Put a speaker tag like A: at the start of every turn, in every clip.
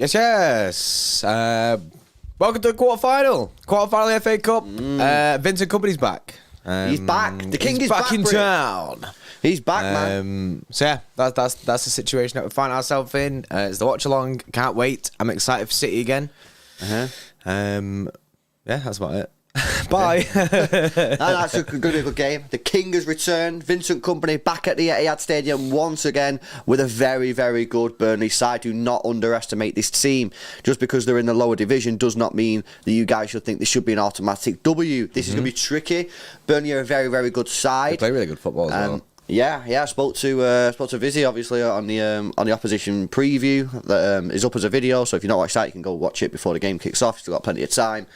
A: Yes, yes. Welcome to the quarterfinal. Quarterfinal of the FA Cup. Vincent Kompany's back.
B: He's back. The king is
A: back in
B: Brit.
A: town.
B: He's back, man.
A: So yeah, that's the situation that we find ourselves in. It's the Watchalong. Can't wait. I'm excited for City again. Yeah, that's about it. Bye.
B: That's going to be a good game. The king has returned. Vincent Kompany back at the Etihad Stadium once again with a very, very good Burnley side. Do not underestimate this team. Just because they're in the lower division does not mean that you guys should think this should be an automatic W. This is going to be tricky. Burnley are a very, very good side.
A: They play really good football as well.
B: Yeah. I spoke to Vizzy obviously on the opposition preview that is up as a video. So if you're not watched that, you can go watch it before the game kicks off. You've still got plenty of time,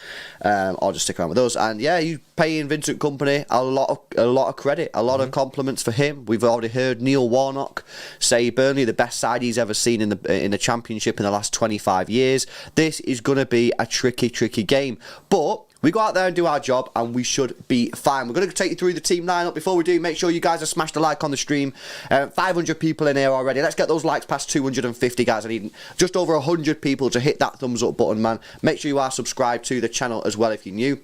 B: or just stick around with us. And yeah, you paying Vincent Kompany a lot of credit, a lot of compliments for him. We've already heard Neil Warnock say Burnley the best side he's ever seen in the Championship in the last 25 years. This is going to be a tricky game, but we go out there and do our job, and we should be fine. We're going to take you through the team lineup. Before we do, make sure you guys have smashed a like on the stream. 500 people in here already. Let's get those likes past 250, guys. I need just over 100 people to hit that thumbs up button, man. Make sure you are subscribed to the channel as well if you're new.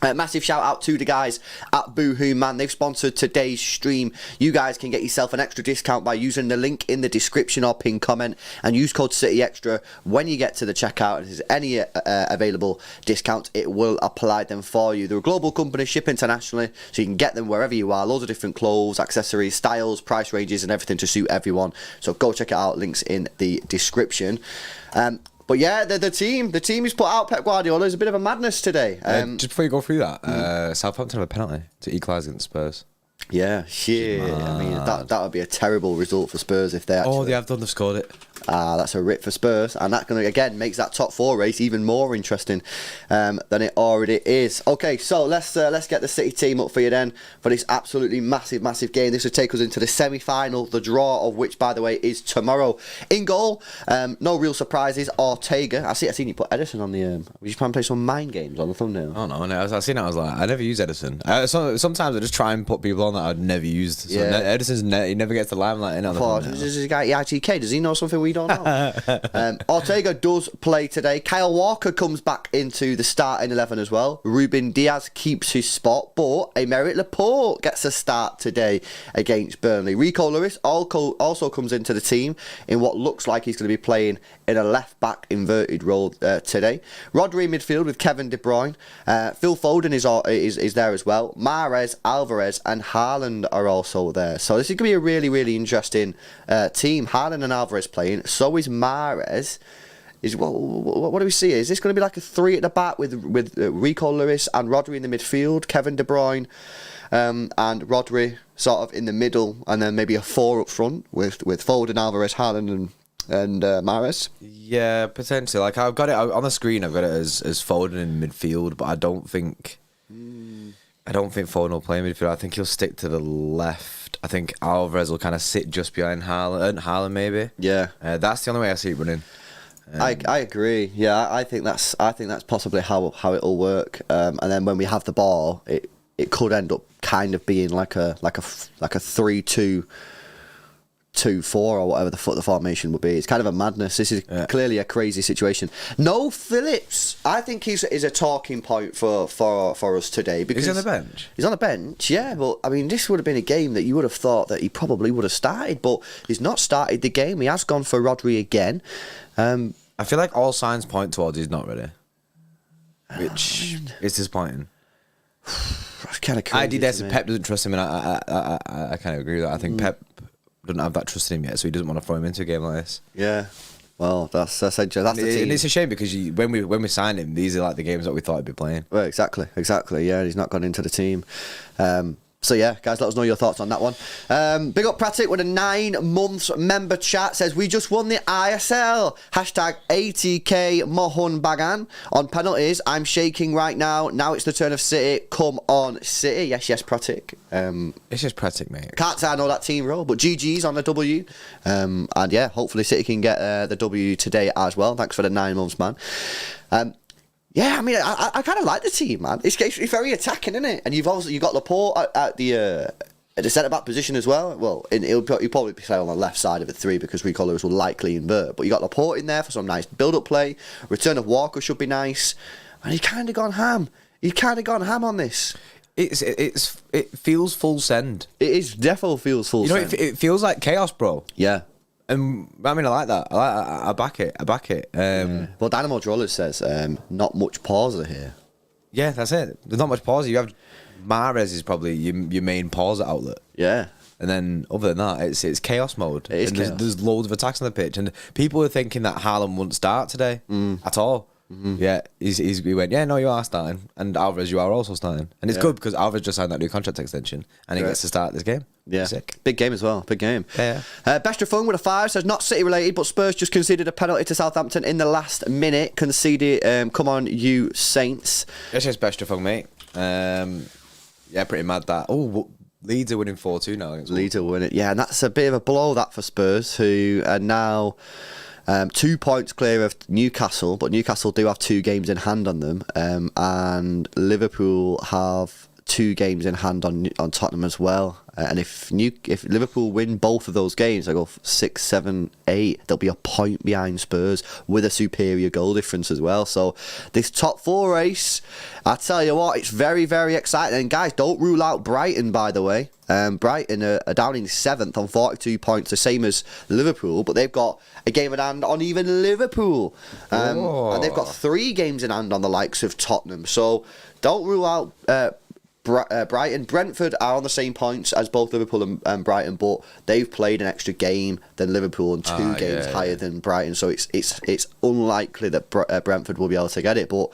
B: Massive shout out to the guys at Boohoo, man. They've sponsored today's stream. You guys can get yourself an extra discount by using the link in the description or pinned comment and use code CityExtra when you get to the checkout. If there's any available discounts, it will apply them for you. They're a global company, ship internationally, so you can get them wherever you are. Loads of different clothes, accessories, styles, price ranges, and everything to suit everyone. So go check it out. Links in the description. But yeah, the team is put out. Pep Guardiola is a bit of a madness today.
A: Just before you go through that, Southampton have a penalty to equalise against Spurs.
B: Yeah, shit. I mean, that would be a terrible result for Spurs if they actually...
A: Oh, they have done. They've scored it.
B: That's a rip for Spurs, and that going to again makes that top four race even more interesting than it already is. Okay, so let's get the City team up for you then for this absolutely massive game. This will take us into the semi-final, the draw of which, by the way, is tomorrow. In goal, no real surprises. Ortega. I seen you put Edison on the. We just trying to play some mind games on the thumbnail.
A: Oh no, I seen it. I was like, I never use Edison. Sometimes I just try and put people on that I'd never used. So
B: Yeah.
A: Edison's he never gets the limelight in on the thumbnail.
B: This is a guy ITK. Does he know something we don't know? Ortega does play today. Kyle Walker comes back into the starting 11 as well. Ruben Diaz keeps his spot, but Aymeric Laporte gets a start today against Burnley. Rico Lewis also comes into the team in what looks like he's going to be playing in a left-back inverted role today. Rodri midfield with Kevin De Bruyne. Phil Foden is there as well. Mahrez, Alvarez and Haaland are also there. So this is going to be a really interesting team. Haaland and Alvarez playing. So is Mahrez. What do we see? Is this going to be like a three at the back with Rico Lewis and Rodri in the midfield, Kevin De Bruyne and Rodri sort of in the middle, and then maybe a four up front with Foden, Alvarez, Haaland and Mahrez?
A: Yeah, potentially. Like I've got it on the screen. I've got it as Foden in midfield, but I don't think Foden will play midfield. I think he'll stick to the left. I think Alvarez will kind of sit just behind Haaland maybe. Yeah. That's the only way I see it running.
B: I agree. Yeah, I think that's possibly how it'll work. And then when we have the ball, it could end up kind of being like a 3-2-2-4 or whatever the formation would be. It's kind of a madness. This is clearly a crazy situation. No Phillips, I think is a talking point for us today. Because
A: he's on the bench?
B: He's on the bench, yeah. But, I mean, this would have been a game that you would have thought that he probably would have started, but he's not started the game. He has gone for Rodri again.
A: I feel like all signs point towards he's not ready, which is disappointing.
B: That's kind of crazy.
A: Pep doesn't trust him, and I kind of agree with that. I think Pep doesn't have that trust in him yet, so he doesn't want to throw him into a game like this.
B: Yeah. Well, that's essentially the team.
A: And it's a shame because when we signed him, these are like the games that we thought he'd be playing.
B: Well, exactly. Yeah, he's not gone into the team. So yeah, guys, let us know your thoughts on that one. Big up Pratik with a 9 months member chat. Says, we just won the ISL. Hashtag ATK Mohun Bagan. On penalties, I'm shaking right now. Now it's the turn of City. Come on, City. Yes, Pratik.
A: It's just Pratik, mate.
B: Can't say I know that team role, but GG's on the W. And yeah, hopefully City can get the W today as well. Thanks for the 9 months, man. Yeah, I mean, I kind of like the team, man. It's very attacking, isn't it? And you've got Laporte at the At the centre-back position as well, well, he'll probably play on the left side of the three because Rico Lewis will likely invert. But you got Laporte in there for some nice build-up play. Return of Walker should be nice. And he's kind of gone ham. He's kind of gone ham on this.
A: It feels full send.
B: It is definitely feels full send.
A: It feels like chaos, bro.
B: Yeah.
A: And I mean, I like that. I back it.
B: Well, Dynamo Drollers says not much pauser here.
A: Yeah, that's it. There's not much pause. You have Mahrez is probably your main pause outlet.
B: Yeah.
A: And then other than that, it's chaos mode.
B: It is chaos.
A: There's loads of attacks on the pitch, and people are thinking that Haaland wouldn't start today at all. Mm-hmm. Yeah, he went, yeah, no, you are starting, and Alvarez, you are also starting, and it's good because Alvarez just signed that new contract extension, and he gets to start this game.
B: Yeah,
A: sick.
B: Big game as well. Big game.
A: Yeah.
B: Bestra Fung with a 5 says not City related, but Spurs just conceded a penalty to Southampton in the last minute. Conceded. Come on, you Saints.
A: It's just Bestra Fung, mate. Yeah, pretty mad that. Oh, Leeds are winning 4-2 now.
B: Leeds are winning. Yeah, and that's a bit of a blow that for Spurs, who are now 2 points clear of Newcastle, but Newcastle do have 2 games in hand on them, and Liverpool have 2 games in hand on Tottenham as well. And if Liverpool win both of those games, they go 6, 7, 8. They'll be a point behind Spurs with a superior goal difference as well. So this top 4 race, I tell you what, it's very, very exciting. And guys, don't rule out Brighton, by the way. Brighton are down in 7th on 42 points, the same as Liverpool, but they've got a game in hand on even Liverpool. And they've got 3 games in hand on the likes of Tottenham. So don't rule out Brighton. Brentford are on the same points as both Liverpool and Brighton, but they've played an extra game than Liverpool and 2 games higher than Brighton. So it's unlikely that Brentford will be able to get it. But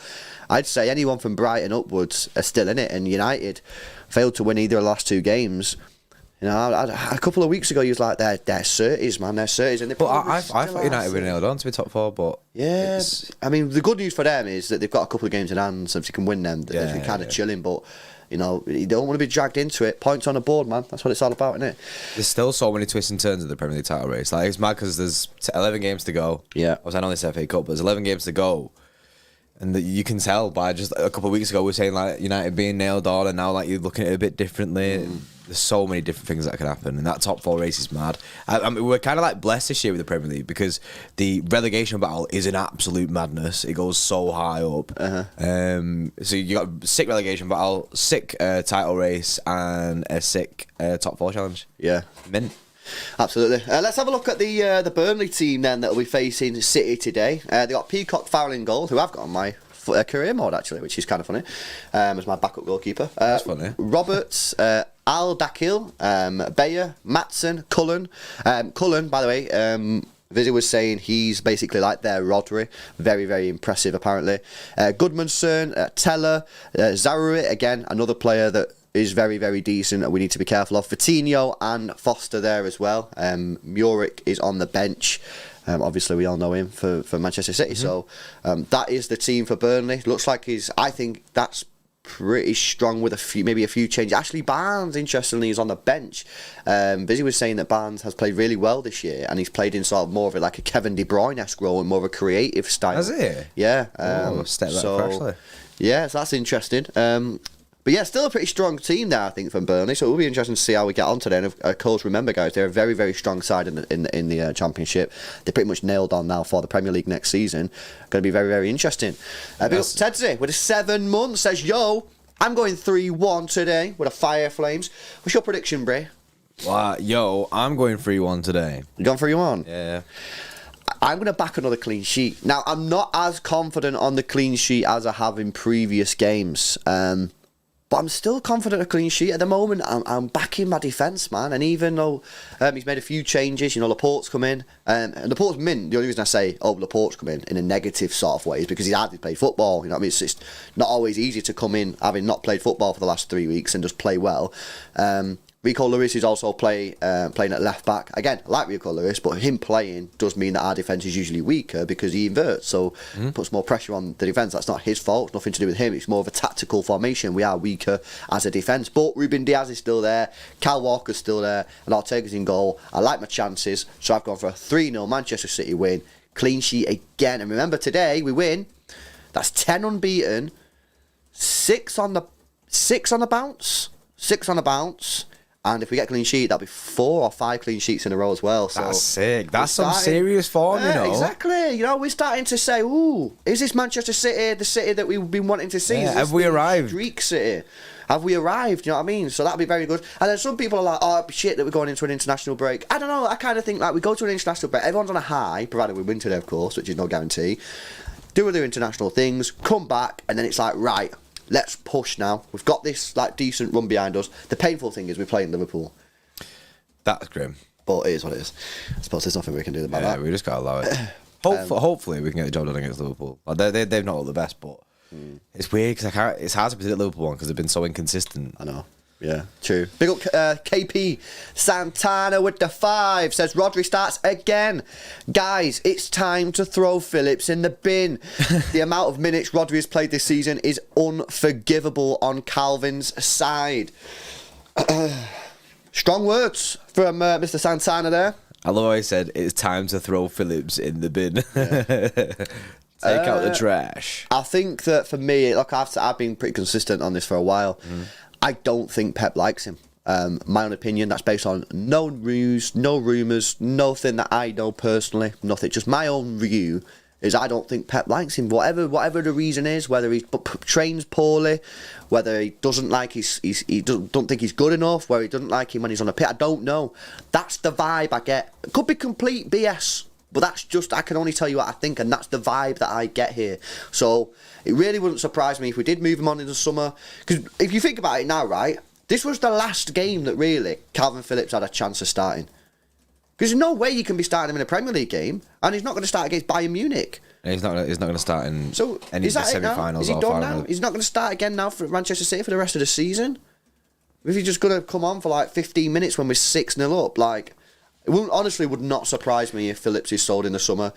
B: I'd say anyone from Brighton upwards are still in it, and United failed to win either of the last 2 games. You know, a couple of weeks ago, you was like, they're certies, man, they're certies. And
A: but I thought United were nailed on to be top 4, but...
B: Yeah, I mean, the good news for them is that they've got a couple of games in hand, so if you can win them, they've been kind of chilling, but... You know, you don't want to be dragged into it. Points on the board, man. That's what it's all about, isn't it?
A: There's still so many twists and turns in the Premier League title race. Like, it's mad because there's 11 games to go.
B: Yeah.
A: I know this FA Cup, but there's 11 games to go. And you can tell by just a couple of weeks ago, we were saying, like, United being nailed on, and now, like, you're looking at it a bit differently. There's so many different things that can happen, and that top 4 race is mad. I mean, we're kind of like blessed this year with the Premier League because the relegation battle is an absolute madness. It goes so high up. So you got a sick relegation battle, sick title race, and a sick top 4 challenge.
B: Yeah,
A: mint.
B: Absolutely. Let's have a look at the Burnley team then that will be facing City today. They got Peacock fouling goal, who I've got on my career mode actually, which is kind of funny, as my backup goalkeeper.
A: That's funny.
B: Roberts, Al Dakil, Bayer, Matson, Cullen. Cullen, by the way, Vizzy was saying he's basically like their Rodri. Very, very impressive, apparently. Goodmanson, Teller, Zarouit, again, another player that is very, very decent and we need to be careful of. Coutinho and Foster there as well. Muric is on the bench. Obviously, we all know him for Manchester City. So that is the team for Burnley. Looks like I think that's pretty strong with maybe a few changes. Ashley Barnes, interestingly, is on the bench. Vizzy was saying that Barnes has played really well this year, and he's played in sort of more of like a Kevin De Bruyne-esque role and more of a creative style.
A: Has he?
B: Yeah.
A: Step back freshly.
B: Yeah, so that's interesting. But yeah, still a pretty strong team there, I think, from Burnley. So it will be interesting to see how we get on today. And of course, remember, guys, they're a very, very strong side in the Championship. They're pretty much nailed on now for the Premier League next season. Going to be very, very interesting. Tedsy with a 7 months says, "Yo, I'm going 3-1 today with a Fire Flames." What's your prediction, Bray?
A: Yo, I'm going 3-1 today.
B: You going 3-1?
A: Yeah.
B: I'm going to back another clean sheet. Now, I'm not as confident on the clean sheet as I have in previous games. But I'm still confident of a clean sheet at the moment. I'm backing my defence, man. And even though he's made a few changes, you know, Laporte's come in. And Laporte's mint. The only reason I say, Laporte's come in a negative sort of way is because he's hardly played football. You know what I mean? It's not always easy to come in having not played football for the last 3 weeks and just play well. Rico Lewis is also playing at left back. Again, I like Rico Lewis, but him playing does mean that our defence is usually weaker because he inverts, so puts more pressure on the defence. That's not his fault. It's nothing to do with him. It's more of a tactical formation. We are weaker as a defence. But Ruben Diaz is still there. Kyle Walker's still there. And Ortega's in goal. I like my chances, so I've gone for a 3-0 Manchester City win. Clean sheet again. And remember, today we win. That's 10 unbeaten. 6 on the bounce. 6 on the bounce. And if we get a clean sheet, that'll be 4 or 5 clean sheets in a row as well. So
A: that's sick. That's some serious form, you know.
B: Exactly. You know, we're starting to say, ooh, is this Manchester City the City that we've been wanting to see?
A: Yeah, have we arrived?
B: Streak City. Have we arrived? You know what I mean? So that'd be very good. And then some people are like, oh, shit that we're going into an international break. I don't know. I kind of think like we go to an international break. Everyone's on a high, provided we win today, of course, which is no guarantee. Do other international things, come back, and then it's like, right, let's push now. We've got this like decent run behind us. The painful thing is we're playing Liverpool.
A: That's grim.
B: But it is what it is. I suppose there's nothing we can do about that.
A: Yeah, we just got to allow it. Hopefully we can get the job done against Liverpool. Like, they've not all the best, but it's weird because it's hard to predict Liverpool because they've been so inconsistent.
B: I know. Yeah, true. Big up KP Santana with the 5 says Rodri starts again. Guys, it's time to throw Phillips in the bin. The amount of minutes Rodri has played this season is unforgivable on Calvin's side. Strong words from Mr. Santana there.
A: I love how he said it's time to throw Phillips in the bin. Take out the trash.
B: I think that for me, look, I've been pretty consistent on this for a while. I don't think Pep likes him. My own opinion, that's based on no news, no rumours, nothing that I know personally, nothing. Just my own view is I don't think Pep likes him. Whatever the reason is, whether he trains poorly, whether he doesn't like don't think he's good enough, whether he doesn't like him when he's on a pitch, I don't know. That's the vibe I get. It could be complete BS, but that's just, I can only tell you what I think, and that's the vibe that I get here. So it really wouldn't surprise me if we did move him on in the summer. Because if you think about it now, right, this was the last game that really Calvin Phillips had a chance of starting. Because there's no way you can be starting him in a Premier League game, and he's not going to start against Bayern Munich.
A: And he's not going to start in any of the semi-finals.
B: Is he done now? He's not going to start again now for Manchester City for the rest of the season? If he's just going to come on for like 15 minutes when we're 6-0 up, like... It honestly would not surprise me if Phillips is sold in the summer.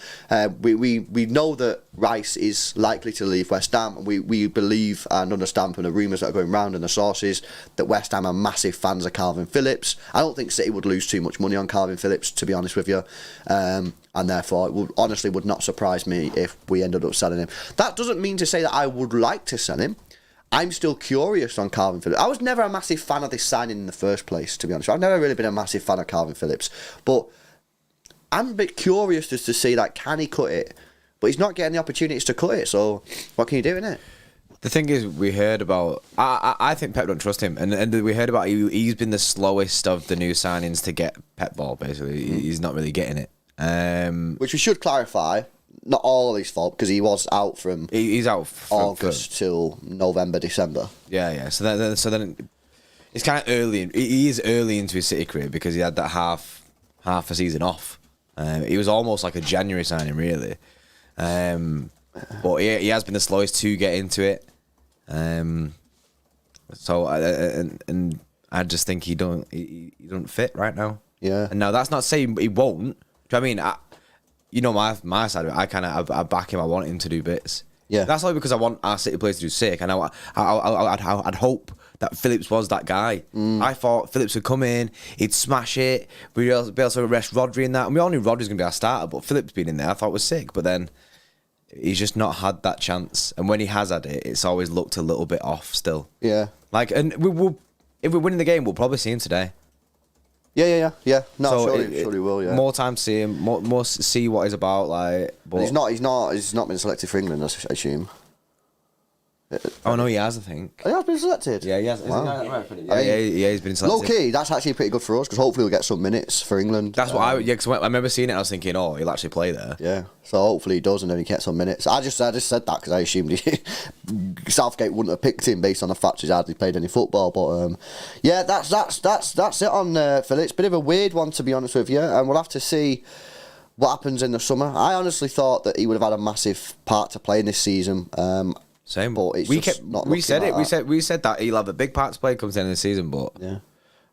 B: We know that Rice is likely to leave West Ham. We believe and understand from the rumours that are going round and the sources that West Ham are massive fans of Calvin Phillips. I don't think City would lose too much money on Calvin Phillips, to be honest with you. And therefore, it would not surprise me if we ended up selling him. That doesn't mean to say that I would like to sell him. I'm still curious on Calvin Phillips. I was never a massive fan of this signing in the first place, to be honest. I've never really been a massive fan of Calvin Phillips. But I'm a bit curious just to see, like, can he cut it? But he's not getting the opportunities to cut it, so what can you do in it?
A: The thing is, we heard about... I think Pep don't trust him. And we heard about he's been the slowest of the new signings to get Pep ball, basically. He's not really getting it.
B: Which we should clarify... Not all his fault, because he was out from
A: he's out from
B: August till November, December.
A: Yeah. So then it's kind of early. He is early into his City career because he had that half a season off. He was almost like a January signing, really. But he has been the slowest to get into it. So I just think he don't fit right now.
B: Yeah.
A: And now that's not saying he won't. Do you know what I mean? You know my side of it. I back him. I want him to do bits.
B: Yeah,
A: that's only because I want our City players to do sick, and I'd hope that Phillips was that guy. I thought Phillips would come in, he'd smash it. We'd be able to arrest Rodri in that, and we all knew Rodri's gonna be our starter, but Phillips being in there, I thought was sick. But then he's just not had that chance, and when he has had it, it's always looked a little bit off still.
B: Yeah,
A: like, and if we're winning the game, we'll probably see him today.
B: Yeah. No,
A: so
B: surely will. Yeah.
A: More time to see him. More see what he's about. Like, but
B: he's not been selected for England, I assume.
A: Oh no, he has. I think.
B: He has been selected.
A: Yeah, he has.
B: Wow.
A: Yeah, he's been selected.
B: Low key, that's actually pretty good for us because hopefully we'll get some minutes for England.
A: That's what because I remember seeing it. I was thinking, oh, he'll actually play there.
B: Yeah, so hopefully he does, and then he gets some minutes. I just said that because I assumed Southgate wouldn't have picked him based on the fact he's hardly played any football. But yeah, that's it on Phillips. Bit of a weird one, to be honest with you, and we'll have to see what happens in the summer. I honestly thought that he would have had a massive part to play in this season.
A: Same,
B: but it's
A: we
B: said
A: that he'll have a big part to play comes in the season, but
B: yeah.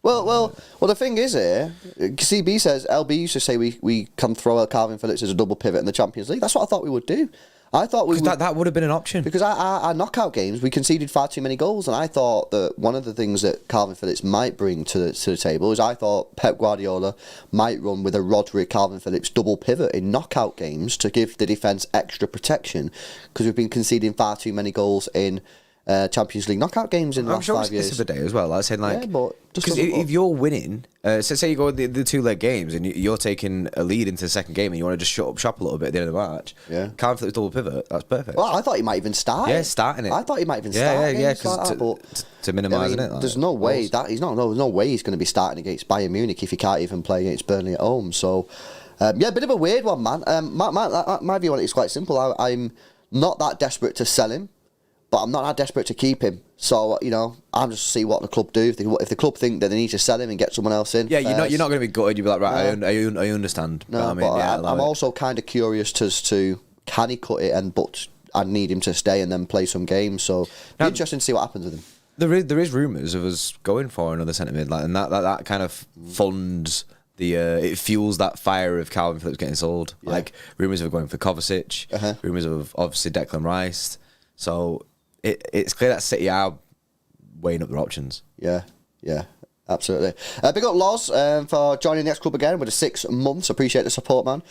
B: Well, the thing is here, CB says LB used to say we can throw Calvin Phillips as a double pivot in the Champions League. That's what I thought we would do. I thought
A: that would have been an option
B: because our knockout games we conceded far too many goals, and I thought that one of the things that Calvin Phillips might bring to the table is I thought Pep Guardiola might run with a Rodri Calvin Phillips double pivot in knockout games to give the defence extra protection because we've been conceding far too many goals in Champions League knockout games in the last 5 years.
A: I'm sure it's day as well. Like saying like,
B: Yeah, but just
A: because if you're winning, so say you go the 2 leg games and you're taking a lead into the second game and you want to just shut up shop a little bit at the end of the match, can't flip double pivot. That's perfect.
B: Well, I thought he might even start.
A: Yeah, starting it.
B: I thought he might even start.
A: Because to minimise it. Like,
B: there's no way that he's not. There's no way he's going to be starting against Bayern Munich if he can't even play against Burnley at home. So, a bit of a weird one, man. My view on it is quite simple. I'm not that desperate to sell him, but I'm not that desperate to keep him. So, I'm just see what the club do. If the club think that they need to sell him and get someone else in.
A: Yeah, you're not going to be gutted. You'll be like, right, I understand.
B: No, I'm also kind of curious as to can he cut it but I need him to stay and then play some games. So, it'll be interesting to see what happens with him.
A: There is rumours of us going for another centre mid, like, and that kind of funds it fuels that fire of Calvin Phillips getting sold. Yeah. Like rumours of going for Kovacic, rumours of obviously Declan Rice. So it's clear that City are weighing up their options. Yeah, absolutely. Big up Loz for joining the Xtra Club again with 6 months. Appreciate the support, man.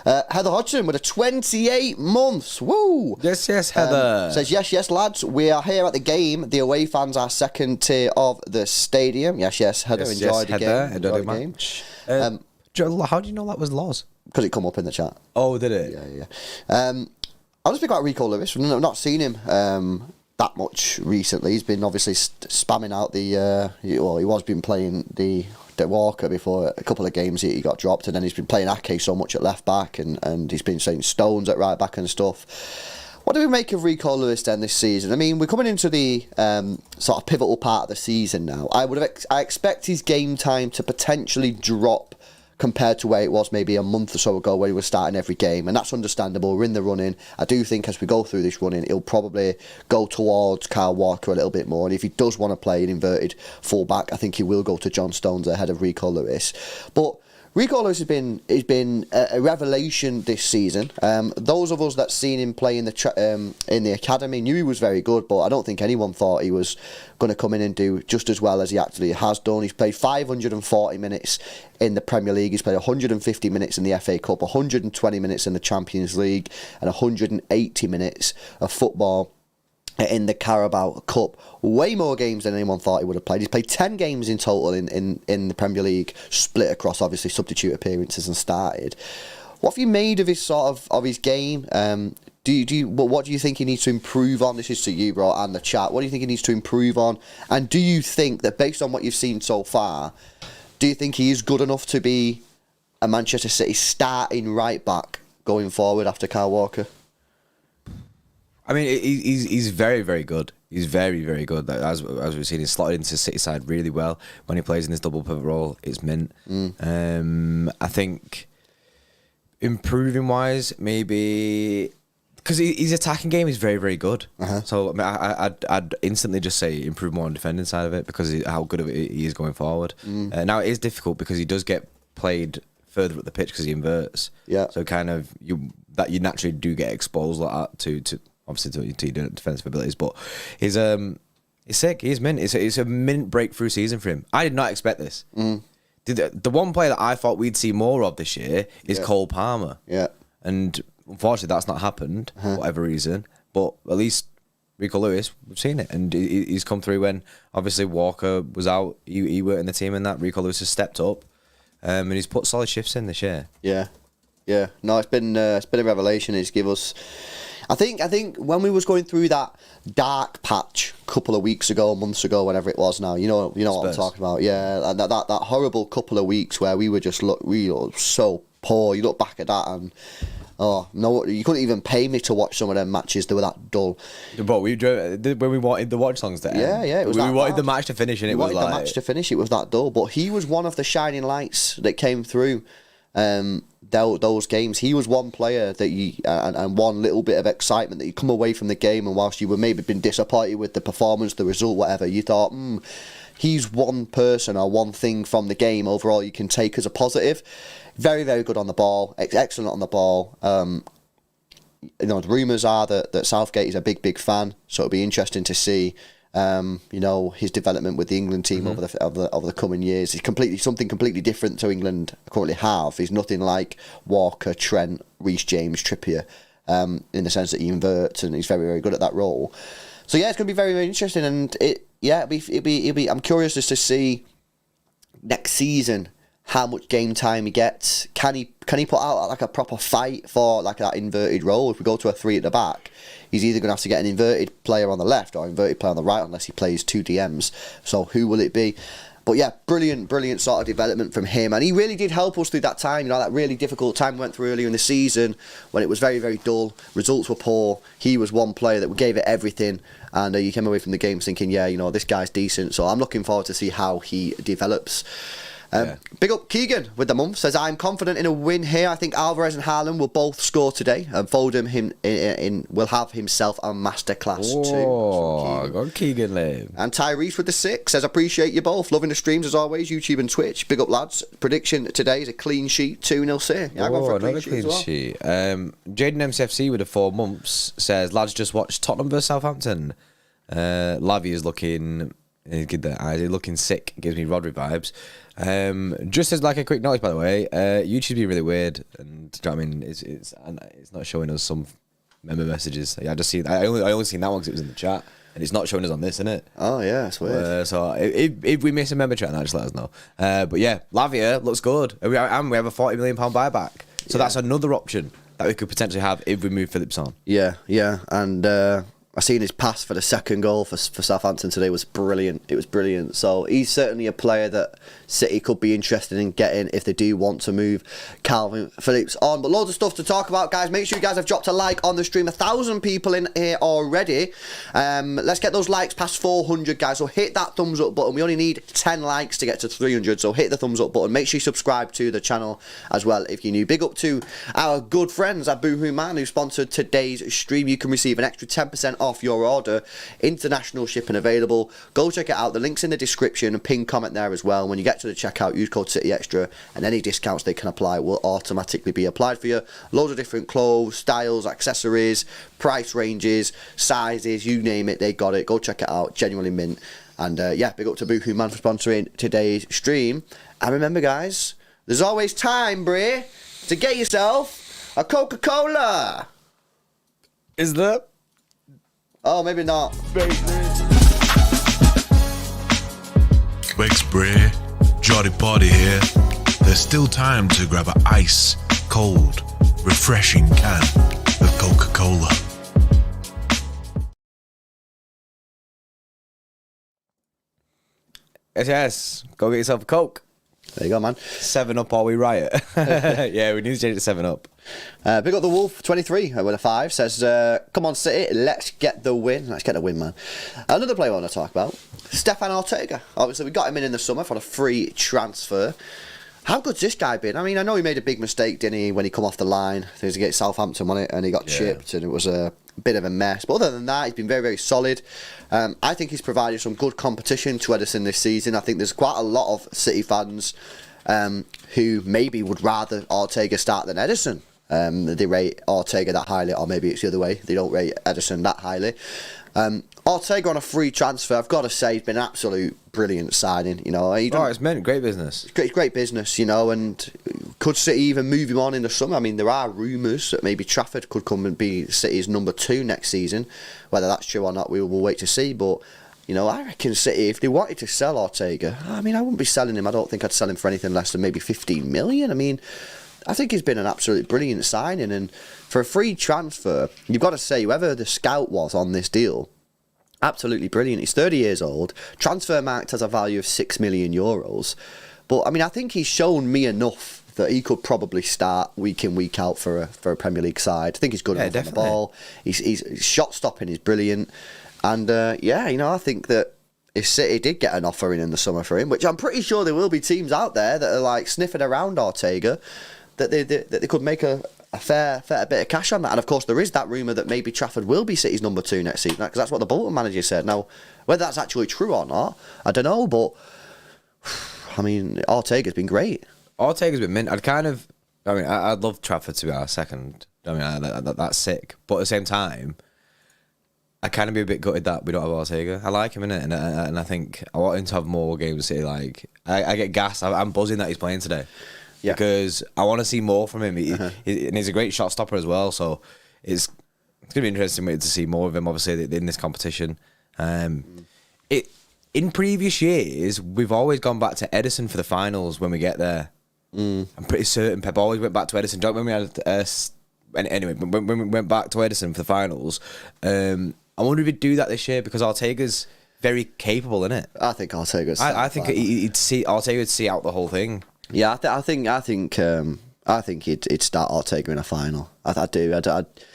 A: Heather Hodgson with 28 months. Woo! Yes, Heather.
B: Says, yes, lads. We are here at the game. The away fans are second tier of the stadium. Yes, Heather. Enjoyed the game. Enjoyed the game.
A: How do you know that was Loz?
B: Because it come up in the chat.
A: Oh, did it?
B: Yeah. I'll just speak about Rico Lewis. I've not seen him that much recently. He's been obviously spamming out he was been playing the Walker before a couple of games he got dropped, and then he's been playing Ake so much at left back, and he's been saying Stones at right back and stuff. What do we make of Rico Lewis then this season? I mean, we're coming into the sort of pivotal part of the season now. I expect his game time to potentially drop compared to where it was maybe a month or so ago where he was starting every game, and that's understandable. We're in the running. I do think as we go through this running, he'll probably go towards Kyle Walker a little bit more, and if he does want to play an inverted full-back, I think he will go to John Stones ahead of Rico Lewis. But Rico Lewis has been a revelation this season. Those of us that seen him play in the academy knew he was very good, but I don't think anyone thought he was going to come in and do just as well as he actually has done. He's played 540 minutes in the Premier League. He's played 150 minutes in the FA Cup, 120 minutes in the Champions League, and 180 minutes of football in the Carabao Cup. Way more games than anyone thought he would have played. He's played 10 games in total in the Premier League, split across obviously substitute appearances and started. What have you made of his his game? What do you think he needs to improve on? This is to you, bro, and the chat. What do you think he needs to improve on? And do you think that based on what you've seen so far, do you think he is good enough to be a Manchester City starting right back going forward after Kyle Walker?
A: I mean, he's very, very good. He's very, very good. As we've seen, he's slotted into the City side really well. When he plays in his double pivot role, it's mint. I think improving wise, maybe because his attacking game is very, very good. So I mean, I'd instantly just say improve more on the defending side of it because how good of it he is going forward. Now it is difficult because he does get played further up the pitch because he inverts. Yeah. So kind of you naturally do get exposed like that to obviously to defensive abilities, but he's sick. He's mint. It's a mint breakthrough season for him. I did not expect this. The one player that I thought we'd see more of this year is Cole Palmer. Yeah. And unfortunately, that's not happened for whatever reason. But at least Rico Lewis, we've seen it, and he's come through when obviously Walker was out. He weren't in the team, and that Rico Lewis has stepped up, and he's put solid shifts in this year. Yeah. No, it's been a revelation. He's give us. I think when we was going through that dark patch a couple of weeks ago, months ago, whenever it was now, you know what I'm talking about. Yeah, and that horrible couple of weeks where we were so poor. You look back at that and no, you couldn't even pay me to watch some of them matches. They were that dull. But when we wanted the Watchalongs to end.
B: Yeah, it was.
A: We wanted the match to finish, and it was like
B: the match to finish. It was that dull. But he was one of the shining lights that came through. Those games, he was one player that and one little bit of excitement that you come away from the game, and whilst you were maybe been disappointed with the performance, the result, whatever, you thought, he's one person or one thing from the game overall you can take as a positive. Very, very good on the ball, excellent on the ball. The rumours are that Southgate is a big fan, so it'll be interesting to see his development with the England team over the coming years. It's something completely different to England currently have. He's nothing like Walker, Trent, Reece James, Trippier, in the sense that he inverts and he's very, very good at that role. So yeah, it's going to be very, very interesting, and it'll be. I'm curious as to see next season how much game time he gets. Can he put out like a proper fight for like that inverted role? If we go to a 3 at the back, he's either going to have to get an inverted player on the left or an inverted player on the right, unless he plays 2 DMs. So who will it be? But yeah, brilliant sort of development from him. And he really did help us through that time, you know, that really difficult time we went through earlier in the season when it was very, very dull. Results were poor. He was one player that gave it everything. And you came away from the game thinking, yeah, you know, this guy's decent. So I'm looking forward to see how he develops. Big up Keegan with the month, says, I'm confident in a win here. I think Alvarez and Haaland will both score today, and Foden will have himself a masterclass too.
A: Oh, go on, Keegan Lim.
B: And Tyrese with the 6 says, appreciate you both, loving the streams as always, YouTube and Twitch. Big up lads. Prediction today is a clean sheet, 2-0 City. Yeah,
A: Oh, another clean sheet. Jaden MCFC with the 4 months says, lads, just watched Tottenham vs Southampton. Lavia is looking sick. Gives me Rodri vibes. Just as like a quick notice, by the way, YouTube's been really weird, and do you know what I mean? It's not showing us some member messages. Yeah, I only seen that one because it was in the chat, and it's not showing us on this, isn't it?
B: Oh yeah, it's weird.
A: So if we miss a member chat, now just let us know. But yeah, Lavia looks good, and we have a £40 million buyback, so that's another option that we could potentially have if we move Phillips on.
B: Yeah, and I seen his pass for the second goal for Southampton today was brilliant. It was brilliant. So he's certainly a player that City could be interested in getting if they do want to move Calvin Phillips on. But loads of stuff to talk about, guys. Make sure you guys have dropped a like on the stream. 1,000 people in here already. Let's get those likes past 400, guys. So hit that thumbs up button. We only need 10 likes to get to 300. So hit the thumbs up button. Make sure you subscribe to the channel as well if you're new. Big up to our good friends at Boohoo Man who sponsored today's stream. You can receive an extra 10% off your order. International shipping available. Go check it out. The link's in the description, and pin comment there as well. When you get to the checkout, use code CityExtra, and any discounts they can apply will automatically be applied for you. Loads of different clothes, styles, accessories, price ranges, sizes, you name it, they got it. Go check it out. Genuinely mint. And yeah, big up to Boohoo Man for sponsoring today's stream. And remember, guys, there's always time, Brie, to get yourself a Coca-Cola.
A: Is there?
B: Oh, maybe not.
C: Wake spray, Jolly Party here. There's still time to grab an ice, cold, refreshing can of Coca-Cola.
A: Yes. Go get yourself a Coke.
B: There you go, man.
A: 7-Up or we riot. Yeah, we need to change it to 7-Up.
B: Big up the Wolf 23 with a 5 says, come on City, let's get the win. Let's get the win, man. Another player I want to talk about, Stefan Ortega. Obviously we got him in the summer for a free transfer. How good's this guy been? I mean, I know he made a big mistake, didn't he, when he come off the line. He was against Southampton on it, and he got chipped, and it was a bit of a mess. But other than that, he's been very, very solid. I think he's provided some good competition to Ederson this season. I think there's quite a lot of City fans who maybe would rather Ortega start than Ederson. They rate Ortega that highly, or maybe it's the other way. They don't rate Ederson that highly. Ortega on a free transfer, I've got to say, he's been an absolute brilliant signing. You know,
A: it's meant great business.
B: It's great business, you know, and could City even move him on in the summer? I mean, there are rumours that maybe Trafford could come and be City's number 2 next season. Whether that's true or not, we will wait to see. But you know, I reckon City, if they wanted to sell Ortega, I mean, I wouldn't be selling him. I don't think I'd sell him for anything less than maybe 15 million. I mean, I think he's been an absolutely brilliant signing, and for a free transfer, you've got to say whoever the scout was on this deal, absolutely brilliant. He's 30 years old. Transfer marked has a value of €6 million. But I mean, I think he's shown me enough that he could probably start week in, week out for a Premier League side. I think he's good enough on the ball. His shot stopping is brilliant. And yeah, you know, I think that if City did get an offer in the summer for him, which I'm pretty sure there will be teams out there that are like sniffing around Ortega, that they could make a fair bit of cash on that. And of course, there is that rumour that maybe Trafford will be City's number 2 next season, because that's what the Bolton manager said. Now, whether that's actually true or not, I don't know, but I mean, Ortega's been great.
A: Ortega's been mint. I'd love Trafford to be our second. I mean, that's sick. But at the same time, I kind of be a bit gutted that we don't have Ortega. I like him, innit? And I think I want him to have more games. City, like, I get gassed. I'm buzzing that he's playing today. Yeah. Because I want to see more from him. And he's a great shot stopper as well. So it's It's going to be interesting to see more of him, obviously, in this competition. In previous years, we've always gone back to Edison for the finals when we get there. I'm pretty certain Pep always went back to Edison. Don't remember we had... anyway, when we went back to Edison for the finals, I wonder if he'd do that this year because Ortega's very capable, isn't it?
B: I think Ortega's...
A: I think Ortega would see out the whole thing.
B: Yeah, I think he'd start Ortega in a final. I do.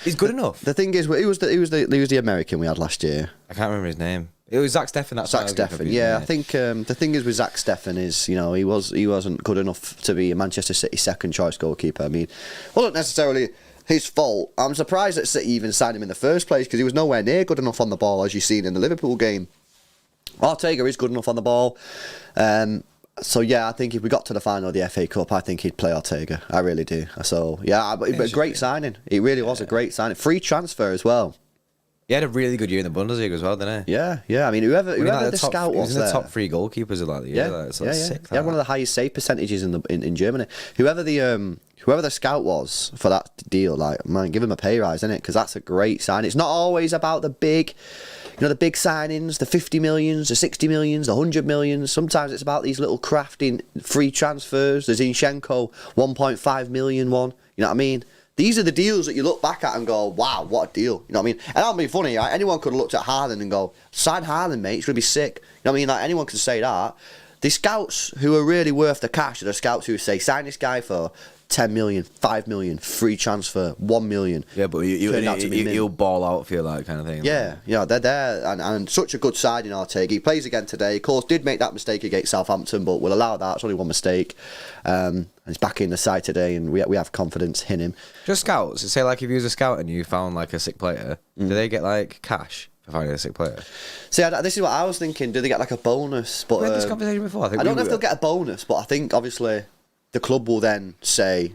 A: He's good enough.
B: The thing is, he was the American we had last year.
A: I can't remember his name. It was Zach Steffen. That's
B: Zach Steffen. Yeah, I think the thing is with Zach Steffen is, you know, he wasn't good enough to be a Manchester City second choice goalkeeper. I mean, it wasn't necessarily his fault. I'm surprised that City even signed him in the first place because he was nowhere near good enough on the ball, as you've seen in the Liverpool game. Ortega is good enough on the ball. So yeah, I think if we got to the final of the FA Cup, I think he'd play Ortega. I really do. So yeah, but a great signing. It really was a great signing. Free transfer as well.
A: He had a really good year in the Bundesliga as well, didn't he?
B: Yeah. I mean, whoever the scout was,
A: he was in the top 3 goalkeepers of that year.
B: Yeah,
A: sick.
B: He had one of the highest save percentages in Germany. Whoever the scout was for that deal, like, man, give him a pay rise, innit? Because that's a great sign. It's not always about the big signings, the 50 millions, the 60 millions, the 100 millions. Sometimes it's about these little crafting free transfers. The Zinchenko 1.5 million one. You know what I mean? These are the deals that you look back at and go, wow, what a deal. You know what I mean? And that'll be funny, right? Anyone could have looked at Haaland and go, sign Haaland, mate, it's going to be sick. You know what I mean? Like, anyone could say that. The scouts who are really worth the cash are the scouts who say, sign this guy for 10 million, 5 million, free transfer, 1 million.
A: Yeah, but he'll ball out for you, that kind of thing.
B: Yeah, they're there. And such a good side in Ortega. He plays again today. Of course, did make that mistake against Southampton, but we'll allow that. It's only one mistake. And he's back in the side today, and we have confidence in him.
A: Just scouts. Say, like, if you was a scout and you found, like, a sick player, do they get, like, cash for finding a sick player?
B: See, this is what I was thinking. Do they get, like, a bonus? But
A: we had this conversation before.
B: I don't know if they'll get a bonus, but I think, obviously, the club will then say,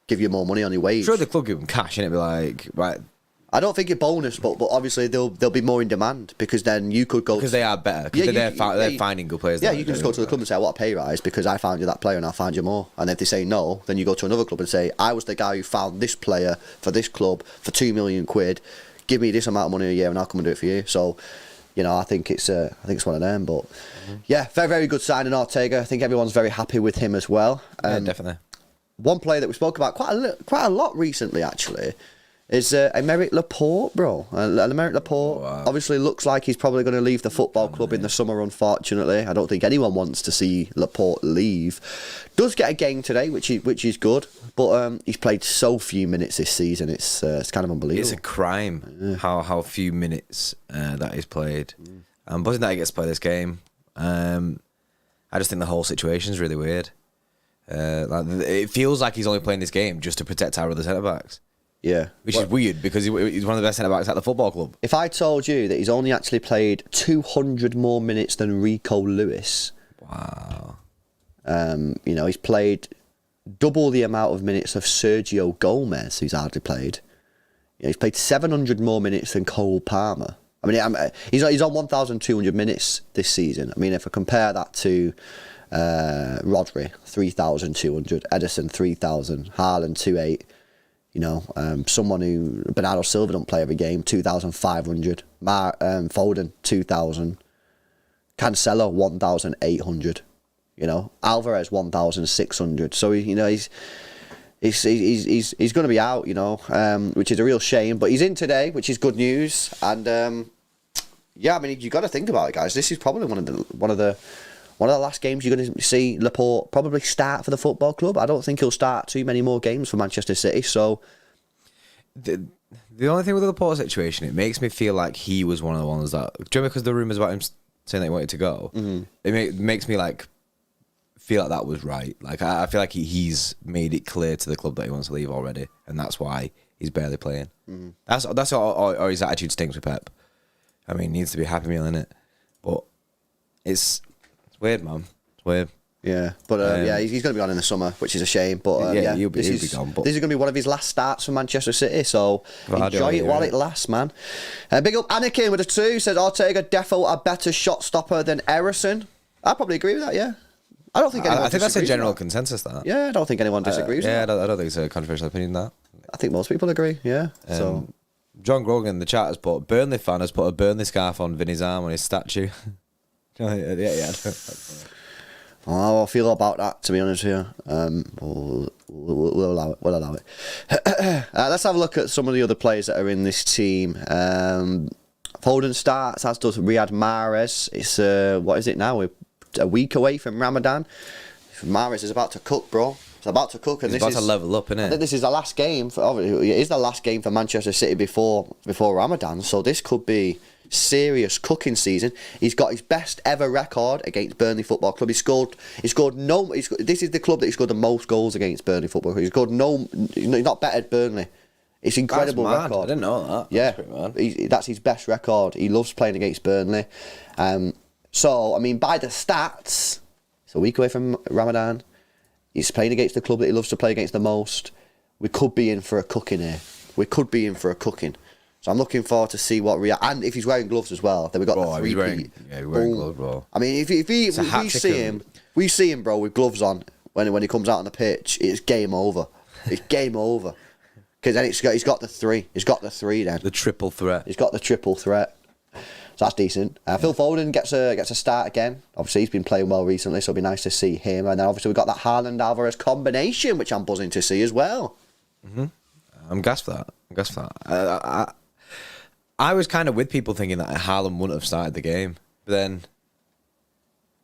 B: give you more money on your wage.
A: Sure, the club give them cash, and it'd be like, right.
B: I don't think a bonus, but obviously they'll be more in demand because then you could go...
A: Because they are better. Because they're finding good players.
B: Yeah, you can just go to the club and say, I want a pay rise because I found you that player and I'll find you more. And if they say no, then you go to another club and say, I was the guy who found this player for this club for 2 million quid. Give me this amount of money a year and I'll come and do it for you. So, you know, I think it's one of them. But yeah, very, very good signing, Ortega. I think everyone's very happy with him as well.
A: Yeah, definitely.
B: One player that we spoke about quite a lot recently, actually, is Aymeric Laporte, bro. Aymeric Laporte obviously looks like he's probably going to leave the football club in the summer, unfortunately. I don't think anyone wants to see Laporte leave. Does get a game today, which is good, but he's played so few minutes this season. It's kind of unbelievable.
A: It's a crime how few minutes that he's played. Buzzing that he gets to play this game. I just think the whole situation is really weird. It feels like he's only playing this game just to protect our other centre-backs.
B: Yeah.
A: Which is weird because he's one of the best centre-backs at the football club.
B: If I told you that he's only actually played 200 more minutes than Rico Lewis...
A: Wow.
B: You know, he's played double the amount of minutes of Sergio Gomez, who's hardly played. You know, he's played 700 more minutes than Cole Palmer. I mean, he's on 1,200 minutes this season. I mean, if I compare that to... Rodri 3,200, Edison 3,000, Haaland 2,800. You know, someone who Bernardo Silva don't play every game, 2,500. Foden 2,000, Cancelo 1,800. You know, Alvarez 1,600. So he's going to be out. You know, which is a real shame. But he's in today, which is good news. And yeah, I mean, you got to think about it, guys. This is probably one of the last games you're going to see Laporte probably start for the football club. I don't think he'll start too many more games for Manchester City. So
A: the only thing with the Laporte situation, it makes me feel like he was one of the ones that, do you know, because the rumours about him saying that he wanted to go, it makes me like feel like that was right. Like I feel like he's made it clear to the club that he wants to leave already, and that's why he's barely playing. That's or his attitude stinks with Pep. I mean, he needs to be a happy meal in it, but it's weird, man. It's weird.
B: Yeah, but yeah, he's going to be on in the summer, which is a shame. But yeah,
A: he'll be gone. But
B: this is going to be one of his last starts for Manchester City, so enjoy it while it lasts, man. Big up Anakin with a 2, says Ortega defo a better shot stopper than Erison. I probably agree with that, yeah. I don't think anyone
A: I think that's a general consensus, that.
B: Yeah, I don't think anyone disagrees with that.
A: I don't think it's a controversial opinion, that.
B: I think most people agree, yeah.
A: So John Grogan in the chat has put, Burnley fan has put a Burnley scarf on Vinny's arm on his statue. yeah.
B: Oh, I feel about that, to be honest here. We'll allow it. We'll allow it. Let's have a look at some of the other players that are in this team. Foden starts, as does Riyad Mahrez. It's, what is it now? We're a week away from Ramadan. Mahrez is about to cook, bro. It's about to cook. And
A: He's about to level up, innit?
B: I think this is the last game. It is the last game for Manchester City before Ramadan. So this could be serious cooking season. He's got his best ever record against Burnley Football Club. This is the club that he scored the most goals against Burnley Football Club. He's not bettered Burnley. It's incredible record.
A: I didn't know that.
B: Yeah, that's his best record. He loves playing against Burnley. So I mean, by the stats, it's a week away from Ramadan. He's playing against the club that he loves to play against the most. We could be in for a cooking here. So I'm looking forward to see what and if he's wearing gloves as well, then we got the three-peat.
A: He's wearing gloves, bro.
B: I mean, if we see him, bro, with gloves on when he comes out on the pitch, it's game over. It's game over. Because then he's got the three. He's got the three then.
A: The triple threat.
B: He's got the triple threat. So that's decent. Phil Foden gets a start again. Obviously, he's been playing well recently, so it'll be nice to see him. And then obviously we've got that Haaland-Alvarez combination, which I'm buzzing to see as well.
A: Mm-hmm. I'm gassed for that. I was kind of with people thinking that Haaland wouldn't have started the game, but then,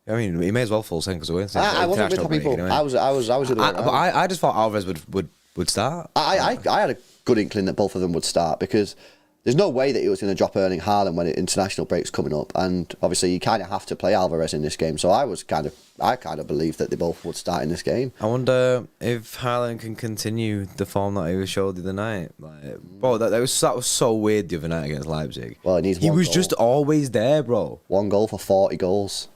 A: I mean, he may as well full send because we're
B: I wasn't with people. Anyway. I was with
A: I just thought Alvarez would start.
B: I had a good inkling that both of them would start because there's no way that he was going to drop Erling Haaland when international break's coming up, and obviously you kind of have to play Alvarez in this game. So I kind of believed that they both would start in this game.
A: I wonder if Haaland can continue the form that he showed the other night. Bro, that was so weird the other night against Leipzig.
B: Well, he
A: was just always there, bro.
B: 1 goal for 40 goals.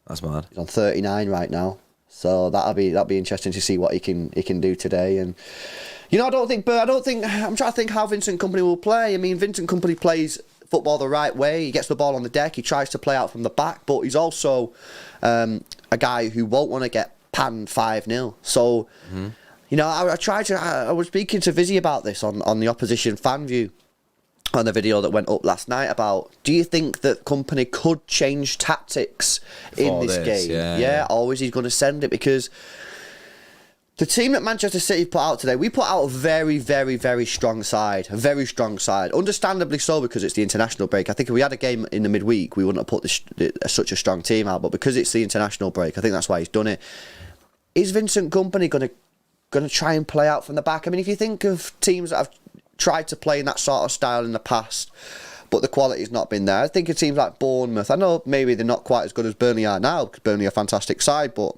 A: That's mad.
B: He's on 39 right now, so that'll be interesting to see what he can do today. And you know, I'm trying to think how Vincent Kompany will play. I mean, Vincent Kompany plays football the right way. He gets the ball on the deck. He tries to play out from the back, but he's also a guy who won't want to get panned 5-0. So, you know, I was speaking to Vizzy about this on the opposition fan view on the video that went up last night about, do you think that Kompany could change tactics in this game? Yeah, or is he going to send it? Because the team that Manchester City put out today, we put out a very, very, very strong side. A very strong side. Understandably so, because it's the international break. I think if we had a game in the midweek, we wouldn't have put such a strong team out. But because it's the international break, I think that's why he's done it. Is Vincent Kompany going to try and play out from the back? I mean, if you think of teams that have tried to play in that sort of style in the past, but the quality's not been there. I think of teams like Bournemouth. I know maybe they're not quite as good as Burnley are now, because Burnley are a fantastic side, but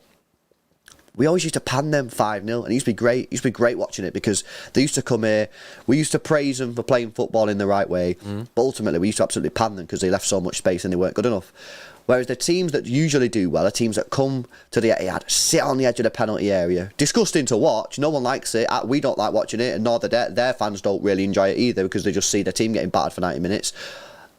B: we always used to pan them 5-0, and it used to be great. It used to be great watching it because they used to come here. We used to praise them for playing football in the right way, but ultimately we used to absolutely pan them because they left so much space and they weren't good enough. Whereas the teams that usually do well are teams that come to the Etihad, sit on the edge of the penalty area. Disgusting to watch. No one likes it. We don't like watching it, and nor their fans don't really enjoy it either because they just see their team getting battered for 90 minutes.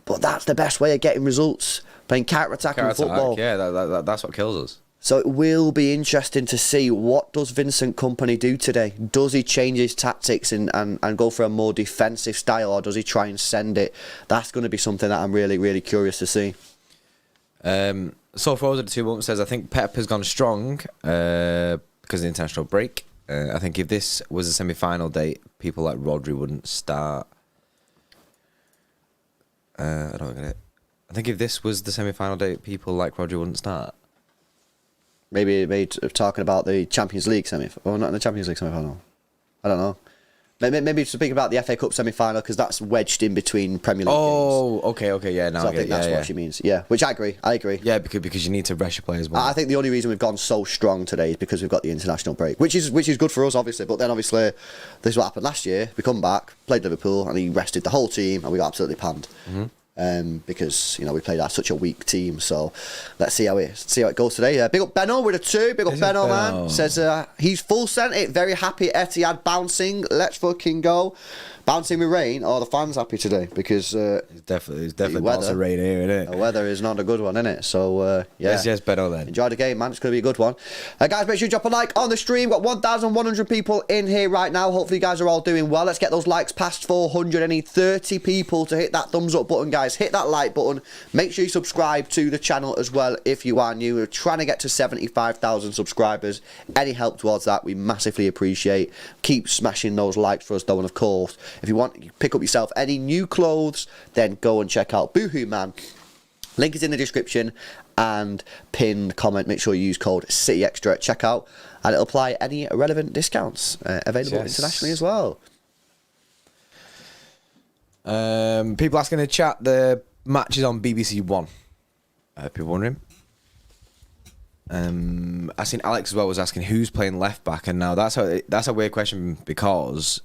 B: But that's the best way of getting results, playing counter-attacking football.
A: Yeah, that's what kills us.
B: So it will be interesting to see, what does Vincent Kompany do today? Does he change his tactics and go for a more defensive style, or does he try and send it? That's going to be something that I'm really, really curious to see.
A: So for the 2 says, I think Pep has gone strong because of the international break. I think if this was a semi-final date, people like Rodri wouldn't start. I don't get it. I think if this was the semi-final date, people like Rodri wouldn't start.
B: Maybe talking about the Champions League semi-final. Or not in the Champions League semi-final. I don't know. Maybe speak about the FA Cup semi-final because that's wedged in between Premier League games.
A: Oh, okay, yeah. Now
B: so I think that's what she means. Yeah, which I agree. Yeah,
A: because you need to rest your players more.
B: I think the only reason we've gone so strong today is because we've got the international break, which is good for us, obviously. But then, obviously, this is what happened last year. We come back, played Liverpool, and he rested the whole team, and we got absolutely panned. Because we played such a weak team. So let's see how it goes today. Big up Benno with a 2. Big up Benno, man. Says he's full sent it. Very happy. Etihad bouncing. Let's fucking go. Bouncing with rain, or the fans happy today? Because
A: It's definitely lots of rain here, isn't it?
B: the weather is not a good one, isn't it? So, yeah.
A: Yes, better then.
B: Enjoy the game, man. It's going to be a good one. Guys, make sure you drop a like on the stream. Got 1,100 people in here right now. Hopefully you guys are all doing well. Let's get those likes past 400. I need 30 people to hit that thumbs up button, guys. Hit that like button. Make sure you subscribe to the channel as well if you are new. We're trying to get to 75,000 subscribers. Any help towards that, we massively appreciate. Keep smashing those likes for us, though. And of course, if you want to pick up yourself any new clothes, then go and check out Boohoo Man. Link is in the description and pinned comment. Make sure you use code CityXtra at checkout, and it'll apply any relevant discounts available internationally as well.
A: People asking in the chat, the match is on BBC One. People wondering. I seen Alex as well was asking who's playing left back, and now that's a weird question because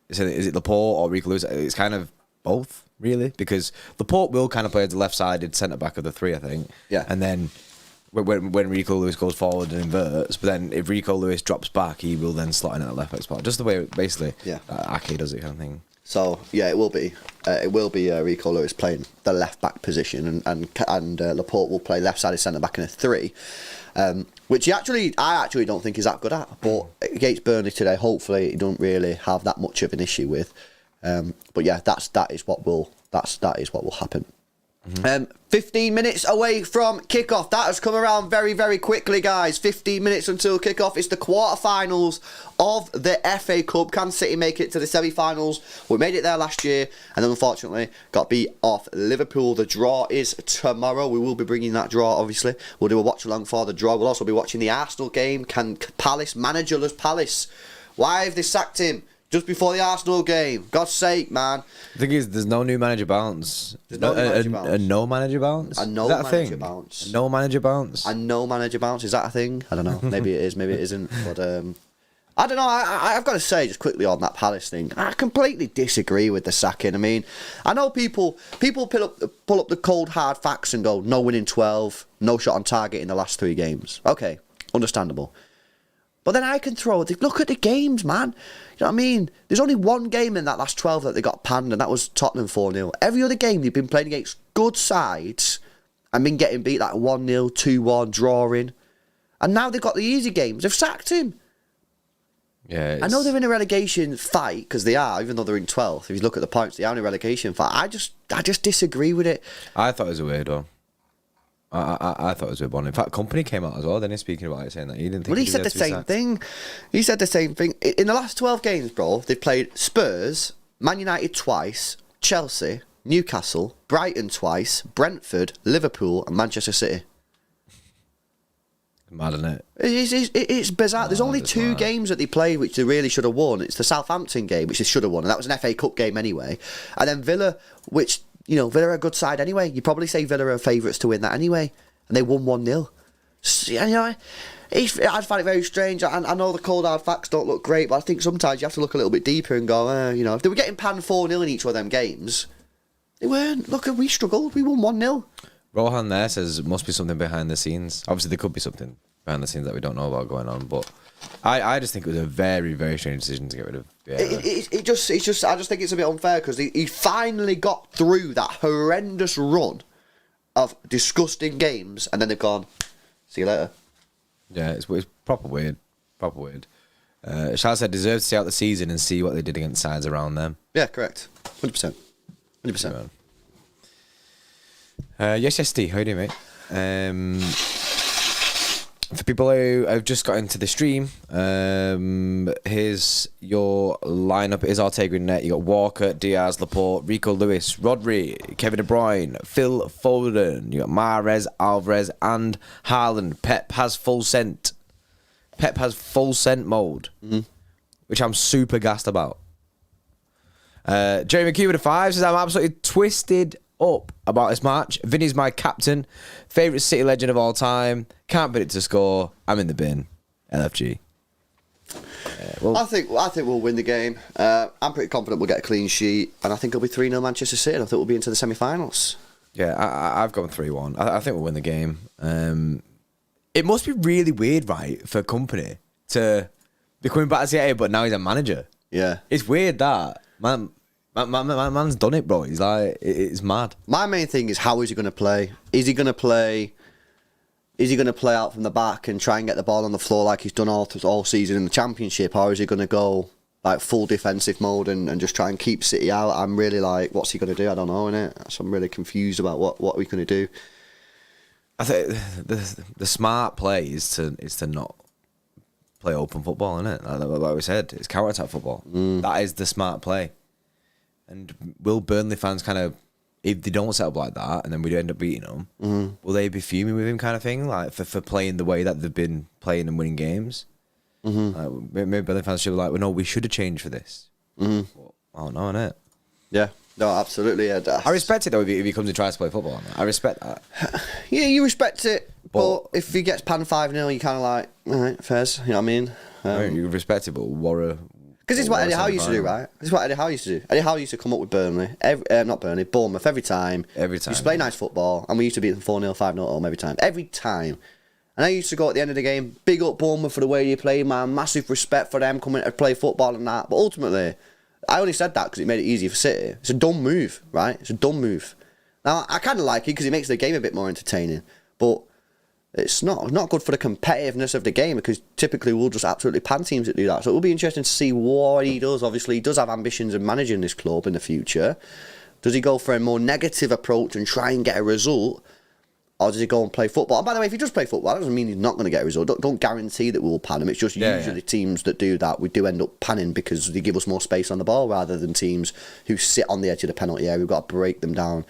A: is it Laporte or Rico Lewis? It's kind of both, really, because Laporte will kind of play as the left-sided centre back of the three, I think.
B: Yeah.
A: And then when Rico Lewis goes forward and inverts, but then if Rico Lewis drops back, he will then slot in at the left back spot, just the way basically Ake does it, kind of thing.
B: So yeah, it will be Rico Lewis playing the left back position, and Laporte will play left-sided centre back in a 3. Which I actually don't think he's that good at, but against Burnley today, hopefully he don't really have that much of an issue with. But yeah, that is what will happen. 15 minutes away from kickoff. That has come around very, very quickly, guys. 15 minutes until kickoff. It's the quarterfinals of the FA Cup. Can City make it to the semi-finals? We made it there last year, and then unfortunately got beat off Liverpool. The draw is tomorrow. We will be bringing that draw, obviously. We'll do a watch-along for the draw. We'll also be watching the Arsenal game. Can Palace, managerless Palace, why have they sacked him just before the Arsenal game? God's sake, man.
A: The thing is, there's no new manager bounce.
B: There's no new manager bounce.
A: A no manager bounce?
B: A no manager bounce.
A: No manager bounce?
B: A no manager bounce. Is that a thing? I don't know. Maybe it is, maybe it isn't. But I don't know. I've got to say, just quickly on that Palace thing, I completely disagree with the sacking. I mean, I know people pull up the cold, hard facts and go, no winning 12, no shot on target in the last 3 games. Okay, understandable. But then I can look at the games, man. You know what I mean? There's only one game in that last 12 that they got panned, and that was Tottenham 4-0. Every other game they've been playing against good sides and been getting beat like 1-0, 2-1, drawing. And now they've got the easy games. They've sacked him.
A: Yeah,
B: I know they're in a relegation fight, because they are, even though they're in 12th. If you look at the points, they are in a relegation fight. I just disagree with it.
A: I thought it was a weird one. I thought it was a weird one. In fact, Company came out as well, then he's speaking about it, saying that he didn't think.
B: Well, he said the same thing. He said the same thing. In the last 12 games, bro, they've played Spurs, Man United twice, Chelsea, Newcastle, Brighton twice, Brentford, Liverpool, and Manchester City.
A: Mad, isn't it?
B: It's bizarre. There's only 2 games that they played which they really should have won. It's the Southampton game, which they should have won, and that was an FA Cup game anyway. And then Villa, which, you know, Villa are a good side anyway. You'd probably say Villa are favourites to win that anyway. And they won 1-0. So, you know, I find it very strange. I know the cold hard facts don't look great, but I think sometimes you have to look a little bit deeper and go, you know, if they were getting panned 4-0 in each of them games, they weren't. Look, we struggled. We won 1-0.
A: Rohan there says it must be something behind the scenes. Obviously, there could be something behind the scenes that we don't know about going on, but I just think it was a very, very strange decision to get rid of. Yeah.
B: I just think it's a bit unfair because he finally got through that horrendous run of disgusting games, and then they've gone, see you later.
A: Yeah, it's proper weird. Proper weird. Charles said deserves to see out the season and see what they did against sides around them.
B: Yeah, correct. 100%. 100%.
A: Yes, Steve, how do you, mate? For people who have just got into the stream, here's your lineup. It is Ortega in net. You got Walker, Diaz, Laporte, Rico Lewis, Rodri, Kevin De Bruyne, Phil Foden. You got Mahrez, Alvarez, and Haaland. Pep has full scent. Pep has full scent mode, which I'm super gassed about. Jeremy McHugh with a 5 says I'm absolutely twisted up about this match. Vinny's my captain, favourite City legend of all time. Can't put it to score. I'm in the bin. LFG.
B: I think we'll win the game. I'm pretty confident we'll get a clean sheet, and I think it'll be 3-0 Manchester City. I think we'll be into the semi-finals.
A: Yeah, I've gone 3-1. I think we'll win the game. It must be really weird, right, for Company to be coming back to the A, but now he's a manager.
B: Yeah,
A: it's weird that, man. My man's done it, bro. He's like, it's mad.
B: My main thing is, how is he going to play? Is he going to play out from the back and try and get the ball on the floor like he's done all season in the Championship, or is he going to go like full defensive mode and just try and keep City out? I'm really like, what's he going to do? I don't know, innit? So I'm really confused about what we're going to do.
A: I think the smart play is to not play open football, innit? Like we said, it's counter-attack football. That is the smart play. And will Burnley fans kind of, if they don't set up like that and then we do end up beating them, will they be fuming with him kind of thing? Like for playing the way that they've been playing and winning games? Like, maybe Burnley fans should be like, well, no, we should have changed for this. Well, I don't know, innit?
B: Yeah. No, absolutely. Yeah.
A: I respect it though if he comes and tries to play football. I respect that.
B: Yeah, you respect it, but if he gets panned 5-0, you're kind of like, all right, fairs. You know what I mean?
A: You respect it, but
B: because it's what Eddie Howe used to do, right? It's what Eddie Howe used to do. Eddie Howe used to come up with Bournemouth every time.
A: Every time.
B: He used to play nice football, and we used to beat them 4-0, 5-0 at home every time. Every time. And I used to go at the end of the game, big up Bournemouth for the way you play, man. Massive respect for them coming to play football and that. But ultimately, I only said that because it made it easier for City. It's a dumb move, right? It's a dumb move. Now, I kind of like it because it makes the game a bit more entertaining. But it's not good for the competitiveness of the game, because typically we'll just absolutely pan teams that do that. So it will be interesting to see what he does. Obviously, he does have ambitions of managing this club in the future. Does he go for a more negative approach and try and get a result? Or does he go and play football? And by the way, if he does play football, that doesn't mean he's not going to get a result. Don't guarantee that we'll pan him. It's just usually teams that do that, we do end up panning because they give us more space on the ball rather than teams who sit on the edge of the penalty area. We've got to break them down,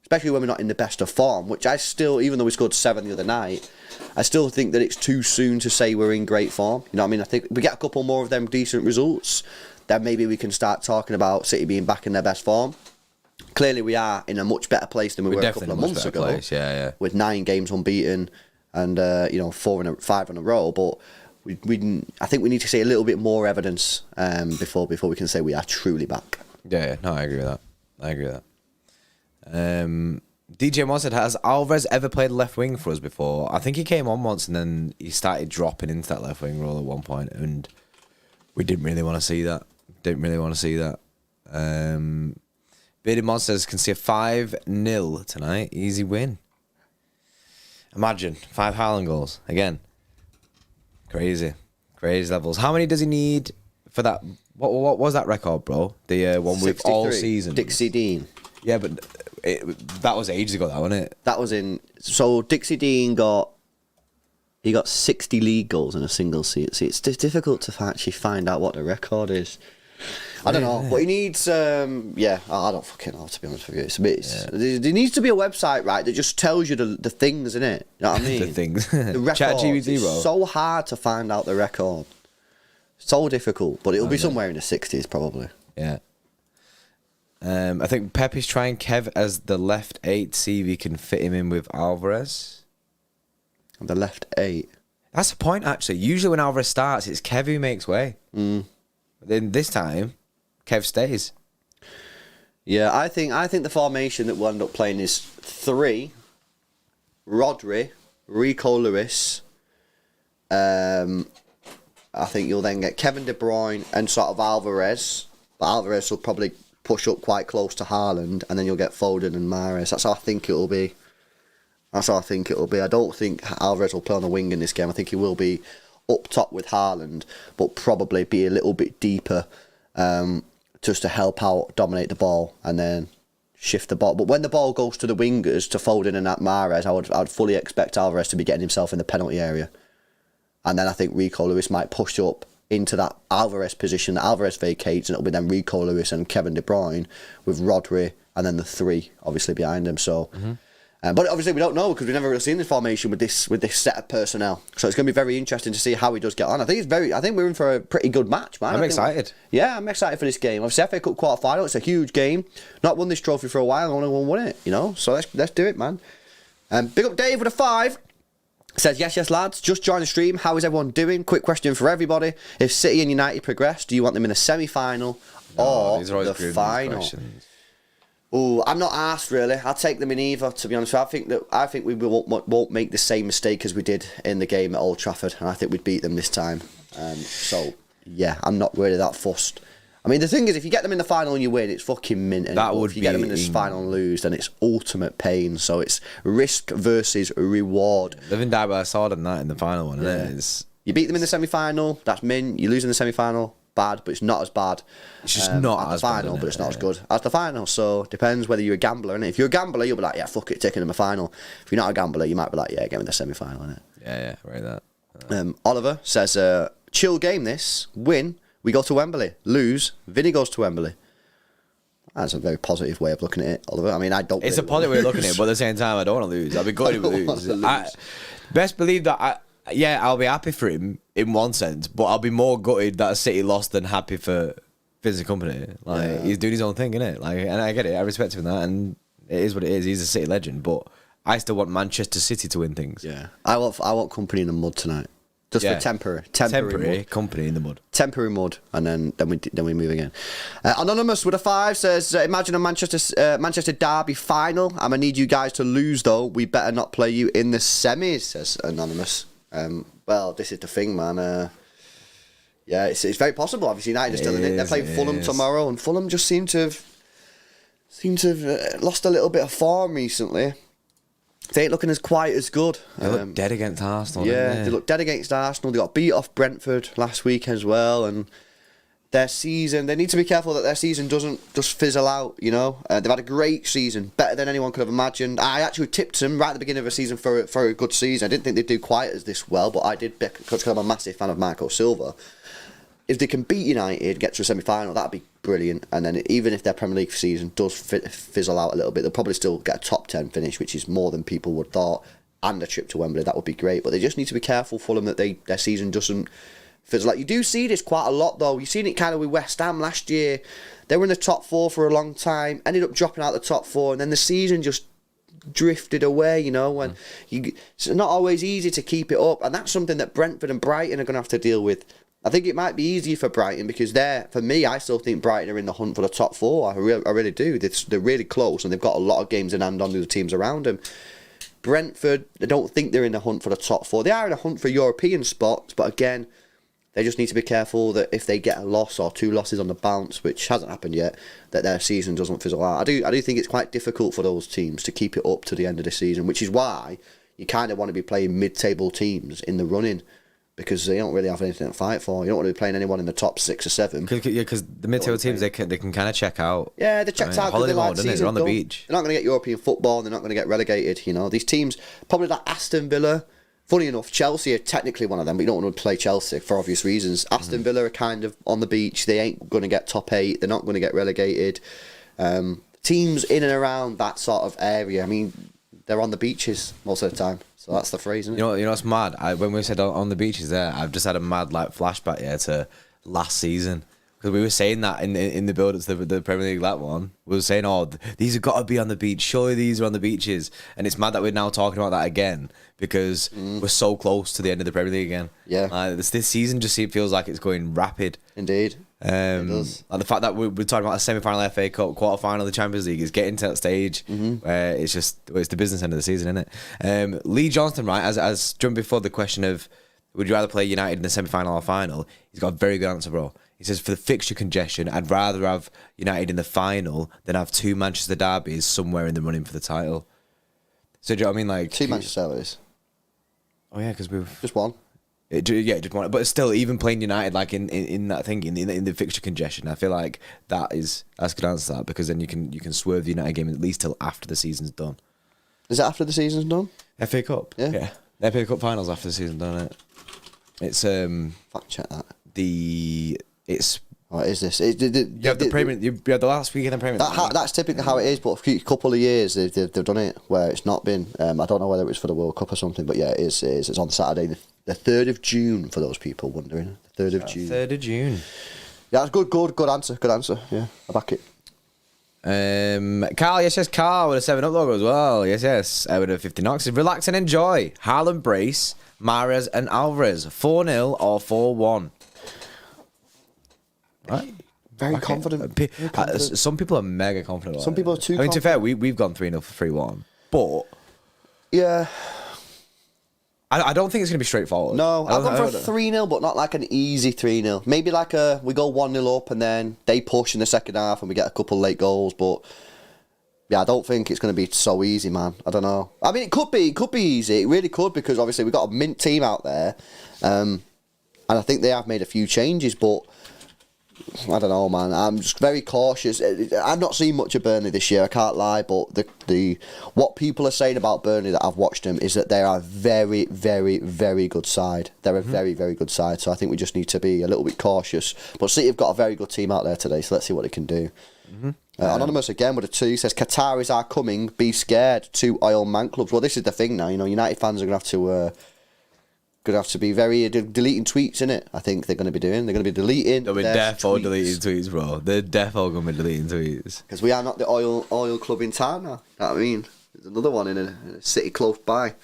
B: especially when we're not in the best of form, which I still, even though we scored 7 the other night, I still think that it's too soon to say we're in great form. You know what I mean? I think we get a couple more of them decent results, then maybe we can start talking about City being back in their best form. Clearly, we are in a much better place than we were a couple of months ago.
A: Yeah.
B: With 9 games unbeaten and 5 in a row. But I think we need to see a little bit more evidence before we can say we are truly back.
A: Yeah. No, I agree with that. DJ Moss said, has Alvarez ever played left wing for us before? I think he came on once and then he started dropping into that left wing role at one point, and we didn't really want to see that. Bearded Monsters can see a 5-0 tonight. Easy win. Imagine 5 Haaland goals again. Crazy levels. How many does he need for that? What was that record, bro? The one with
B: 63.
A: all season.
B: Dixie Dean.
A: Yeah, but that was ages ago, that wasn't it?
B: That was in. So Dixie Dean got 60 league goals in a single season. See, it's difficult to actually find out what the record is. I don't know, but he needs. I don't fucking know, to be honest with you. It's a bit. There needs to be a website, right, that just tells you the things, innit? You know what I mean?
A: The things.
B: The records.
A: ChatGPT, bro.
B: It's so hard to find out the record. So difficult, but it'll be somewhere in the 60s probably.
A: Yeah. I think Pep is trying Kev as the left 8, see if he can fit him in with Alvarez.
B: The left 8.
A: That's the point, actually. Usually when Alvarez starts, it's Kev who makes way. But then this time, Kev stays.
B: Yeah, I think the formation that we'll end up playing is 3, Rodri, Rico Lewis. I think you'll then get Kevin De Bruyne and sort of Alvarez. But Alvarez will probably push up quite close to Haaland, and then you'll get Foden and Mahrez. That's how I think it'll be. I don't think Alvarez will play on the wing in this game. I think he will be up top with Haaland, but probably be a little bit deeper just to help out, dominate the ball, and then shift the ball. But when the ball goes to the wingers, to Foden and at Mahrez, I would fully expect Alvarez to be getting himself in the penalty area. And then I think Rico Lewis might push up into that Alvarez position that Alvarez vacates, and it'll be then Rico Lewis and Kevin De Bruyne with Rodri, and then the 3 obviously behind him. So, but obviously we don't know because we've never really seen this formation with this set of personnel. So it's going to be very interesting to see how he does get on. I think we're in for a pretty good match, man.
A: I'm excited.
B: I'm excited for this game. Obviously, FA Cup quarter final. It's a huge game. Not won this trophy for a while. I want to win it. You know. So let's do it, man. Big up Dave with a 5. Says, yes, lads, just join the stream. How is everyone doing? Quick question for everybody. If City and United progress, do you want them in the semi-final or the final? Oh, I'm not asked, really. I'll take them in either, to be honest. I think we won't make the same mistake as we did in the game at Old Trafford, and I think we'd beat them this time. So, yeah, I'm not really that fussed. I mean, the thing is, if you get them in the final and you win, it's fucking mint.
A: That would
B: if you get them in the final and lose, then it's ultimate pain. So it's risk versus reward.
A: Live and die by a sword and that in the final one, isn't it?
B: You beat them in the semi-final, that's mint. You lose in the semi-final, bad, but it's not as bad.
A: It's just not
B: as the final, but it's not as good as the final. So it depends whether you're a gambler, innit? If you're a gambler, you'll be like, yeah, fuck it, taking them a final. If you're not a gambler, you might be like, yeah, get me the semi-final, innit?
A: Yeah, right that.
B: Oliver says, chill game this, win, we go to Wembley. Lose, Vinny goes to Wembley. That's a very positive way of looking at it, Oliver. I mean, I don't.
A: It's a positive way of looking at it, but at the same time, I don't want to lose. I'll be good if we lose. Best believe that I'll be happy for him in one sense, but I'll be more gutted that City lost than happy for Vince Company. Like he's doing his own thing, innit? Like, and I get it. I respect him for that, and it is what it is. He's a City legend, but I still want Manchester City to win things.
B: Yeah, I want Company in the mud tonight, just for temporary mud.
A: Company in the mud,
B: temporary mud, and then we move again. Anonymous with a 5 says, imagine a Manchester derby final. I'm gonna need you guys to lose though. We better not play you in the semis, says Anonymous. Well, this is the thing, man. Yeah, it's very possible. Obviously, United are still in it. They're playing Fulham tomorrow, and Fulham just seem to have lost a little bit of form recently. They ain't looking as quite as good.
A: They look dead against Arsenal.
B: Yeah, they look dead against Arsenal. They got beat off Brentford last week as well, and their season, they need to be careful that their season doesn't just fizzle out, you know. They've had a great season, better than anyone could have imagined. I actually tipped them right at the beginning of the season for a good season. I didn't think they'd do quite as this well, but I did because I'm a massive fan of Marco Silva. If they can beat United, get to a semi-final, that'd be brilliant. And then even if their Premier League season does fizzle out a little bit, they'll probably still get a top 10 finish, which is more than people would thought, and a trip to Wembley. That would be great. But they just need to be careful, Fulham, that their season doesn't fizzle out. You do see this quite a lot, though. You've seen it kind of with West Ham last year. They were in the top 4 for a long time, ended up dropping out the top 4, and then the season just drifted away, you know. And it's not always easy to keep it up, and that's something that Brentford and Brighton are going to have to deal with. I think it might be easier for Brighton because for me, I still think Brighton are in the hunt for the top 4. I really do. They're really close, and they've got a lot of games in hand on the teams around them. Brentford, I don't think they're in the hunt for the top 4. They are in a hunt for European spots, but again, they just need to be careful that if they get a loss or 2 losses on the bounce, which hasn't happened yet, that their season doesn't fizzle out. I do think it's quite difficult for those teams to keep it up to the end of the season, which is why you kind of want to be playing mid-table teams in the running, because they don't really have anything to fight for. You don't want to be playing anyone in the top 6 or 7.
A: Because the mid-table teams, they can kind of check out.
B: Yeah, they're checked out because
A: they're on the beach.
B: They're not going to get European football, and they're not going to get relegated. You know, these teams, probably like Aston Villa. Funny enough, Chelsea are technically one of them, but you don't want to play Chelsea for obvious reasons. Aston Villa are kind of on the beach. They ain't going to get top 8. They're not going to get relegated. Teams in and around that sort of area, I mean, they're on the beaches most of the time. So that's the phrase, isn't it?
A: You know what's mad? When we said on the beaches there, I've just had a mad flashback to last season. Because we were saying that in the build-up to the Premier League, that one. We were saying, these have got to be on the beach. Surely these are on the beaches. And it's mad that we're now talking about that again because we're so close to the end of the Premier League again.
B: Yeah.
A: This season just feels like it's going rapid.
B: Indeed. It does.
A: Like the fact that we're talking about a semi-final FA Cup, quarter-final of the Champions League is getting to that stage where it's the business end of the season, isn't it? Lee Johnston, right, as jumped before the question of would you rather play United in the semi-final or final, he's got a very good answer, bro. He says, for the fixture congestion, I'd rather have United in the final than have 2 Manchester derbies somewhere in the running for the title. So do you know what I mean? Like
B: 2 Manchester derbies.
A: Oh yeah, because we've
B: just one.
A: Just one. But still, even playing United like in that thing in the fixture congestion, I feel like that's a good answer to that, because then you can swerve the United game at least till after the season's done.
B: Is it after the season's done?
A: FA Cup.
B: Yeah.
A: The FA Cup finals after the season's done. Isn't it? It's
B: fact check that.
A: It's.
B: What is this?
A: You have the last weekend in Premier.
B: That's typically how it is, but a couple of years they've done it where it's not been. I don't know whether it was for the World Cup or something, but yeah, it is. It's on Saturday, the 3rd of June, for those people wondering. The 3rd of June.
A: 3rd of June.
B: Yeah, that's good answer. Good answer. Yeah, I back it.
A: Carl, yes, Carl with a 7-Up logo as well. Yes, with a 50 knocks. Relax and enjoy. Haaland brace, Mahrez and Alvarez. 4-0 or 4-1. Right.
B: Very confident.
A: Some people are mega confident.
B: Some people are too.
A: I mean, to be fair, we've gone 3-0 for 3-1, but
B: yeah,
A: I don't think it's going to be straightforward.
B: No, I've gone for a 3-0, but not like an easy 3-0. Maybe like we go 1-0 up and then they push in the second half and we get a couple late goals. But yeah, I don't think it's going to be so easy, man. I don't know. I mean, it could be easy. It really could, because obviously we've got a mint team out there. And I think they have made a few changes, but I don't know, man. I'm just very cautious. I've not seen much of Burnley this year, I can't lie, but the what people are saying about Burnley that I've watched them is that they are a very, very, very good side. They're a very, very good side, so I think we just need to be a little bit cautious. But City have got a very good team out there today, so let's see what they can do. Anonymous again with a 2 says, Qataris are coming, be scared, 2 oil man clubs. Well, this is the thing now, United fans are going to have to be very deleting tweets, innit? I think they're going to be doing. They're going to be deleting.
A: They'll be defo deleting tweets, bro. They're defo going to be deleting tweets.
B: Because we are not the oil club in town now. You know what I mean? There's another one in a city close by.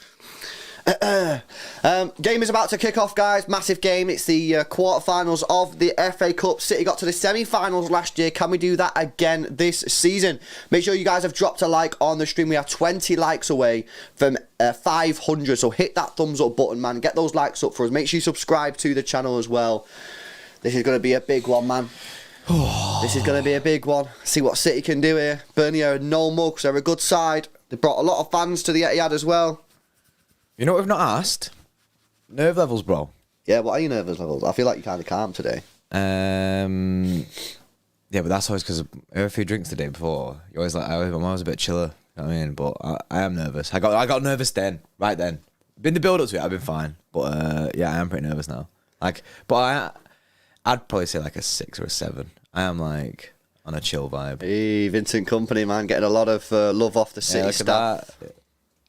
B: Game is about to kick off, guys. Massive game. It's the quarterfinals of the FA Cup. City got to the semi-finals last year. Can we do that again this season? Make sure you guys have dropped a like on the stream. We are 20 likes away from 500. So hit that thumbs up button, man. Get those likes up for us. Make sure you subscribe to the channel as well. This is going to be a big one, man. This is going to be a big one. See what City can do here. Burnley are no mugs. They're a good side. They brought a lot of fans to the Etihad as well.
A: You know what we've not asked? Nerve levels, bro.
B: Yeah, what are your nervous levels? I feel like you're kind of calm today.
A: Yeah, but that's always because I had a few drinks the day before. You always like, I'm always a bit chiller. You know what I mean? But I am nervous. I got nervous then, right then. Been the build up to it, I've been fine. But yeah, I am pretty nervous now. I'd probably say like a 6 or a 7. I am like on a chill vibe.
B: Hey, Vincent Kompany, man, getting a lot of love off the City staff.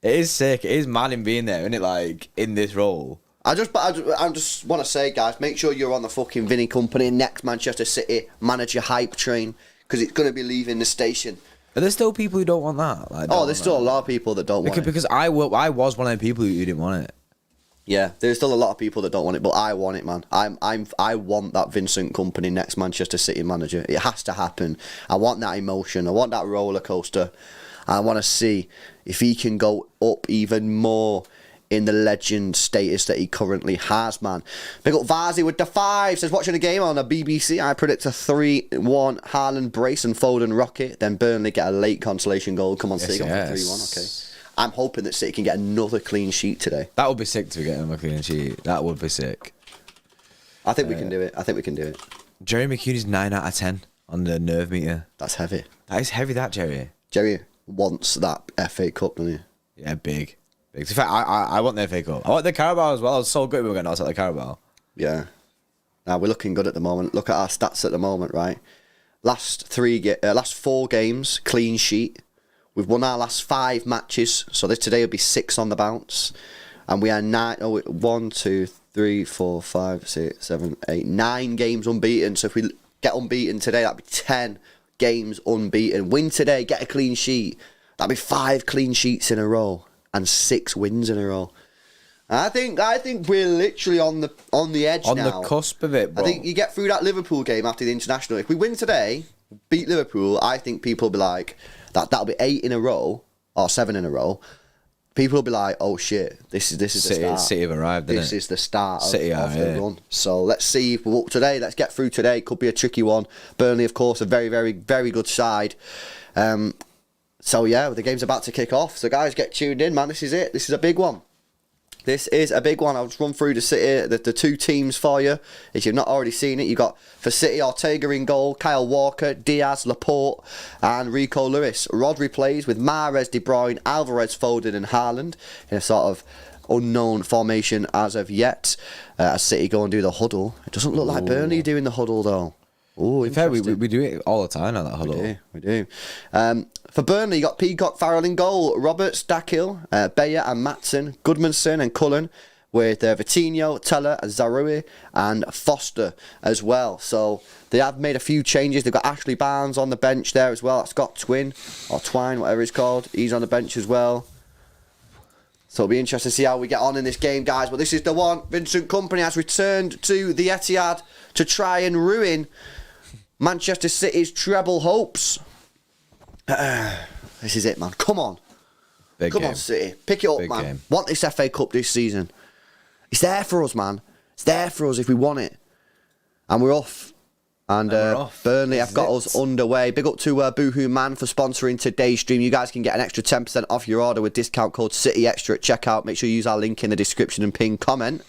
A: It is sick. It is mad in being there, isn't it? Like in this role.
B: I just want to say, guys, make sure you're on the fucking Vinny Kompany next Manchester City manager hype train, because it's going to be leaving the station.
A: Are there still people who don't want that?
B: There's still a lot of people that don't want it.
A: Because I was one of the people who didn't want it.
B: Yeah, there's still a lot of people that don't want it, but I want it, man. I want that Vincent Kompany next Manchester City manager. It has to happen. I want that emotion. I want that roller coaster. I want to see if he can go up even more in the legend status that he currently has, man. Big up Vazi with the 5. Says, watching the game on the BBC, I predict a 3-1 Haaland brace and Foden rocket. Then Burnley get a late consolation goal. Come on, City, go for 3-1. Okay. I'm hoping that City can get another clean sheet today.
A: That would be sick to get another clean sheet. That would be sick.
B: I think we can do it.
A: Jerry McCune 9 out of 10 on the nerve meter.
B: That's heavy.
A: That is heavy, that, Jerry.
B: Jerry wants that FA Cup, doesn't he?
A: Yeah, big. In fact, I want the FA Cup. I want the Carabao as well. I was so good we were going to outside the Carabao.
B: Yeah. Now we're looking good at the moment. Look at our stats at the moment, right? Last 4 games, clean sheet. We've won our last 5 matches. So today will be 6 on the bounce. And we are 1, 2, 3, 4, 5, 6, 7, 8, 9 games unbeaten. So if we get unbeaten today, that'd be 10 games unbeaten. Win today, get a clean sheet. That'd be 5 clean sheets in a row and 6 wins in a row. I think we're literally on the edge now.
A: On the cusp of it, bro.
B: I think you get through that Liverpool game after the international. If we win today, beat Liverpool, I think people will be like, that'll be 8 in a row or 7 in a row. People will be like, oh shit, this is the start.
A: City have arrived, isn't it?
B: This is the start of the run. So let's see if we're up today. Let's get through today. Could be a tricky one. Burnley, of course, a very, very, very good side. So yeah, the game's about to kick off. So guys, get tuned in, man. This is it. This is a big one. This is a big one. I'll just run through the 2 teams for you. If you've not already seen it, you got for City, Ortega in goal, Kyle Walker, Diaz, Laporte, and Rico Lewis. Rodri plays with Mahrez, De Bruyne, Alvarez, Foden, and Haaland in a sort of unknown formation as of yet. As City go and do the huddle. It doesn't look like Burnley doing the huddle though. Oh,
A: fair, we do it all the time on that huddle.
B: We do. For Burnley, you got Peacock, Farrell in goal, Roberts, Dakhil, Bayer and Matson, Goodmanson and Cullen, with Vitinho, Teller, Zaroury and Foster as well. So they have made a few changes. They've got Ashley Barnes on the bench there as well. Scott Twine, whatever he's called. He's on the bench as well. So it'll be interesting to see how we get on in this game, guys. But this is the one. Vincent Kompany has returned to the Etihad to try and ruin Manchester City's treble hopes. This is it, man. Come on.
A: Big
B: Come
A: game.
B: on, City. Pick it up,
A: Big
B: man.
A: game.
B: Want this FA Cup this season. It's there for us, man. It's there for us if we want it. And we're off. And Burnley have got us underway. Big up to Boohoo Man for sponsoring today's stream. You guys can get an extra 10% off your order with discount code CityExtra at checkout. Make sure you use our link in the description and pin comment.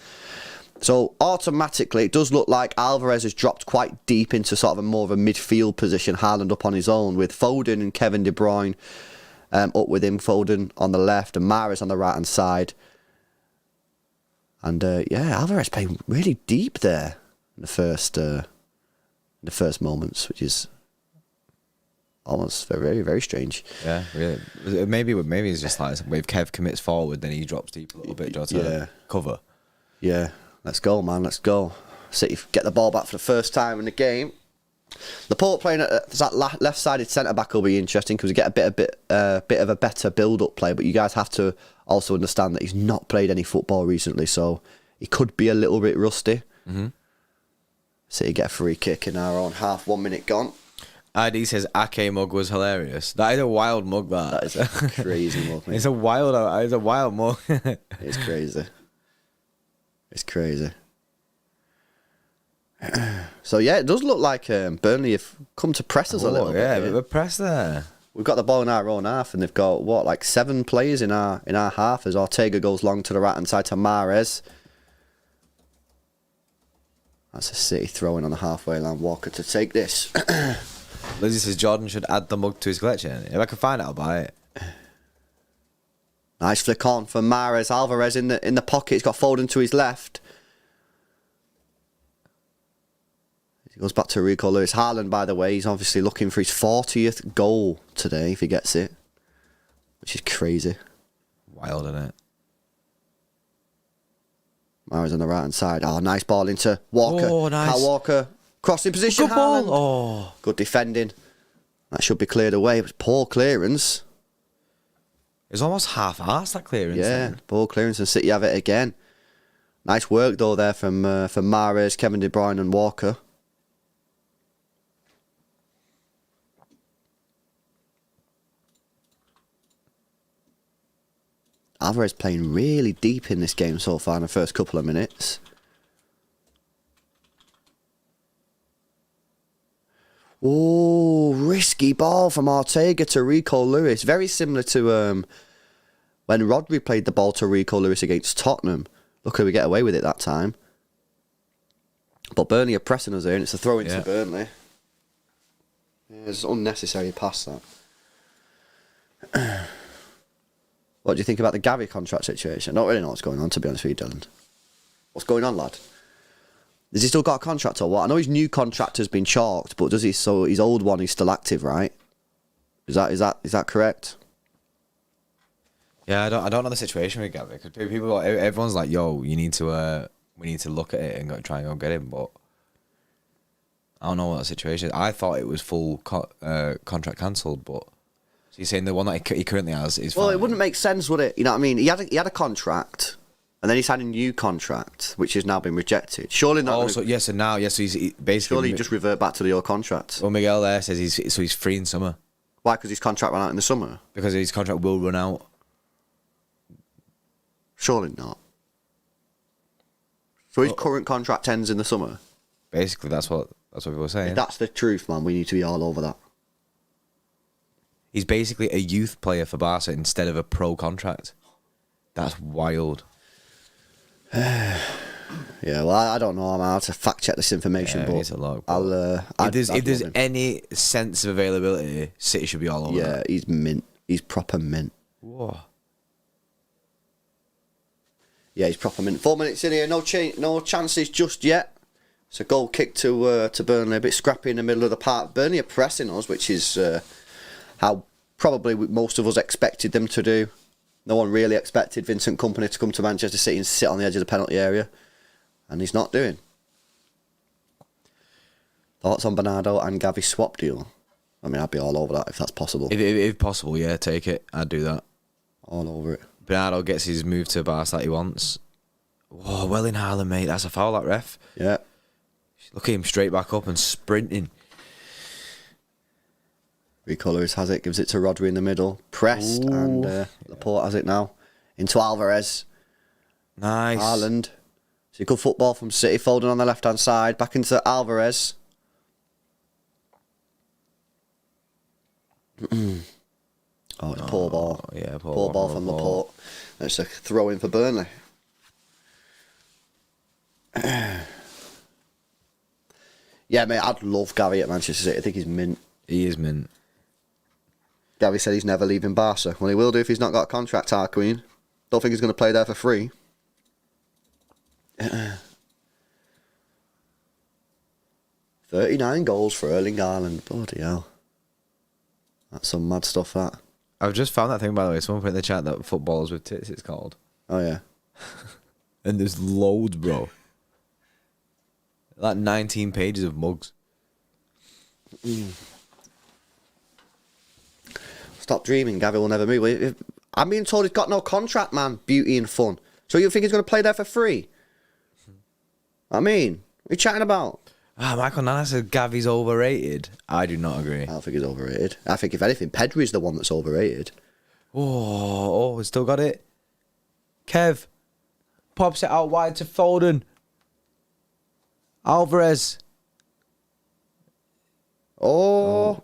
B: So automatically, it does look like Alvarez has dropped quite deep into sort of a more of a midfield position. Haaland up on his own with Foden and Kevin De Bruyne up with him. Foden on the left and Mahrez on the right-hand side. And yeah, Alvarez playing really deep there in the first moments, which is almost very, very strange.
A: Yeah, really. Maybe it's just like if Kev commits forward, then he drops deep a little bit to cover.
B: Yeah, let's go, man. Let's go. City get the ball back for the first time in the game. Laporte playing at that left-sided centre-back will be interesting because we get a bit of a better build-up play. But you guys have to also understand that he's not played any football recently, so he could be a little bit rusty. Mm-hmm. City get a free kick in our own half. 1 minute gone.
A: ID says Ake mug was hilarious. That is a wild mug.
B: That is a crazy mug. Mate.
A: It's a wild mug.
B: It's crazy. It's crazy. So yeah, it does look like Burnley have come to press us a little bit.
A: Yeah, we're pressed there.
B: We've got the ball in our own half, and they've got like 7 players in our half as Ortega goes long to the right hand side to Mahrez. That's a City throwing on the halfway line. Walker to take this.
A: Lizzie says Jordan should add the mug to his collection. If I can find it, I'll buy it.
B: Nice flick on for Mahrez. Alvarez in the pocket. He's got Foden to his left. He goes back to Rico Lewis. Haaland, by the way, he's obviously looking for his 40th goal today if he gets it, which is crazy.
A: Wild, isn't it?
B: Mahrez on the right hand side. Oh, nice ball into Walker.
A: Oh, nice.
B: Kyle Walker. Crossing position.
A: Good ball.
B: Haaland.
A: Oh.
B: Good defending. That should be cleared away. It was poor clearance.
A: It was almost half-arsed, that clearance.
B: Yeah,
A: then.
B: poor clearance and City have it again. Nice work, though, there from Mahrez, Kevin De Bruyne and Walker. Alvarez playing really deep in this game so far in the first couple of minutes. Oh, risky ball from Ortega to Rico Lewis. Very similar to when Rodri played the ball to Rico Lewis against Tottenham. Look how we get away with it that time. But Burnley are pressing us here, and it's a throw into Burnley. Yeah, it's unnecessary pass, that. What do you think about the Gavi contract situation? I don't really know what's going on, to be honest with you, Dylan. What's going on, lad? Has he still got a contract or what? I know his new contract has been chalked, but does he? So his old one is still active, right? Is that correct?
A: Yeah, I don't know the situation with Gavi because everyone's like, "Yo, we need to look at it and try and go get him," but I don't know what the situation is. I thought it was full contract cancelled, but. So you're saying the one that he currently has is fine?
B: Well, it wouldn't make sense, would it? You know what I mean? He had a contract, and then he's had a new contract, which has now been rejected. Surely not.
A: Oh, so he's basically.
B: Surely he just revert back to the old contract.
A: Well, Miguel there says he's free in summer.
B: Why? Because his contract ran out in the summer.
A: Because his contract will run out.
B: Surely not. So his current contract ends in the summer.
A: Basically, that's what people were saying.
B: If that's the truth, man. We need to be all over that.
A: He's basically a youth player for Barca instead of a pro contract. That's wild.
B: Yeah, well, I don't know. I'm going to have to fact check this information, but
A: it's a lot.
B: if
A: there's any sense of availability, City should be all over.
B: Yeah, he's mint. He's proper mint.
A: Whoa.
B: Yeah, he's proper mint. 4 minutes in here, no chances just yet. It's a goal kick to Burnley, a bit scrappy in the middle of the park. Burnley are pressing us, which is how probably most of us expected them to do. No one really expected Vincent Kompany to come to Manchester City and sit on the edge of the penalty area, and he's not doing. Thoughts on Bernardo and Gavi swap deal? I mean, I'd be all over that if that's possible.
A: If possible, yeah, take it. I'd do that.
B: All over it.
A: Bernardo gets his move to Barca that he wants. Whoa, well in Haaland, mate. That's a foul, that ref.
B: Yeah.
A: Look at him straight back up and sprinting.
B: Rico Lewis has it, gives it to Rodri in the middle. Pressed, and Laporte has it now. Into Alvarez.
A: Nice.
B: Haaland. See good football from City, Foden on the left-hand side, back into Alvarez. Oh, it's a poor ball.
A: Yeah,
B: poor ball from Laporte. It's a throw in for Burnley. Yeah, mate, I'd love Gary at Manchester City. I think he's mint.
A: He is mint.
B: Gary said he's never leaving Barca. Well, he will do if he's not got a contract, our Queen. Don't think he's going to play there for free. 39 goals for Erling Haaland. Bloody hell. That's some mad stuff, that.
A: I've just found that thing, by the way. Someone put in the chat that footballers with tits, it's called.
B: Oh, yeah.
A: And there's loads, bro. Like 19 pages of mugs.
B: Stop dreaming, Gary will never move. I'm being told he's got no contract, man. Beauty and fun. So you think he's going to play there for free? I mean, what are you chatting about?
A: Michael Nana said Gavi's overrated. I do not agree.
B: I don't think he's overrated. I think, if anything, Pedri's the one that's overrated.
A: Oh, we still got it. Kev pops it out wide to Foden. Alvarez.
B: Oh,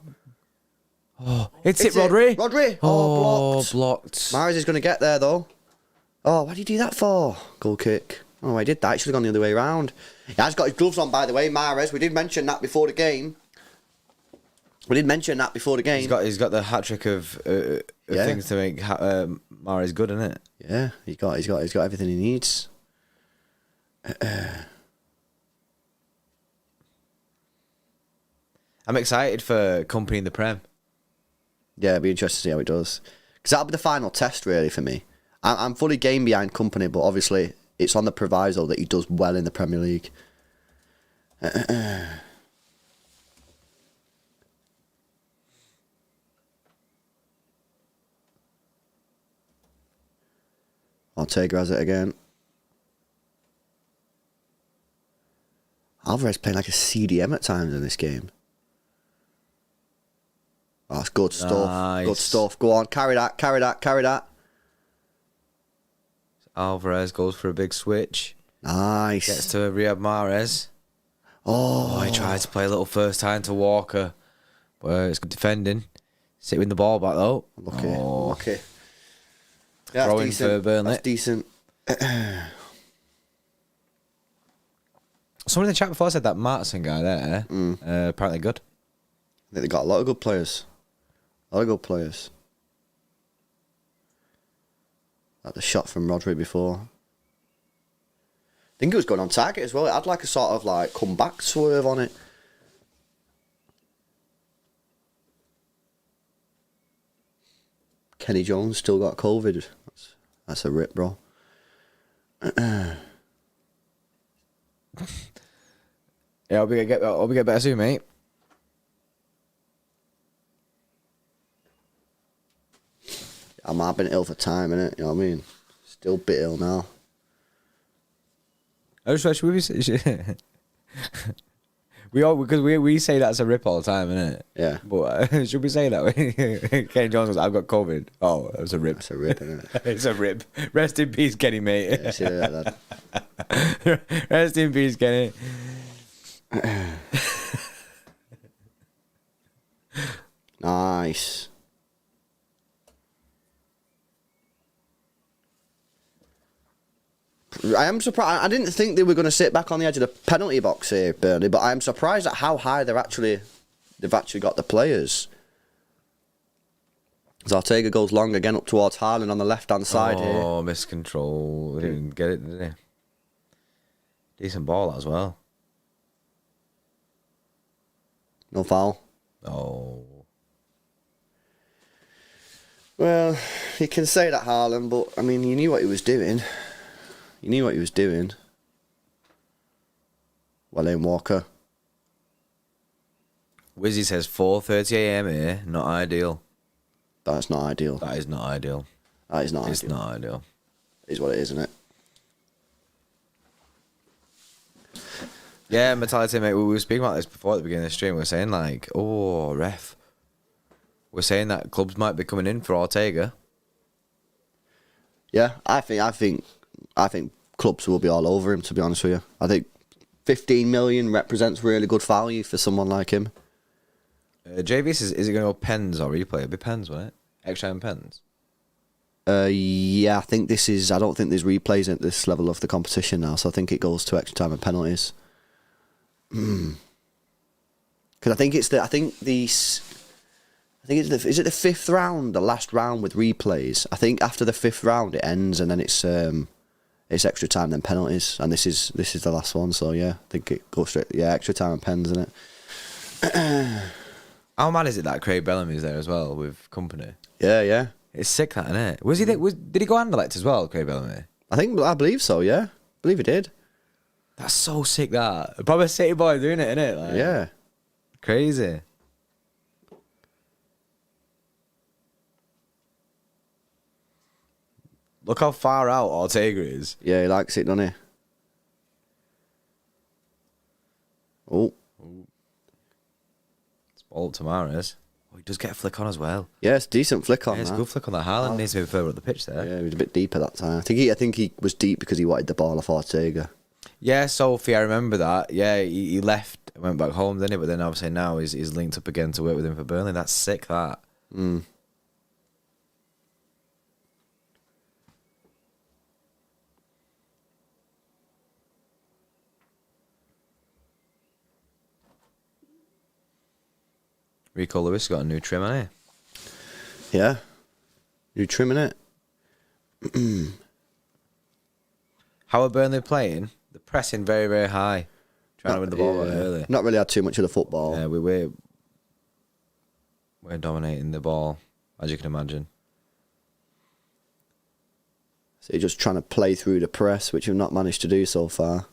A: It's it, Rodri.
B: Rodri.
A: Oh,
B: Blocked.
A: blocked.
B: Mahrez is going to get there, though. Oh, what did he do that for? Goal kick. Oh, I did that. He should have gone the other way around. He has got his gloves on, by the way, Mahrez. We did mention that before the game.
A: He's got the hat trick of things to make Mahrez good, isn't it?
B: Yeah, he's got everything he needs.
A: I'm excited for company in the Prem.
B: Yeah, it'll be interesting to see how it does. Because that'll be the final test, really, for me. I'm fully game behind company, but obviously it's on the proviso that he does well in the Premier League. Ortega has it again. Alvarez playing like a CDM at times in this game. Oh, that's good stuff.
A: Nice.
B: Good stuff. Go on, carry that.
A: Alvarez goes for a big switch.
B: Nice.
A: Gets to Riyad Mahrez.
B: Oh,
A: He tried to play a little first time to Walker. But it's good defending. Sit with the ball back though.
B: Lucky. Yeah,
A: Throwing for Burnley.
B: That's decent.
A: Someone in the chat before said that Martin guy there, apparently good.
B: I think they got a lot of good players. Like the shot from Rodri before. I think it was going on target as well. It had like a sort of like comeback swerve on it. Kenny Jones still got COVID. That's a rip, bro.
A: Yeah, I'll be get better soon, mate.
B: I've been ill for time, innit? You know what I mean? Still a bit ill now.
A: I just should we say, we say that's a rip all the time, innit?
B: Yeah.
A: But should we say that? Kenny Jones goes, I've got COVID. Oh, that's a rip.
B: That's a rip, innit?
A: It's a rip. Rest in peace, Kenny, mate.
B: Yeah, see that, lad.
A: Rest in peace, Kenny.
B: Nice. I am surprised. I didn't think they were going to sit back on the edge of the penalty box here, Burnley, but I'm surprised at how high they've actually got the players. As Ortega goes long again up towards Haaland on the left-hand side here.
A: Oh, miscontrol. They didn't get it, did they? Decent ball as well.
B: No foul.
A: Oh.
B: Well, you can say that, Haaland, but, I mean, you knew what he was doing. Well in, Walker.
A: Wizzy says 4:30 a.m. here. Not ideal.
B: That's not ideal.
A: That is not ideal.
B: It's not
A: ideal.
B: It is what it is, isn't it?
A: Yeah, mentality, mate. We were speaking about this before at the beginning of the stream. We were saying, like, oh, ref. We're saying that clubs might be coming in for Ortega.
B: Yeah, I think clubs will be all over him, to be honest with you. I think 15 million represents really good value for someone like him.
A: JV says, is it going to go pens or replay? It'll be pens, won't it? Extra time pens.
B: Yeah, I think this is. I don't think there's replays at this level of the competition now, so I think it goes to extra time and penalties. Because I think it's the. I think it's the. Is it the 5th round, the last round with replays? I think after the 5th round it ends, and then it's extra time then penalties, and this is the last one. So yeah, I think it goes straight. Yeah, extra time and pens, isn't it?
A: How mad is it that Craig Bellamy's there as well with company?
B: Yeah.
A: It's sick, that, isn't it? Was he there? Did he go Anderlecht as well, Craig Bellamy?
B: I believe so. Yeah, I believe he did.
A: That's so sick. That probably a City boy doing it, isn't it? Like,
B: Yeah,
A: crazy. Look how far out Ortega is.
B: yeah, he likes it, doesn't he? Oh,
A: It's ball up to Mahrez. Oh, he does get a flick on as well.
B: yeah, it's a decent flick on.
A: Yeah, it's a
B: that.
A: good flick on that. Haaland needs to be further up the pitch there.
B: Yeah, he was a bit deeper that time. I think he was deep because he wanted the ball off Ortega.
A: Yeah, Sophie, I remember that. Yeah, he left and went back home, didn't he? But then obviously now he's linked up again to work with him for Burnley. That's sick, that. Rico Lewis got a new trim, hasn't he?
B: Yeah, you trimming it?
A: How are Burnley playing? They're pressing very, very high. Trying to win the ball early.
B: Not really had too much of the football.
A: Yeah, we're dominating the ball, as you can imagine.
B: So you're just trying to play through the press, which you've not managed to do so far.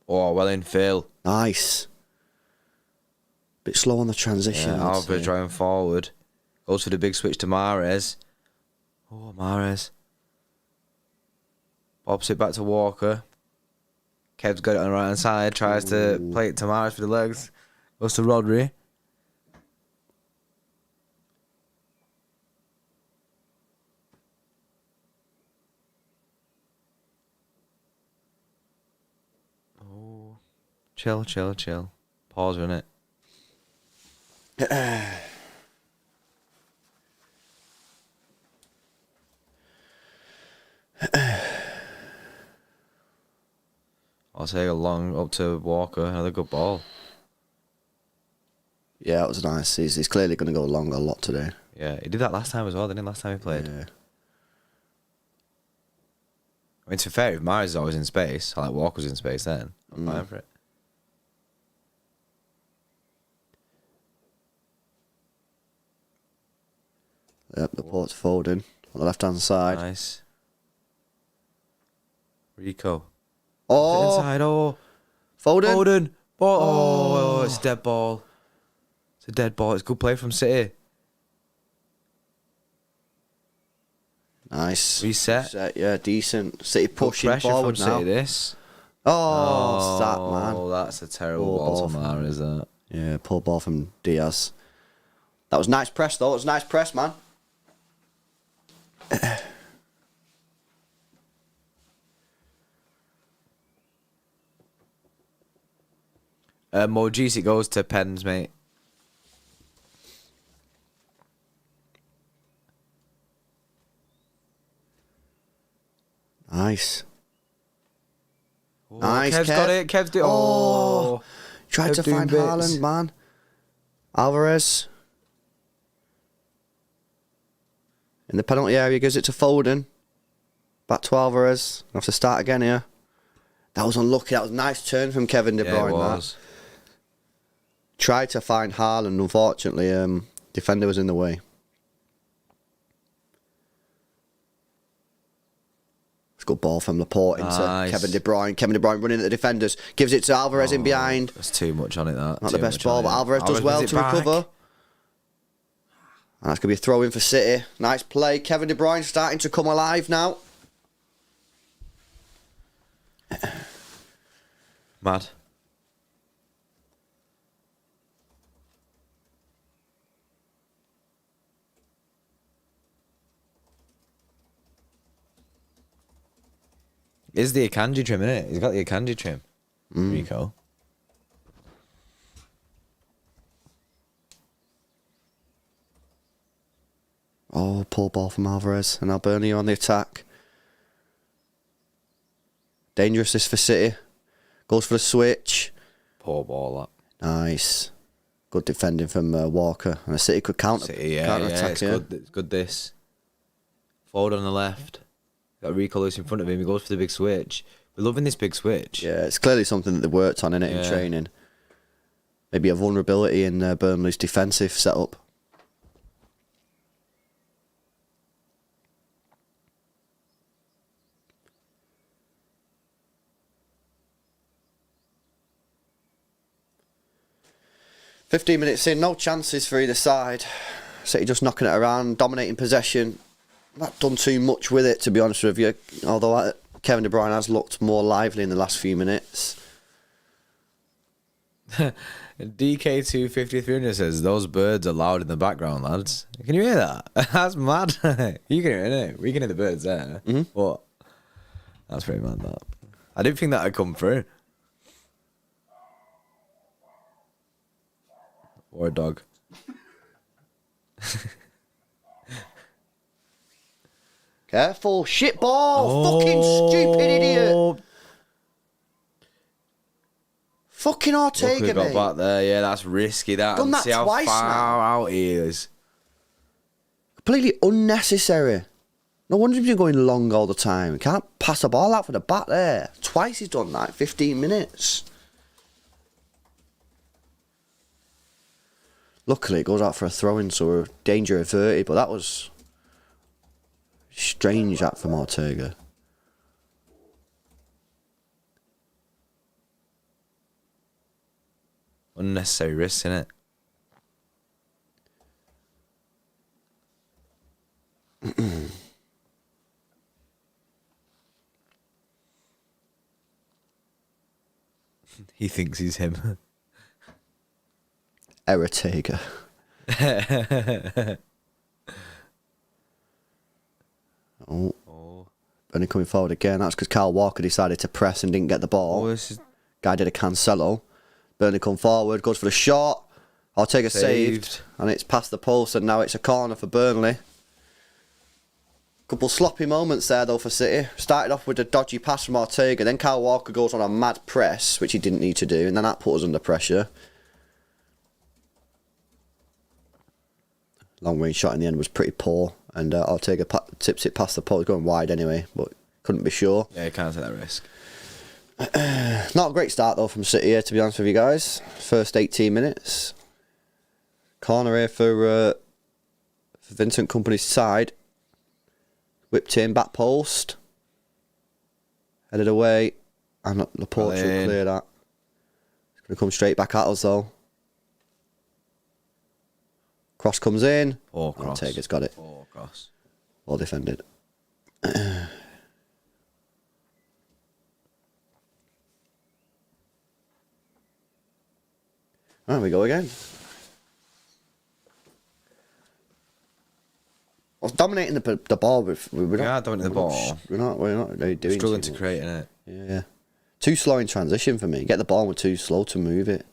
A: Oh, well in, Phil.
B: Nice. Bit slow on the transition.
A: Yeah,
B: I'd
A: Alvarez
B: say.
A: driving forward. Goes for the big switch to Mahrez. Oh, Mahrez. Bobs it back to Walker. Kev's got it on the right hand side. Tries to play it to Mahrez for the legs. Goes to Rodri. Oh, chill. Pause, innit? I'll take a long up to Walker. Another good ball.
B: Yeah, it was nice. He's clearly going to go long a lot today.
A: Yeah, he did that last time as well, didn't he? Last time he played.
B: Yeah.
A: I mean, to be fair, if Mahrez is always in space, I like Walker's in space then. I'm fine for it.
B: Yep, the port's folding on the left-hand side.
A: Nice. Rico.
B: Oh,
A: Inside, oh.
B: Foden.
A: Foden. Oh, it's a dead ball. It's a dead ball. It's a good play from City.
B: Nice.
A: Reset.
B: Yeah, decent. City
A: Good
B: pushing
A: pressure
B: forward
A: from
B: now.
A: City, this.
B: Oh, that man.
A: Oh, that's a terrible
B: Poor
A: ball
B: ball
A: to
B: from-
A: Mahrez, that.
B: Yeah, poor ball from Diaz. That was nice press, though. It was nice press, man.
A: Mojisi goes to pens, mate.
B: Nice.
A: Oh,
B: Nice,
A: Kev's
B: Kev.
A: got it. Kev's do. Oh.
B: Tried
A: Kev
B: to
A: doing
B: find
A: bits.
B: Haaland, man. Alvarez. In the penalty area, gives it to Foden. Back to Alvarez. Have to start again here. That was unlucky. That was a nice turn from Kevin De Bruyne.
A: Yeah, it
B: that.
A: was.
B: Tried to find Haaland. Unfortunately, defender was in the way. It's a good ball from Laporte into
A: Nice.
B: Kevin De Bruyne. Kevin De Bruyne running at the defenders. Gives it to Alvarez in behind.
A: That's too much on it, that.
B: Not
A: Too
B: the best
A: much
B: ball,
A: on
B: but
A: it.
B: Alvarez does well
A: wins it
B: to
A: back.
B: recover. And that's going to be a throw in for City. Nice play. Kevin De Bruyne starting to come alive now.
A: Mad. Is the Akanji trim, innit? He's got the Akanji trim. Rico.
B: Oh, pull ball from Alvarez. And now Burnley on the attack. Dangerous this for City. Goes for the switch.
A: Poor ball, that.
B: Nice. Good defending from Walker. And City could counter attack.
A: It's good. It's good this. Forward on the left. Got Rico loose in front of him. He goes for the big switch. We're loving this big switch.
B: Yeah, it's clearly something that they worked on, innit, in training. Maybe a vulnerability in Burnley's defensive setup. "15 minutes in, no chances for either side. City just knocking it around, dominating possession. Not done too much with it, to be honest with you. Although Kevin De Bruyne has looked more lively in the last few minutes."
A: DK253 says, those birds are loud in the background, lads. Can you hear that? That's mad. You can hear it, innit? We can hear the birds there. What? That's pretty mad, that. I didn't think that had come through. Or a dog.
B: Careful, shit ball! Fucking stupid idiot! Fucking Ortega,
A: got
B: mate.
A: back there. Yeah, that's risky. That.
B: Done that
A: See how
B: twice
A: far out he is.
B: Completely unnecessary. No wonder he's been going long all the time. He can't pass the ball out for the back there. Twice he's done that. 15 minutes. Luckily, it goes out for a throw-in, so we're danger averted. But that was strange, that from Ortega.
A: Unnecessary risks, innit? He thinks he's him.
B: Ortega. Only coming forward again. That's because Kyle Walker decided to press and didn't get the ball. Guy did a Cancelo. Burnley come forward, goes for the shot. Ortega saved. And it's past the post, and now it's a corner for Burnley. Couple sloppy moments there, though, for City. Started off with a dodgy pass from Ortega, then Kyle Walker goes on a mad press, which he didn't need to do, and then that put us under pressure. Long range shot in the end was pretty poor, and Ortega tips it past the post, going wide anyway, but couldn't be sure.
A: Yeah, you can't take that risk.
B: Not a great start though from City here, to be honest with you guys. First 18 minutes. Corner here for Vincent Kompany's side. Whipped in, back post. Headed away. And Laporte should clear that. It's going to come straight back at us though. Cross comes in.
A: Oh, cross.
B: Ortega's got it.
A: Oh, cross.
B: Well defended. There we go again. I was dominating the ball. We're not
A: dominating the ball.
B: We're not really doing.
A: Struggling to create, innit?
B: Yeah. Too slow in transition for me. Get the ball, we're too slow to move it.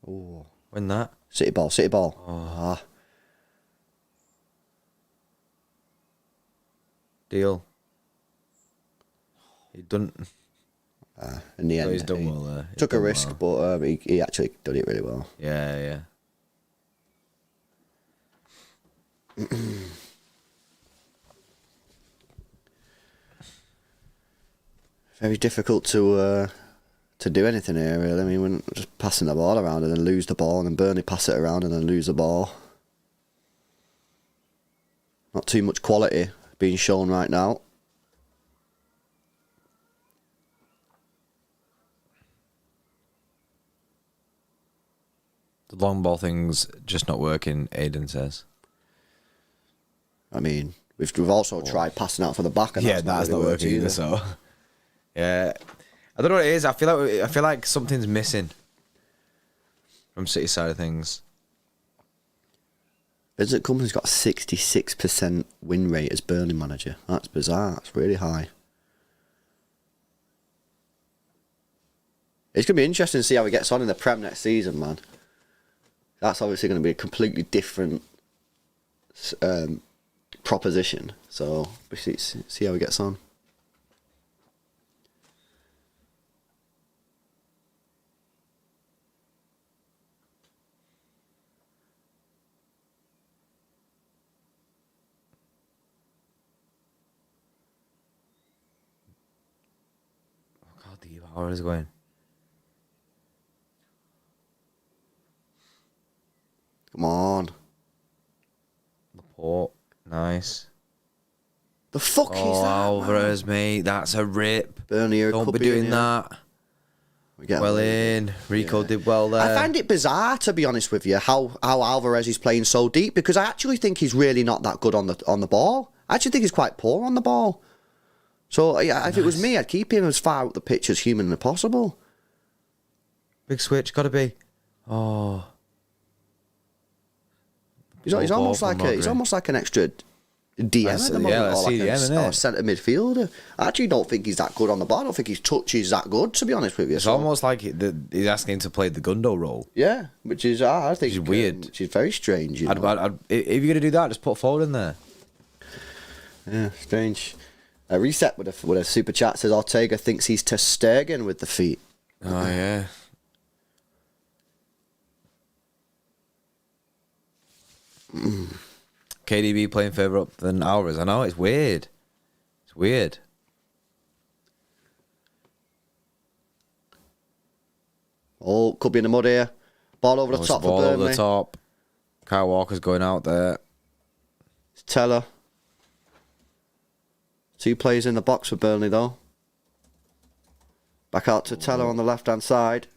B: Oh.
A: Win that.
B: City ball, City ball.
A: Oh. Deal. He done.
B: In the end,
A: he's done well there.
B: Took a risk, but he actually did it really well.
A: Yeah, yeah.
B: Very difficult to do anything here, really. I mean, we're just passing the ball around and then lose the ball, and then Burnley pass it around and then lose the ball. Not too much quality being shown right now.
A: The long ball thing's just not working, Aiden says.
B: I mean, we've also tried passing out for the back, and
A: that's not working either. So, yeah, I don't know what it is. I feel like something's missing from City's side of things.
B: Vincent Kompany's got a 66% win rate as Burnley manager. That's bizarre. That's really high. It's going to be interesting to see how he gets on in the Prem next season, man. That's obviously going to be a completely different proposition. So, we see how he gets on.
A: Oh God, how is it going?
B: Come on.
A: Laporte, nice.
B: The fuck is that,
A: Alvarez, mate, that's a rip.
B: Burnley
A: Don't be doing that. Well in. Rico did well there.
B: I find it bizarre, to be honest with you, how Alvarez is playing so deep, because I actually think he's really not that good on the ball. I actually think he's quite poor on the ball. So yeah, if it was me, I'd keep him as far up the pitch as humanly possible.
A: Big switch, gotta be. Oh.
B: He's almost like an extra DM at the moment, or centre midfielder. I actually don't think he's that good on the ball. I don't think his touch is that good, to be honest with you.
A: It's almost like he's asking him to play the Gundo role.
B: Yeah, which is I think
A: which is weird.
B: Which is very strange.
A: If you're gonna do that, just put forward in there.
B: Yeah, strange. A reset with a super chat says Ortega thinks he's Ter Stegen with the feet.
A: Oh yeah. KDB playing further up than Alvarez. I know, it's weird. It's weird.
B: Oh, could be in the mud here. Ball over the top for Burnley.
A: Ball over the top. Kyle Walker's going out there.
B: It's Teller. 2 players in the box for Burnley, though. Back out to Teller on the left-hand side.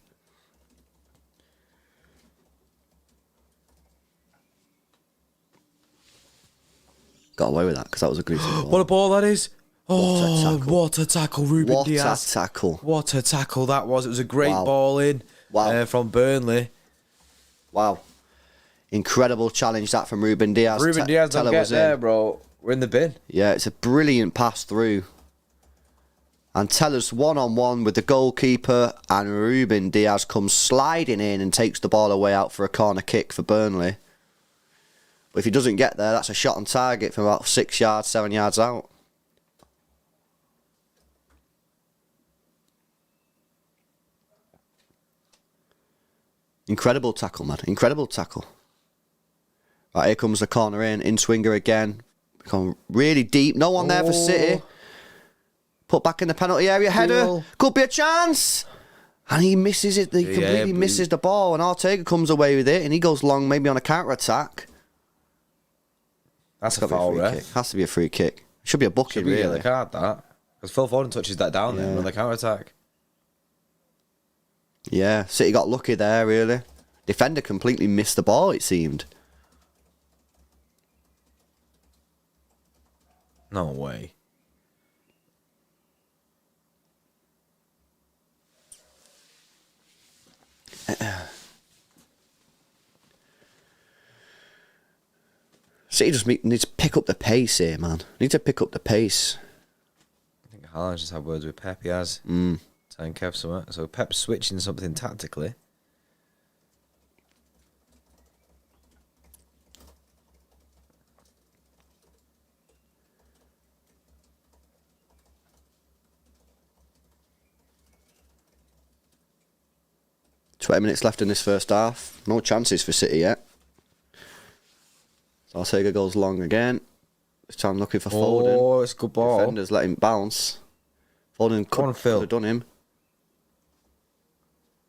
B: Got away with that because that was a gruesome ball.
A: What a ball that is. Oh,
B: What
A: what a tackle, Ruben Diaz.
B: What a tackle.
A: What a tackle that was. It was a great ball in from Burnley.
B: Wow. Incredible challenge that from Ruben Diaz.
A: Ruben Diaz don't get there, bro. We're in the bin.
B: Yeah, it's a brilliant pass through. And Teller's one-on-one with the goalkeeper, and Ruben Diaz comes sliding in and takes the ball away out for a corner kick for Burnley. But if he doesn't get there, that's a shot on target from about 6 yards, 7 yards out. Incredible tackle, man. Incredible tackle. Right, here comes the corner in swinger again. Become really deep. No one there for City. Put back in the penalty area. Header. Could be a chance. And he misses it. He completely misses the ball. And Ortega comes away with it. And he goes long, maybe on a counter-attack.
A: That's a foul, ref.
B: Has to be a free kick. Should be a booking, really.
A: Should be card, that. Because Phil Foden touches that down there on the counter-attack.
B: Yeah, City got lucky there, really. Defender completely missed the ball, it seemed.
A: No way.
B: City just needs to pick up the pace here, man. Need to pick up the pace.
A: I think Haaland's just had words with Pep. He has. Telling Kev something. So Pep's switching something tactically.
B: .20 minutes left in this first half. No chances for City yet. Ortega goes long again. This time looking for Foden.
A: Oh, it's a good ball.
B: Defenders let him bounce. Foden could have done him.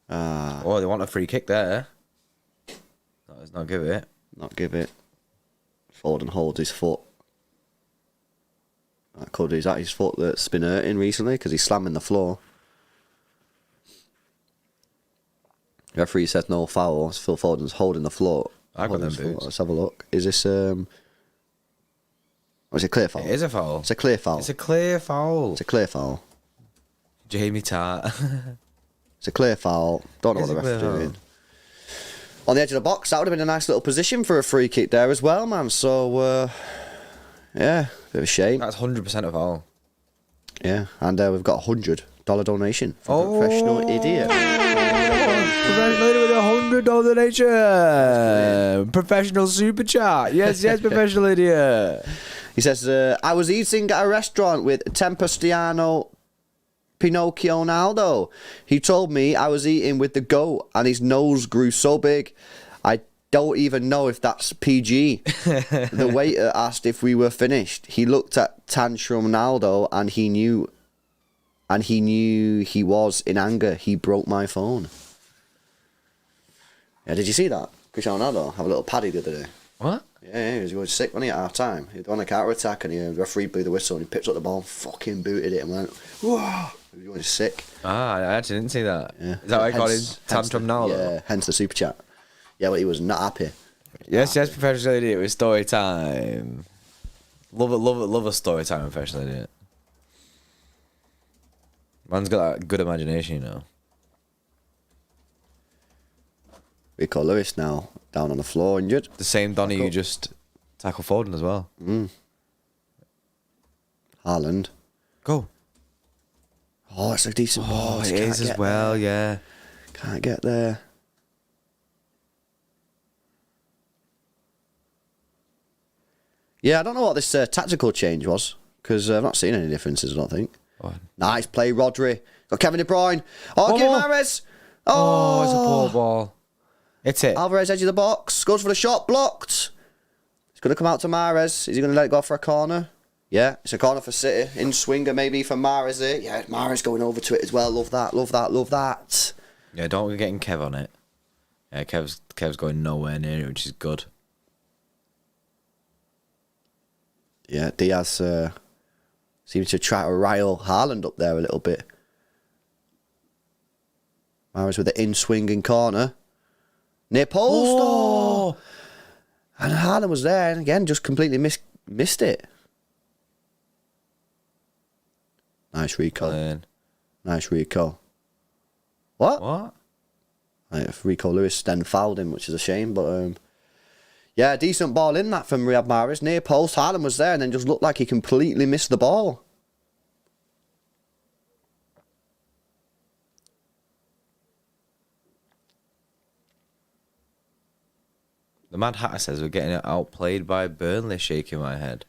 A: Oh, they want a free kick there. No, let's not give it.
B: Not give it. Foden holds his foot. That could be his foot that's been hurting recently because he's slamming the floor. The referee said no foul. Phil Foden's holding the floor.
A: I got them boots.
B: Let's have a look. Is this Oh, it's a clear foul.
A: It is a foul.
B: It's a clear foul.
A: It's a clear foul.
B: It's a clear foul.
A: Jamie Tart.
B: It's a clear foul. Don't know what the ref's doing. on the edge of the box. That would have been a nice little position for a free kick there as well, man. So, yeah, bit of a shame.
A: That's 100% of all.
B: Yeah, and we've got $100 donation from Professional Idiot.
A: Professional Idiot with $100 donation. Professional super chat. Yes, Professional Idiot.
B: He says, I was eating at a restaurant with Tempestiano Pinocchio Naldo. He told me I was eating with the goat and his nose grew so big. I don't even know if that's PG. The waiter asked if we were finished. He looked at Tantrum Naldo and he knew he was in anger. He broke my phone. Yeah, did you see that? Cristiano Ronaldo have a little paddy the other day.
A: What?
B: Yeah, he was going sick when he at half time. He was on a counter attack and the referee blew the whistle and he picked up the ball and fucking booted it and went, whoa! He was going sick.
A: I actually didn't see that.
B: Yeah.
A: Is that why I got his Tantrum Naldo?
B: Yeah, hence the super chat. Yeah, but he was not happy.
A: Yes, Professional Idiot with story time. Love a story time, Professional Idiot. Man's got that good imagination, you know.
B: Rico Lewis now down on the floor, injured.
A: The same Donny who just tackled Foden as well.
B: Haaland.
A: Go.
B: Oh, it's a decent ball.
A: It is as well,
B: there.
A: yeah.
B: Can't get there. Yeah, I don't know what this tactical change was, because I've not seen any differences, I don't think.
A: What?
B: Nice play, Rodri. Got Kevin De Bruyne. Oh, give Mahrez.
A: Oh, it's a poor ball. It's it.
B: Alvarez, edge of the box. Goes for the shot. Blocked. It's going to come out to Mahrez. Is he going to let it go for a corner? Yeah, it's a corner for City. In swinger maybe for Mahrez there. Yeah, Mahrez going over to it as well. Love that, love that, love that.
A: Yeah, don't be getting Kev on it. Yeah, Kev's going nowhere near it, which is good.
B: Yeah, Diaz seems to try to rile Haaland up there a little bit. Mahrez with the in-swinging corner. Near post. Oh! And Haaland was there, and again, just completely missed it. Nice Rico. Nice Rico. What? Rico Lewis then fouled him, which is a shame, but yeah, decent ball in that from Riyad Mahrez. Near post, Haaland was there, and then just looked like he completely missed the ball.
A: The Mad Hatter says we're getting outplayed by Burnley, shaking my head.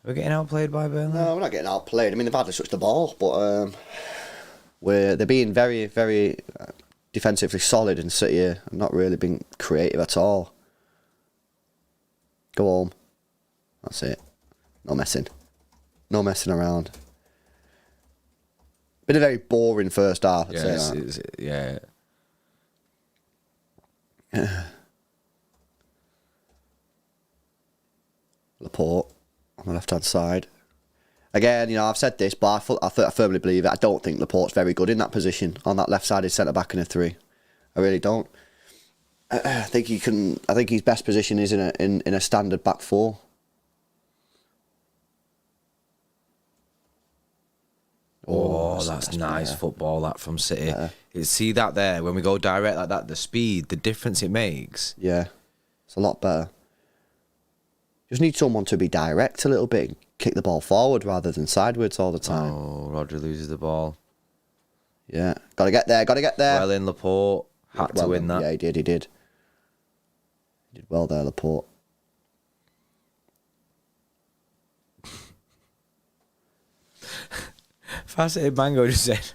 A: We're getting outplayed by Burnley?
B: No, we're not getting outplayed. I mean, they've hardly touched the ball, but they're being very, very defensively solid, and City are not really being creative at all. Go home. That's it. No messing. No messing around. Been a very boring first half, I'd say that.
A: Yeah.
B: Laporte on the left-hand side. Again, you know, I've said this, but I firmly believe it. I don't think Laporte's very good in that position, on that left-sided centre-back in a 3. I really don't. I think his best position is in a standard back 4.
A: Oh, that's nice football, that from City. See that there, when we go direct like that, the speed, the difference it makes.
B: Yeah, it's a lot better. Just need someone to be direct a little bit and kick the ball forward rather than sideways all the time.
A: Oh, Rodri loses the ball.
B: Yeah, got to get there.
A: Well in, Laporte. Had to win that.
B: Yeah, he did. He did well there, Laporte.
A: Faceted Mango just said,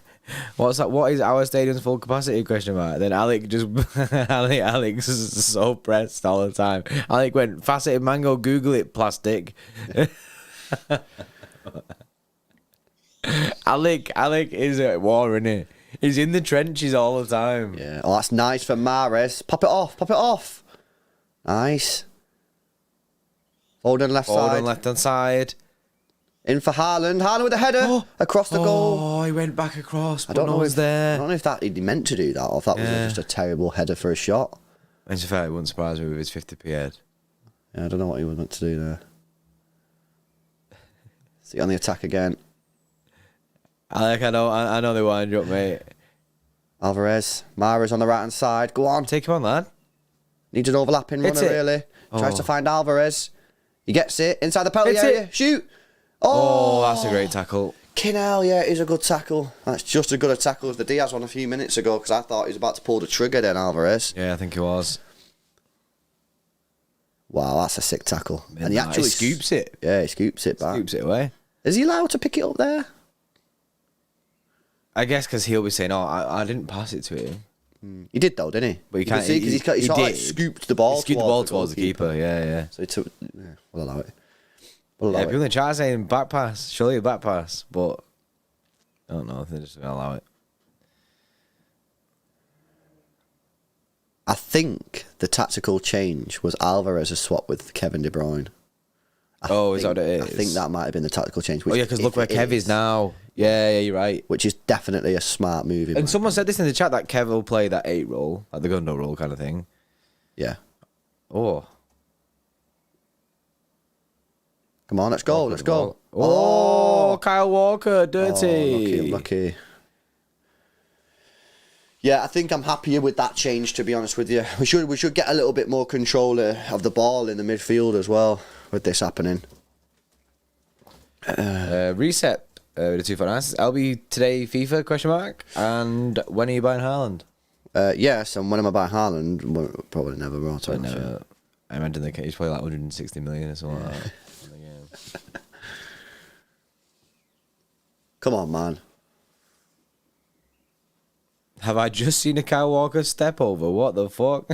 A: "What's that? What is our stadium's full capacity?" Question mark. Then Alec just Alex is so pressed all the time. Alec went, "Faceted Mango, Google it, plastic." Alec is at war, isn't he? He's in the trenches all the time.
B: Yeah. Oh, that's nice for Mahrez. Pop it off. Nice. Foden
A: left-hand side.
B: In for Haaland. Haaland with a header across the goal.
A: Oh, he went back across, but no one's there.
B: I don't know if he meant to do that or if that was just a terrible header for a shot.
A: And to be fair, it wouldn't surprise me with his 50p head.
B: Yeah, I don't know what he was meant to do there. See on the attack again.
A: Alec, I know they wind you up, mate.
B: Alvarez. Mahrez on the right-hand side. Go on.
A: Take him on, lad.
B: Needs an overlapping
A: Hits
B: runner,
A: it.
B: really. Tries
A: Oh.
B: to find Alvarez. He gets it inside the penalty
A: Hits
B: area.
A: it.
B: Shoot.
A: Oh, that's a great tackle.
B: Kinnell, yeah, it is a good tackle. That's just as good a tackle as the Diaz one a few minutes ago, because I thought he was about to pull the trigger then, Alvarez.
A: Yeah, I think it was.
B: Wow, that's a sick tackle. And he
A: He
B: actually
A: scoops it.
B: Yeah, he scoops it back.
A: Scoops it away.
B: Is he allowed to pick it up there?
A: I guess because he'll be saying, "Oh, I didn't pass it to him."
B: He did though, didn't he?
A: But he
B: can
A: can't.
B: see because he sort of like scooped the ball.
A: He scooped the ball towards the keeper. Yeah, yeah.
B: So he took. Yeah, we'll allow it. We'll allow
A: Yeah,
B: it.
A: people in the chat are saying back pass, surely a back pass, but I don't know if they're just gonna allow it.
B: I think the tactical change was Alvarez's swap with Kevin De Bruyne.
A: Is that what it is?
B: I think that might have been the tactical change.
A: Oh yeah, because look where Kev is now. Yeah, you're right.
B: Which is definitely a smart move.
A: And someone said this in the chat that Kev will play that 8 role, like the Gundo role kind of thing.
B: Yeah.
A: Oh.
B: Come on, let's go.
A: Walker
B: Let's
A: the
B: go.
A: ball. Oh, Kyle Walker, dirty.
B: Lucky. Yeah, I think I'm happier with that change, to be honest with you. We should get a little bit more control of the ball in the midfield as well with this happening.
A: Reset. The 2 for answers. LB today FIFA question mark. And when are you buying Haaland?
B: Yes, and when am I buying Haaland? Well, probably never will.
A: I know. I imagine he's probably like 160 million or something like that. Yeah.
B: Come on, man.
A: Have I just seen a Kyle Walker step over? What the fuck?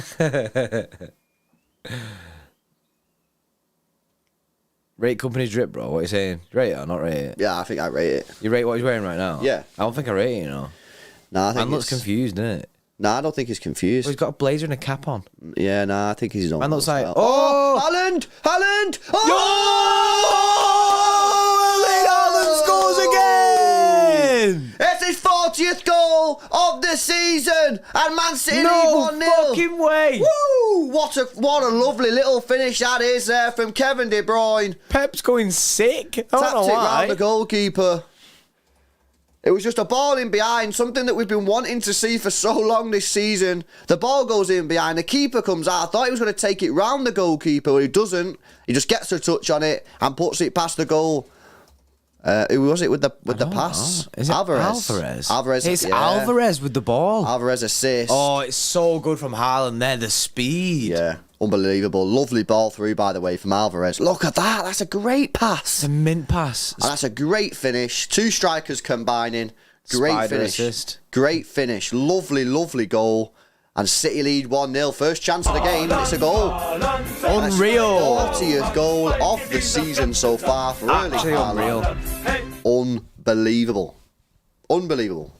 A: Rate company's drip, bro. What are you saying? Rate it or not rate it?
B: Yeah, I think I rate it.
A: You rate what he's wearing right now?
B: Yeah.
A: I don't think I rate it, you know.
B: Nah, I think
A: Man looks confused, doesn't it?
B: Nah, I don't think he's confused.
A: Well, he's got a blazer and a cap on.
B: Yeah, nah, I think he's his own.
A: Man looks like,
B: oh, Haaland! Haaland!
A: Haaland scores again!
B: It's his 40th goal of the season, and Man City
A: No
B: lead 1-0.
A: fucking way!
B: Woo! What a lovely little finish that is there from Kevin De Bruyne.
A: Pep's going sick. I don't
B: Tapped
A: know
B: it
A: why.
B: round the goalkeeper. It was just a ball in behind, something that we've been wanting to see for so long this season. The ball goes in behind, the keeper comes out. I thought he was going to take it round the goalkeeper, but he doesn't. He just gets a touch on it and puts it past the goal. Who was it with the pass?
A: Is it
B: Alvarez. Alvarez.
A: It's
B: yeah.
A: Alvarez with the ball.
B: Alvarez assist.
A: Oh, it's so good from Haaland there. The speed.
B: Yeah, unbelievable. Lovely ball through, by the way, from Alvarez. Look at that. That's a great pass.
A: It's a mint pass.
B: And that's a great finish. 2 strikers combining. Great
A: Spider
B: finish.
A: assist.
B: Great finish. Lovely, lovely goal. And City lead 1-0. First chance of the game, and it's a goal.
A: Unreal.
B: 40th goal of the season so far for Erling
A: Actually unreal.
B: Haaland. Unbelievable. Unbelievable.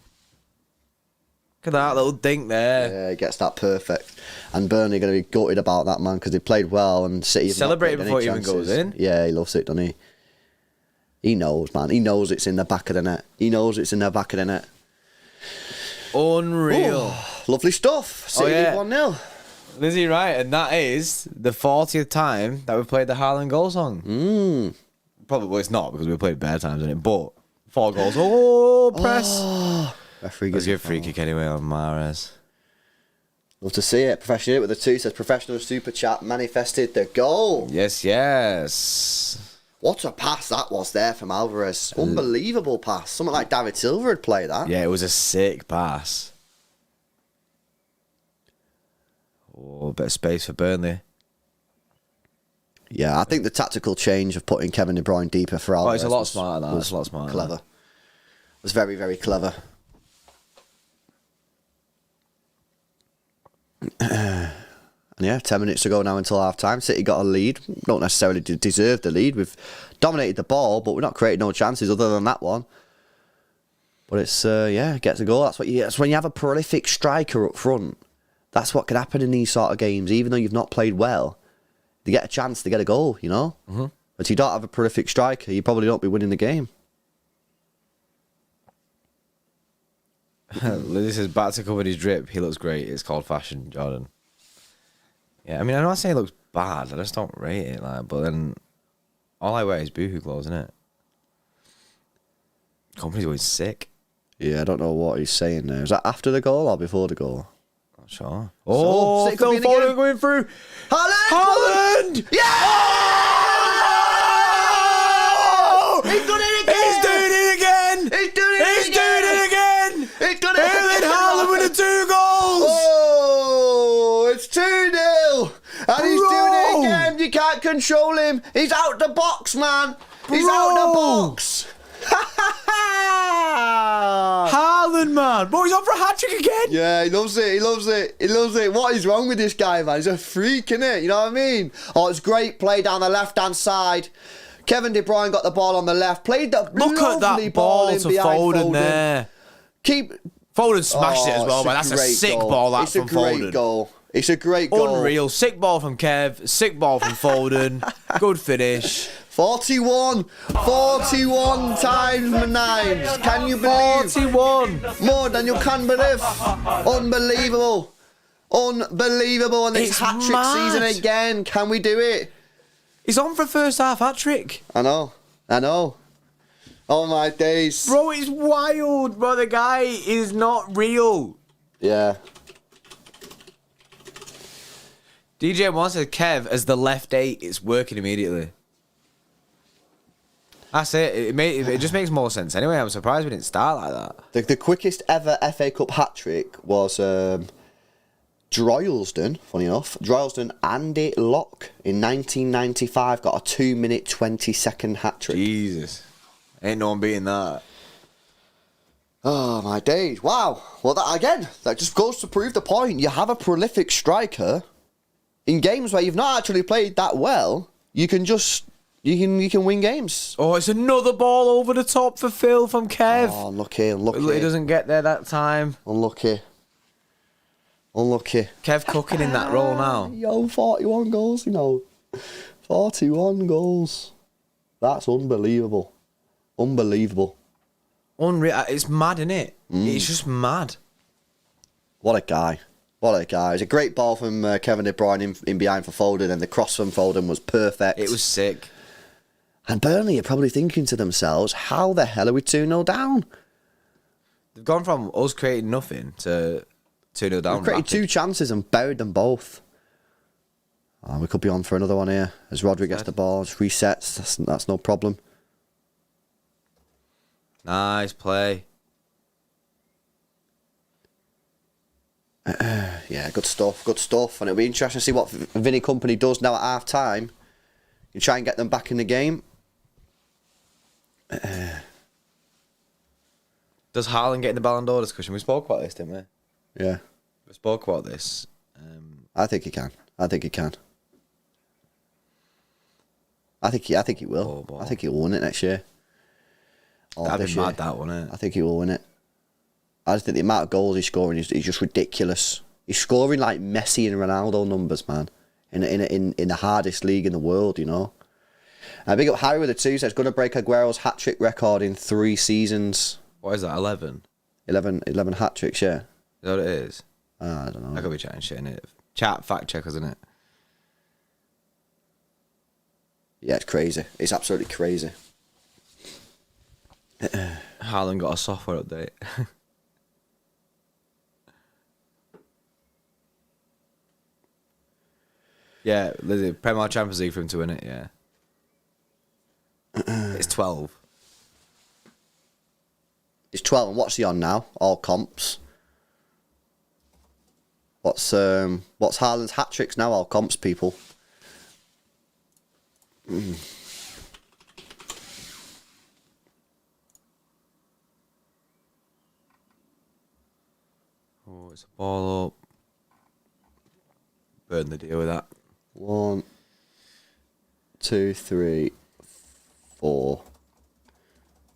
A: Look at that little dink there.
B: Yeah, he gets that perfect. And Burnley are going to be gutted about that, man, because they played well and City have not
A: Celebrating
B: played
A: before
B: any
A: it even goes in.
B: Yeah, he loves it, doesn't he? He knows, man. He knows it's in the back of the net. He knows it's in the back of the net.
A: Unreal.
B: Oh, lovely stuff. City
A: yeah.
B: 1-0.
A: Lizzie, right, and that is the 40th time that we've played the Haaland goal song. Probably, well, it's not because we played bare times in it, but 4 goals. Oh, press.
B: Referee
A: Let's
B: gives
A: give a free kick anyway on Mahrez.
B: Love to see it. Professional with the 2 says professional super chat manifested the goal.
A: Yes, yes.
B: What a pass that was there from Alvarez. Unbelievable pass. Someone like David Silva would play that.
A: Yeah, it was a sick pass. Oh, a bit of space for Burnley.
B: Yeah, I think the tactical change of putting Kevin De Bruyne deeper for Alvarez
A: it's a lot smarter than that. It's a lot smarter.
B: Clever. It was very, very clever. And yeah, 10 minutes to go now until half time. City got a lead. Don't necessarily deserve the lead. We've dominated the ball, but we've not created no chances other than that one. But it's gets a goal. That's when you have a prolific striker up front. That's what can happen in these sort of games. Even though you've not played well, they get a chance to get a goal, you know? Mm-hmm. But if you don't have a prolific striker, you probably don't be winning the game.
A: This is back to cover his drip. He looks great. It's called fashion, Jordan. Yeah, I mean, I'm not saying it looks bad. I just don't rate it. But then all I wear is boohoo clothes, isn't it? Company's always sick.
B: Yeah, I don't know what he's saying there. Is that after the goal or before the goal?
A: Sure. Oh,
B: it could be
A: Phil
B: in
A: Foden
B: again.
A: going through.
B: Haaland!
A: Yeah!
B: Oh! He's done it again!
A: He's doing it again!
B: He's doing it
A: He's
B: again!
A: doing it again!
B: He's done it
A: Erling
B: again!
A: Haaland with the 2 goals!
B: Oh, it's 2-0! And he's doing it again! You can't control him! He's out the box, man! He's out the box!
A: Haaland, man! But he's on for a hat-trick again!
B: Yeah, he loves it, he loves it, he loves it. What is wrong with this guy, man? He's a freak, innit? You know what I mean? Oh, it's great play down the left-hand side. Kevin De Bruyne got the ball on the left. Played the
A: Look at
B: lovely
A: that ball
B: in
A: to
B: behind
A: Foden there.
B: Foden
A: smashed it as well, man. That's a sick ball, that from Foden.
B: It's a great goal. It's a great goal.
A: Unreal. Sick ball from Kev. Sick ball from Foden. Good finish.
B: 41 times nines. Can you believe?
A: 41.
B: More than you can believe. Unbelievable. Unbelievable. And it's
A: It's
B: hat-trick
A: mad.
B: season again. Can we do it?
A: He's on for a first half hat-trick.
B: I know. Oh my days.
A: Bro, it's wild. Bro, the guy is not real.
B: Yeah.
A: DJ One says Kev as the left 8 is working immediately. That's it. It just makes more sense. Anyway, I'm surprised we didn't start like that.
B: The quickest ever FA Cup hat-trick was Droylsden, funny enough. Droylsden Andy Locke in 1995 got a 2-minute 20-second hat-trick.
A: Jesus. Ain't no one beating that.
B: Oh my days. Wow. Well, that just goes to prove the point. You have a prolific striker in games where you've not actually played that well, you can win games.
A: Oh, it's another ball over the top for Phil from Kev.
B: Oh, unlucky.
A: He doesn't get there that time.
B: Unlucky.
A: Kev cooking in that role now.
B: Yo, 41 goals, 41 goals. That's unbelievable. Unbelievable.
A: Unreal. It's mad, innit? It's just mad.
B: What a guy. It's a great ball from Kevin De Bruyne in behind for Foden, and the cross from Foden was perfect.
A: It was sick.
B: And Burnley are probably thinking to themselves, how the hell are we 2-0 down?
A: They've gone from us creating nothing to 2-0 down.
B: We've created 2 chances and buried them both. Oh, we could be on for another one here. As Rodri gets the ball, just resets. That's no problem.
A: Nice play.
B: Yeah, good stuff. And it'll be interesting to see what Vinny Company does now at half time. You try and get them back in the game.
A: Does Haaland get in the Ballon d'Or discussion? We spoke about this, didn't we?
B: Yeah.
A: We spoke about this.
B: I think he can. I think he will.
A: Oh,
B: I think he'll win it next year.
A: That'd be mad, that, wouldn't it?
B: I think he will win it. I just think the amount of goals he's scoring is just ridiculous. He's scoring like Messi and Ronaldo numbers, man. In the hardest league in the world, Big up Harry with the 2 says gonna break Aguero's hat-trick record in 3 seasons.
A: What is that? 11?
B: 11 hat-tricks, yeah.
A: Is that what it is?
B: I don't know.
A: I could be chatting shit, innit? Chat fact checkers, isn't it?
B: Yeah, it's crazy. It's absolutely crazy.
A: Haaland got a software update. Yeah, Lizzie, Premier Champions League for him to win it, yeah. It's 12.
B: It's 12, and what's he on now? All comps. What's Haaland's hat-tricks now? All comps, people.
A: Oh, it's a ball up. Burnley deal with that.
B: 1, 2, 3, 4.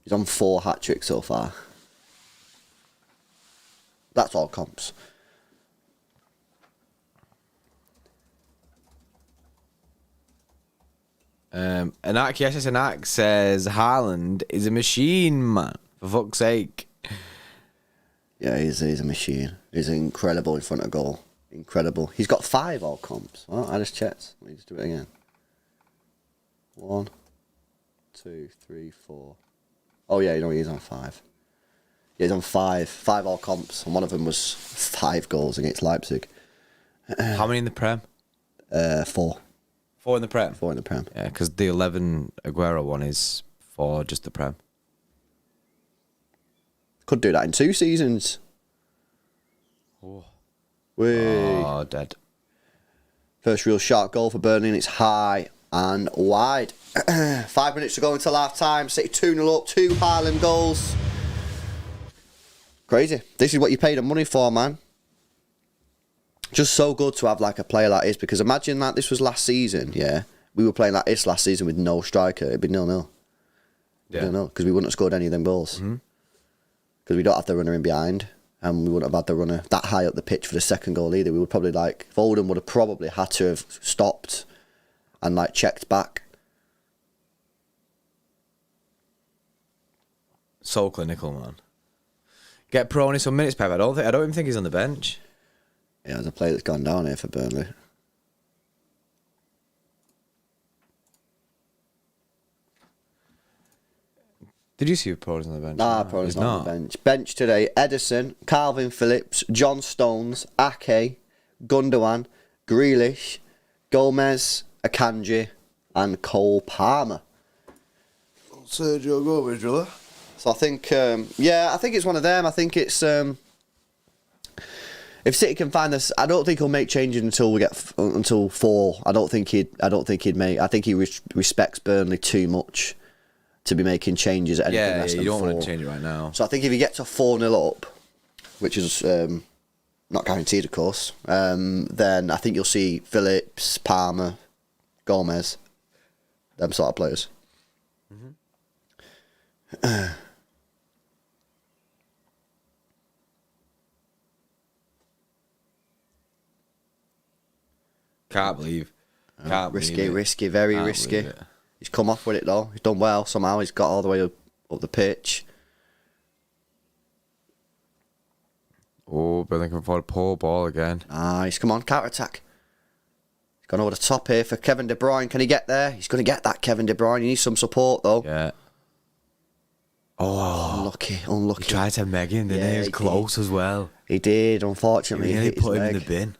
B: He's on 4 hat-tricks so far. That's all comps.
A: Anak, yes, Anak says Haaland is a machine, man. For fuck's sake.
B: Yeah, he's a machine. He's incredible in front of goal. Incredible. He's got 5 all comps. Well, I just checked. Let me just do it again. 1, 2, 3, 4. Oh yeah, he's on 5. Yeah, he's on 5 all comps, and one of them was 5 goals against Leipzig.
A: How many in the Prem?
B: 4.
A: 4 in the Prem?
B: 4 in the Prem.
A: Yeah, because the 11 Aguero one is for just the Prem.
B: Could do that in 2 seasons.
A: Oh, dead.
B: First real sharp goal for Burnley, and it's high and wide. 5 minutes to go until half time. City 2-0 up, 2 Haaland goals. Crazy. This is what you paid the money for, man. Just so good to have like a player like this, because imagine that this was last season, yeah? We were playing like this last season with no striker. It'd be 0-0.
A: Yeah.
B: 0-0, because we wouldn't have scored any of them goals. Because we don't have the runner in behind, and we wouldn't have had the runner that high up the pitch for the second goal either. We would probably Foden would have probably had to have stopped and like checked back.
A: So clinical, man. Get Peroni some minutes, Pep. I don't even think he's on the bench.
B: Yeah, there's a player that's gone down here for Burnley.
A: Did you see Peroni's on the bench?
B: Nah, Peroni's not on the bench. Bench today: Edison, Calvin Phillips, John Stones, Ake, Gundogan, Grealish, Gomez, Akanji, and Cole Palmer.
A: Sergio Gomez, brother.
B: So I think, I think it's one of them. I think it's if City can find this, I don't think he'll make changes until we get until 4. I don't think he'd make. I think he respects Burnley too much to be making changes at anything less than 4.
A: You don't want to change it right now.
B: So I think if he gets a 4-0 up, which is not guaranteed, of course, then I think you'll see Phillips, Palmer, Gomez, them sort of players.
A: Can't believe.
B: Risky, very risky. He's come off with it though. He's done well somehow. He's got all the way up the pitch.
A: Oh, but they can afford a poor ball again.
B: Nice. Come on, counter attack. He's gone over the top here for Kevin De Bruyne. Can he get there? He's going to get that, Kevin De Bruyne. He needs some support though.
A: Yeah. Oh,
B: unlucky.
A: He tried to meg him, didn't he? He was close as well.
B: He did, unfortunately.
A: He nearly put him in the bin.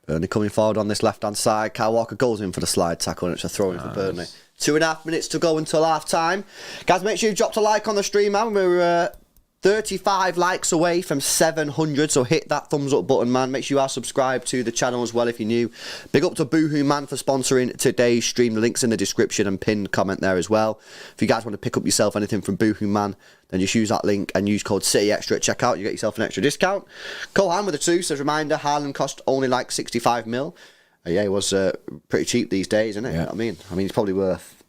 B: Burnley coming forward on this left-hand side. Kyle Walker goes in for the slide tackle, and it's a throw-in for Burnley. 2.5 minutes to go until half-time. Guys, make sure you've dropped a like on the stream, man. We're 35 likes away from 700, so hit that thumbs up button, man. Make sure you are subscribed to the channel as well if you're new. Big up to Boohoo Man for sponsoring today's stream. The link's in the description and pinned comment there as well. If you guys want to pick up yourself anything from Boohoo Man, then just use that link and use code CityExtra at checkout. You get yourself an extra discount. Cole Han with a 2 says, reminder, Haaland cost only like 65 mil. Yeah, he was pretty cheap these days, isn't it?
A: Yeah.
B: You know what I mean, he's probably worth...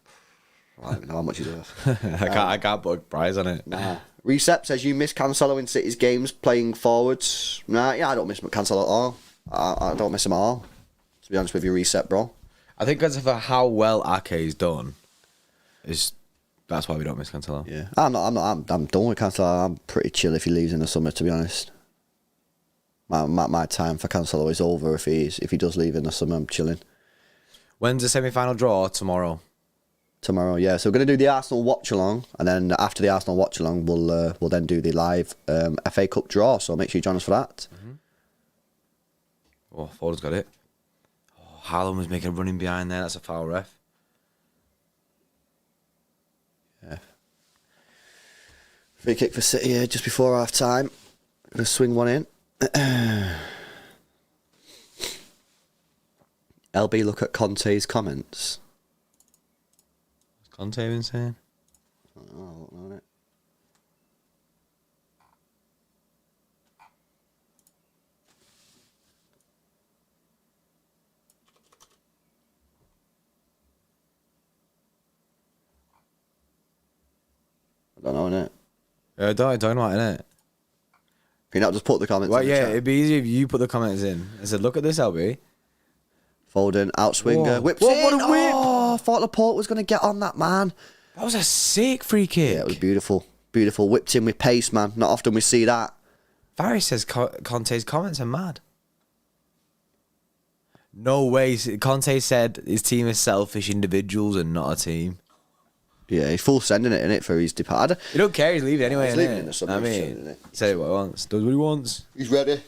B: I don't know how much he's worth.
A: I can't put a price on it.
B: Nah. Recep says you miss Cancelo in City's games playing forwards. Nah, yeah, I don't miss Cancelo at all. I don't miss him at all. To be honest with you, Recep, bro.
A: I think because of how well Ake's done, that's why we don't miss Cancelo.
B: Yeah, I'm done with Cancelo. I'm pretty chill if he leaves in the summer. To be honest, my time for Cancelo is over. If he does leave in the summer, I'm chilling.
A: When's the semi-final draw? Tomorrow.
B: Tomorrow, yeah. So we're going to do the Arsenal Watchalong, and then after the Arsenal Watchalong, we'll then do the live FA Cup draw. So make sure you join us for that.
A: Oh, Foden's got it. Oh, Haaland was making a running behind there. That's a foul, ref.
B: Yeah. Free kick for City here just before half time. Going to swing one in. LB, look at Conte's comments.
A: Conte been saying?
B: Oh, I don't know it. I don't know, innit?
A: Yeah, don't know what, innit?
B: Can you not just put the comments
A: Well,
B: in the
A: yeah,
B: chat?
A: it'd be easy if you put the comments in. I said, look at this, LB.
B: Foden, outswinger,
A: Whoa.
B: whips
A: Whoa,
B: in.
A: what a whip!
B: Oh, I thought Laporte was going to get on that, man.
A: That was a sick free kick.
B: Yeah, it was beautiful. Beautiful. Whipped in with pace, man. Not often we see that.
A: Barry says Conte's comments are mad. No way. Conte said his team is selfish individuals and not a team.
B: Yeah, he's full sending it, innit, for his departure.
A: He don't care. He's leaving anyway.
B: He's leaving in the summer.
A: I mean, he said what he wants. Does what he wants.
B: He's ready.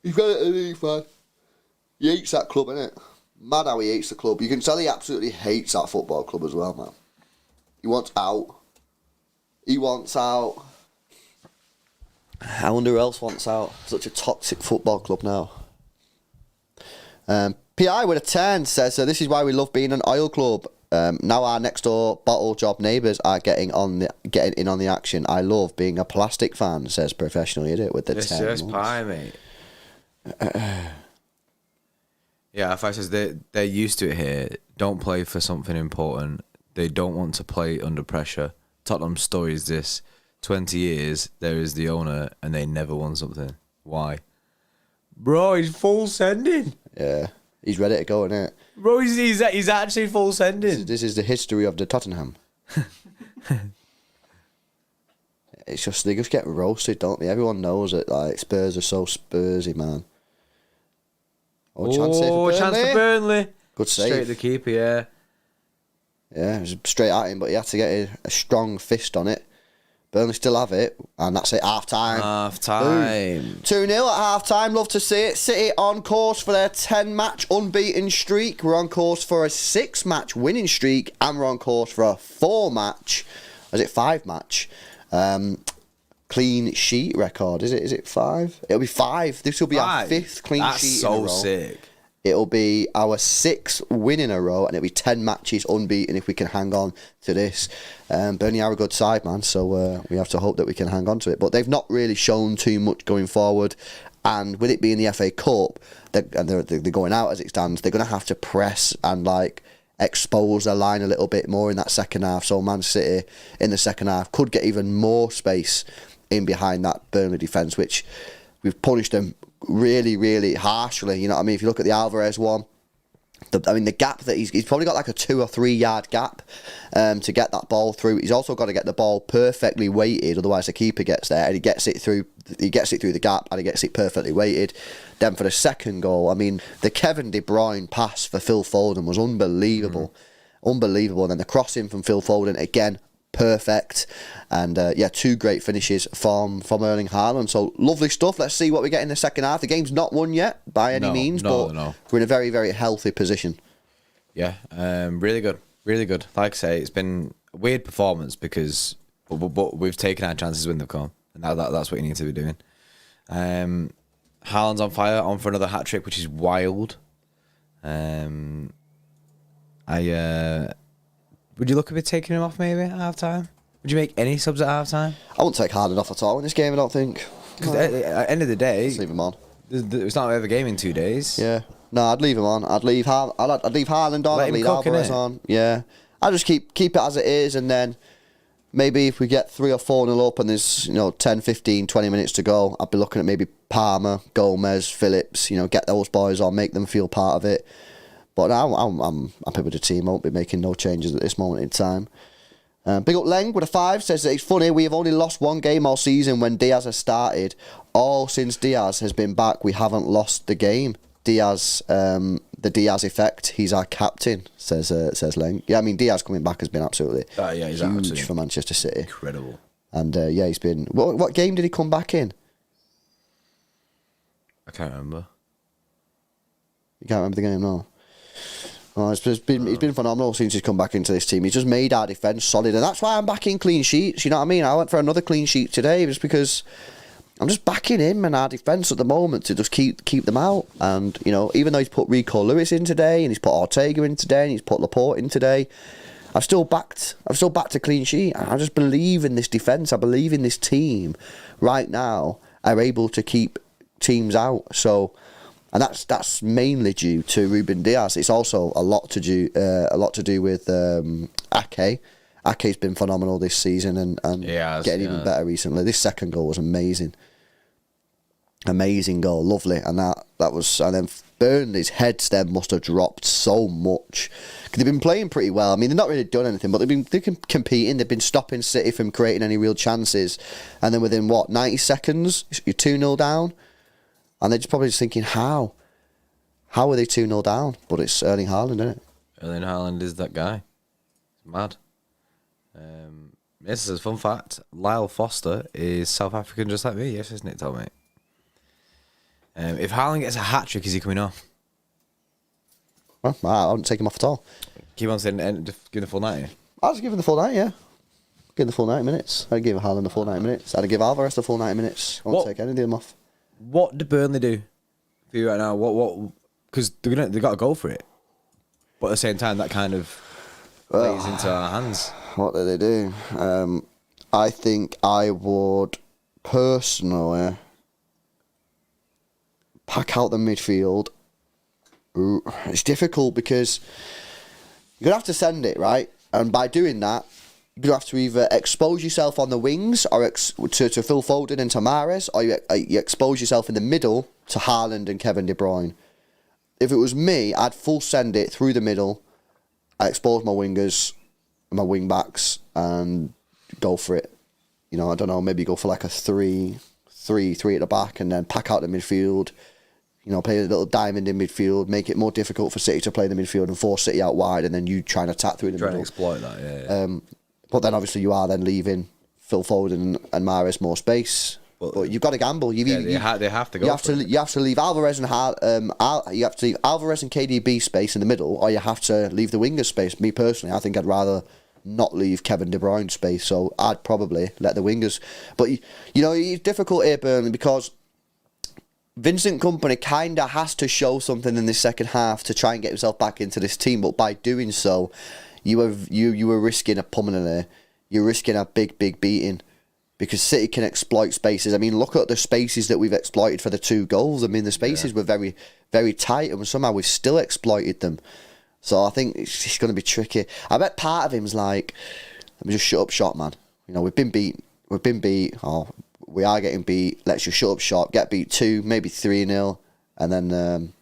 B: He's ready to leave, man. He hates that club, innit? Mad how he hates the club. You can tell he absolutely hates that football club as well, man. He wants out. He wants out. I wonder who else wants out. Such a toxic football club now. PI with a 10 says, this is why we love being an oil club. Now our next door bottle job neighbours are getting in on the action. I love being a plastic fan, says professional idiot with the 10.
A: Just pie, mate. Yeah, if I says they're used to it here. Don't play for something important. They don't want to play under pressure. Tottenham's story is this: 20 years, there is the owner, and they never won something. Why? Bro, he's full sending.
B: Yeah, he's ready to go, innit?
A: Bro, he's actually full sending.
B: This is the history of the Tottenham. It's just they just get roasted, don't they? Everyone knows it. Like Spurs are so Spursy, man.
A: Chance for Burnley.
B: Good save.
A: Straight at the keeper, yeah.
B: Yeah, it was straight at him, but he had to get a strong fist on it. Burnley still have it, and that's it, half-time.
A: Half-time.
B: 2-0 at half-time, love to see it. City on course for their 10-match unbeaten streak. We're on course for a 6-match winning streak, and we're on course for a 4-match, 5-match, clean sheet record. Is it 5? It'll be 5. This will be our 5th clean sheet in a row.
A: That's so sick.
B: It'll be our 6th win in a row, and it'll be 10 matches unbeaten if we can hang on to this. Burnley are a good side, man, so we have to hope that we can hang on to it. But they've not really shown too much going forward, and with it being the FA Cup, they're going out as it stands, they're going to have to press and expose their line a little bit more in that second half. So Man City in the second half could get even more space in behind that Burnley defence, which we've punished them really, really harshly. You know what I mean? If you look at the Alvarez one, the gap that he's probably got a 2 or 3 yard gap to get that ball through. He's also got to get the ball perfectly weighted, otherwise the keeper gets there and he gets it through the gap and he gets it perfectly weighted. Then for the second goal, the Kevin De Bruyne pass for Phil Foden was unbelievable. Unbelievable. And then the crossing from Phil Foden again, perfect. And 2 great finishes from Erling Haaland. So lovely stuff. Let's see what we get in the second half. The game's not won yet by any means, but we're in a very, very healthy position.
A: Yeah, really good. Really good. Like I say, it's been a weird performance because but we've taken our chances when they've come. And that's what you need to be doing. Haaland's on fire, on for another hat-trick, which is wild. Would you look a bit taking him off maybe at half-time? Would you make any subs at half-time?
B: I wouldn't take Haaland off at all in this game, I don't think.
A: Because at the end of the day...
B: Just leave him on.
A: It's not ever a game in 2 days.
B: Yeah. No, I'd leave him on. I'd leave Haaland on. I'd leave Alvarez on. Yeah. I'd just keep it as it is, and then maybe if we get 3 or 4-0 up and there's 10, 15, 20 minutes to go, I'd be looking at maybe Palmer, Gomez, Phillips, get those boys on, make them feel part of it. But I'm happy with the team. I won't be making no changes at this moment in time. Big up Leng with a 5 says that it's funny, we have only lost 1 game all season when Diaz has started. All since Diaz has been back, we haven't lost the game. Diaz, the Diaz effect, he's our captain, says Leng. Yeah, Diaz coming back has been absolutely
A: he's
B: huge for Manchester City.
A: Incredible.
B: And he's been... What game did he come back in?
A: I can't remember.
B: You can't remember the game, no? Oh, he's been phenomenal since he's come back into this team. He's just made our defence solid, and that's why I'm backing clean sheets. You know what I mean? I went for another clean sheet today just because I'm just backing him and our defence at the moment to just keep them out. And even though he's put Rico Lewis in today, and he's put Ortega in today, and he's put Laporte in today, I've still backed a clean sheet. I just believe in this defence. I believe in this team right now are able to keep teams out. So. And that's mainly due to Ruben Diaz. It's also a lot to do with Ake. Ake's been phenomenal this season and getting even better recently. This second goal was amazing. Amazing goal, lovely. And that was, and then Burnley's heads then must have dropped so much. Because they've been playing pretty well. They've not really done anything, but they've been competing. They've been stopping City from creating any real chances. And then within 90 seconds, you're 2-0 down. And they're probably just thinking, how How are they 2-0 down? But it's Erling Haaland, isn't it?
A: Erling Haaland is that guy. It's mad. This is a fun fact. Lyle Foster is South African just like me. Yes, isn't it, Tommy? If Haaland gets a hat-trick, is he coming off?
B: Well, I wouldn't take him off at all.
A: Keep on saying, just give the full 90.
B: I was giving the full 90, yeah. Give the full 90 minutes. I'd give Haaland the full 90 minutes. I'd give Alvarez the full 90 minutes. I won't take any of them off.
A: What do Burnley do for you right now? What? Because they've got to go for it. But at the same time, that kind of plays into our hands.
B: What do they do? I think I would personally pack out the midfield. Ooh, it's difficult because you're going to have to send it, right? And by doing that, you're going to have to either expose yourself on the wings or to Phil Foden and to Mahrez, or you expose yourself in the middle to Haaland and Kevin De Bruyne. If it was me, I'd full send it through the middle, I expose my wingers, my wing backs, and go for it. You know, I don't know, maybe go for like a 3 at the back and then pack out the midfield. You know, play a little diamond in midfield, make it more difficult for City to play the midfield and force City out wide, and then you try and attack through the middle.
A: Try and exploit that, yeah.
B: But then obviously you are then leaving Phil Foden and Mahrez more space. But you've got to gamble. They
A: have to go.
B: You have to leave Alvarez and you have to leave Alvarez and KDB space in the middle, or you have to leave the wingers space. Me personally, I think I'd rather not leave Kevin De Bruyne space, so I'd probably let the wingers. But you know, it's difficult here, Burnley, because Vincent Kompany kind of has to show something in the second half to try and get himself back into this team. But by doing so, you were risking a pummeling there. You're risking a big beating. Because City can exploit spaces. I mean, look at the spaces that we've exploited for the 2 goals. I mean, the spaces were very, very tight, and somehow we've still exploited them. So I think it's going to be tricky. I bet part of him's like, let me just shut up shop, man. You know, we've been beat. Oh, we are getting beat. Let's just shut up shop, get beat 2, maybe 3-0, and then,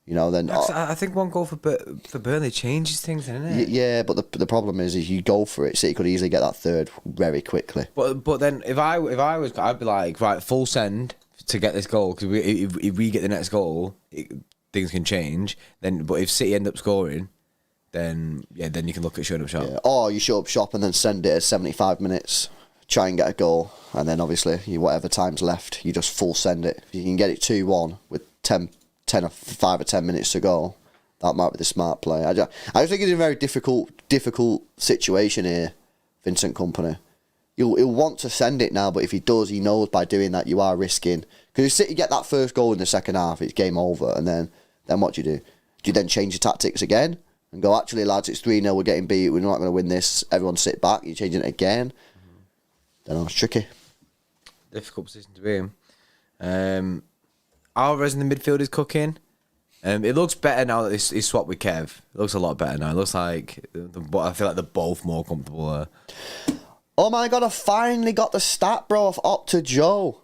A: I think one goal for Burnley changes things, doesn't it?
B: Yeah, but the problem is you go for it, City could easily get that 3rd very quickly.
A: But then if I was, I'd be like, right, full send to get this goal, because if we get the next goal, things can change. But if City end up scoring, then you can look at shutting up shop.
B: Yeah. Or you shut up shop and then send it at 75 minutes, try and get a goal, and then obviously whatever time's left, you just full send it. If you can get it 2-1 with 5 or 10 minutes to go, that might be the smart play. I just think it's a very difficult situation here, Vincent Kompany. He'll want to send it now, but if he does, he knows by doing that you are risking. Because if City get that first goal in the second half, it's game over, and then what do you do? Do you then change your tactics again and go, actually, lads, it's 3-0, we're getting beat, we're not going to win this, everyone sit back, you're changing it again? Then it's tricky.
A: Difficult position to be in. Alvarez in the midfield is cooking. It looks better now that he's swapped with Kev. It looks a lot better now. It looks like I feel like they're both more comfortable there.
B: Oh my god, I finally got the stat, bro, of Opta Joe.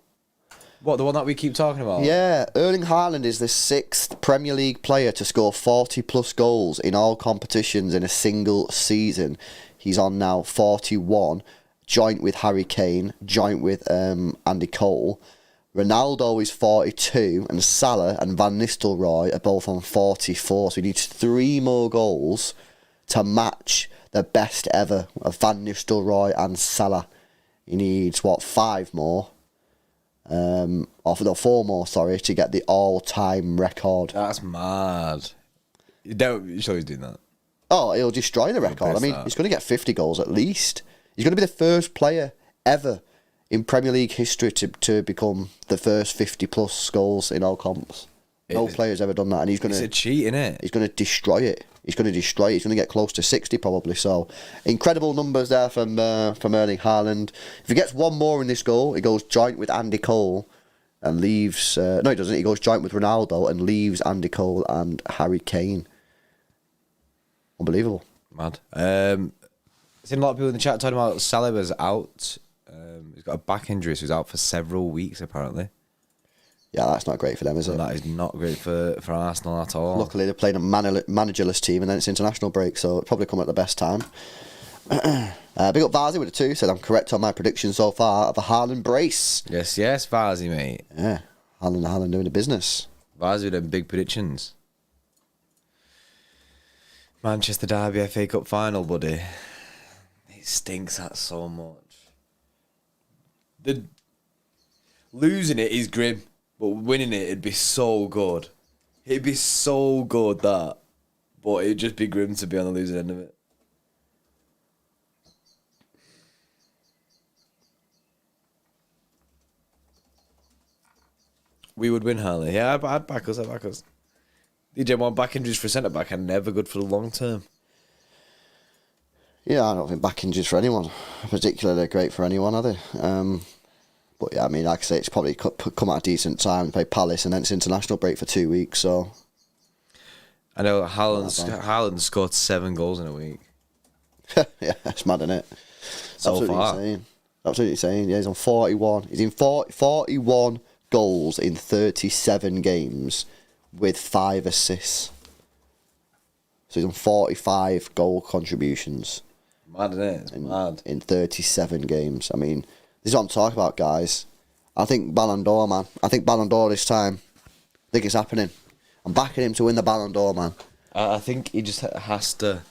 A: What, the one that we keep talking about?
B: Yeah, Erling Haaland is the 6th Premier League player to score 40-plus goals in all competitions in a single season. He's on now 41, joint with Harry Kane, joint with Andy Cole. Ronaldo is 42, and Salah and Van Nistelrooy are both on 44. So he needs 3 more goals to match the best ever of Van Nistelrooy and Salah. He needs, 5 more? Or 4 more, sorry, to get the all-time record.
A: That's mad. You sure he's doing that?
B: Oh, he'll destroy the record. I mean, he's going to get 50 goals at least. He's going to be the first player ever in Premier League history to become the first 50-plus goals in all comps. No player's ever done that, and he's going to...
A: It's a cheat, innit?
B: He's going to destroy it. He's going to destroy it. He's going to get close to 60 probably. So, incredible numbers there from Erling Haaland. If he gets 1 more in this goal, he goes joint with Andy Cole and leaves... no, he doesn't. He goes joint with Ronaldo and leaves Andy Cole and Harry Kane. Unbelievable.
A: Mad. Seen a lot of people in the chat talking about Saliba's out. He's got a back injury, so he's out for several weeks, apparently.
B: Yeah, that's not great for them, is it?
A: That is not great for Arsenal at all.
B: Luckily, they're playing a managerless team, and then it's international break, so it'll probably come at the best time. Big up Varzy with a 2, said I'm correct on my prediction so far of a Haaland brace.
A: Yes, Varzy, mate.
B: Yeah, Haaland doing the business.
A: Vaz with them big predictions. Manchester Derby FA Cup final, buddy. It stinks that so much. Losing it is grim, but winning it'd be so good. It'd be so good that, but it'd just be grim to be on the losing end of it. We would win, Harley. Yeah, I'd back us. DJ want back injuries for centre back are never good for the long term.
B: Yeah, I don't think back injuries for anyone, particularly great for anyone, are they? But yeah, I mean, like I say, it's probably come at a decent time to play Palace and then it's international break for 2 weeks, so...
A: I know Haaland scored 7 goals in a week.
B: Yeah, that's mad, isn't it?
A: So
B: Absolutely
A: far.
B: insane. Absolutely insane. Yeah, he's on 41. He's in 41 goals in 37 games with 5 assists. So he's on 45 goal contributions.
A: Mad, isn't it? It's mad.
B: In 37 games. I mean, this is what I'm talking about, guys. I think Ballon d'Or, man. I think Ballon d'Or this time. I think it's happening. I'm backing him to win the Ballon d'Or, man.
A: I think he just has to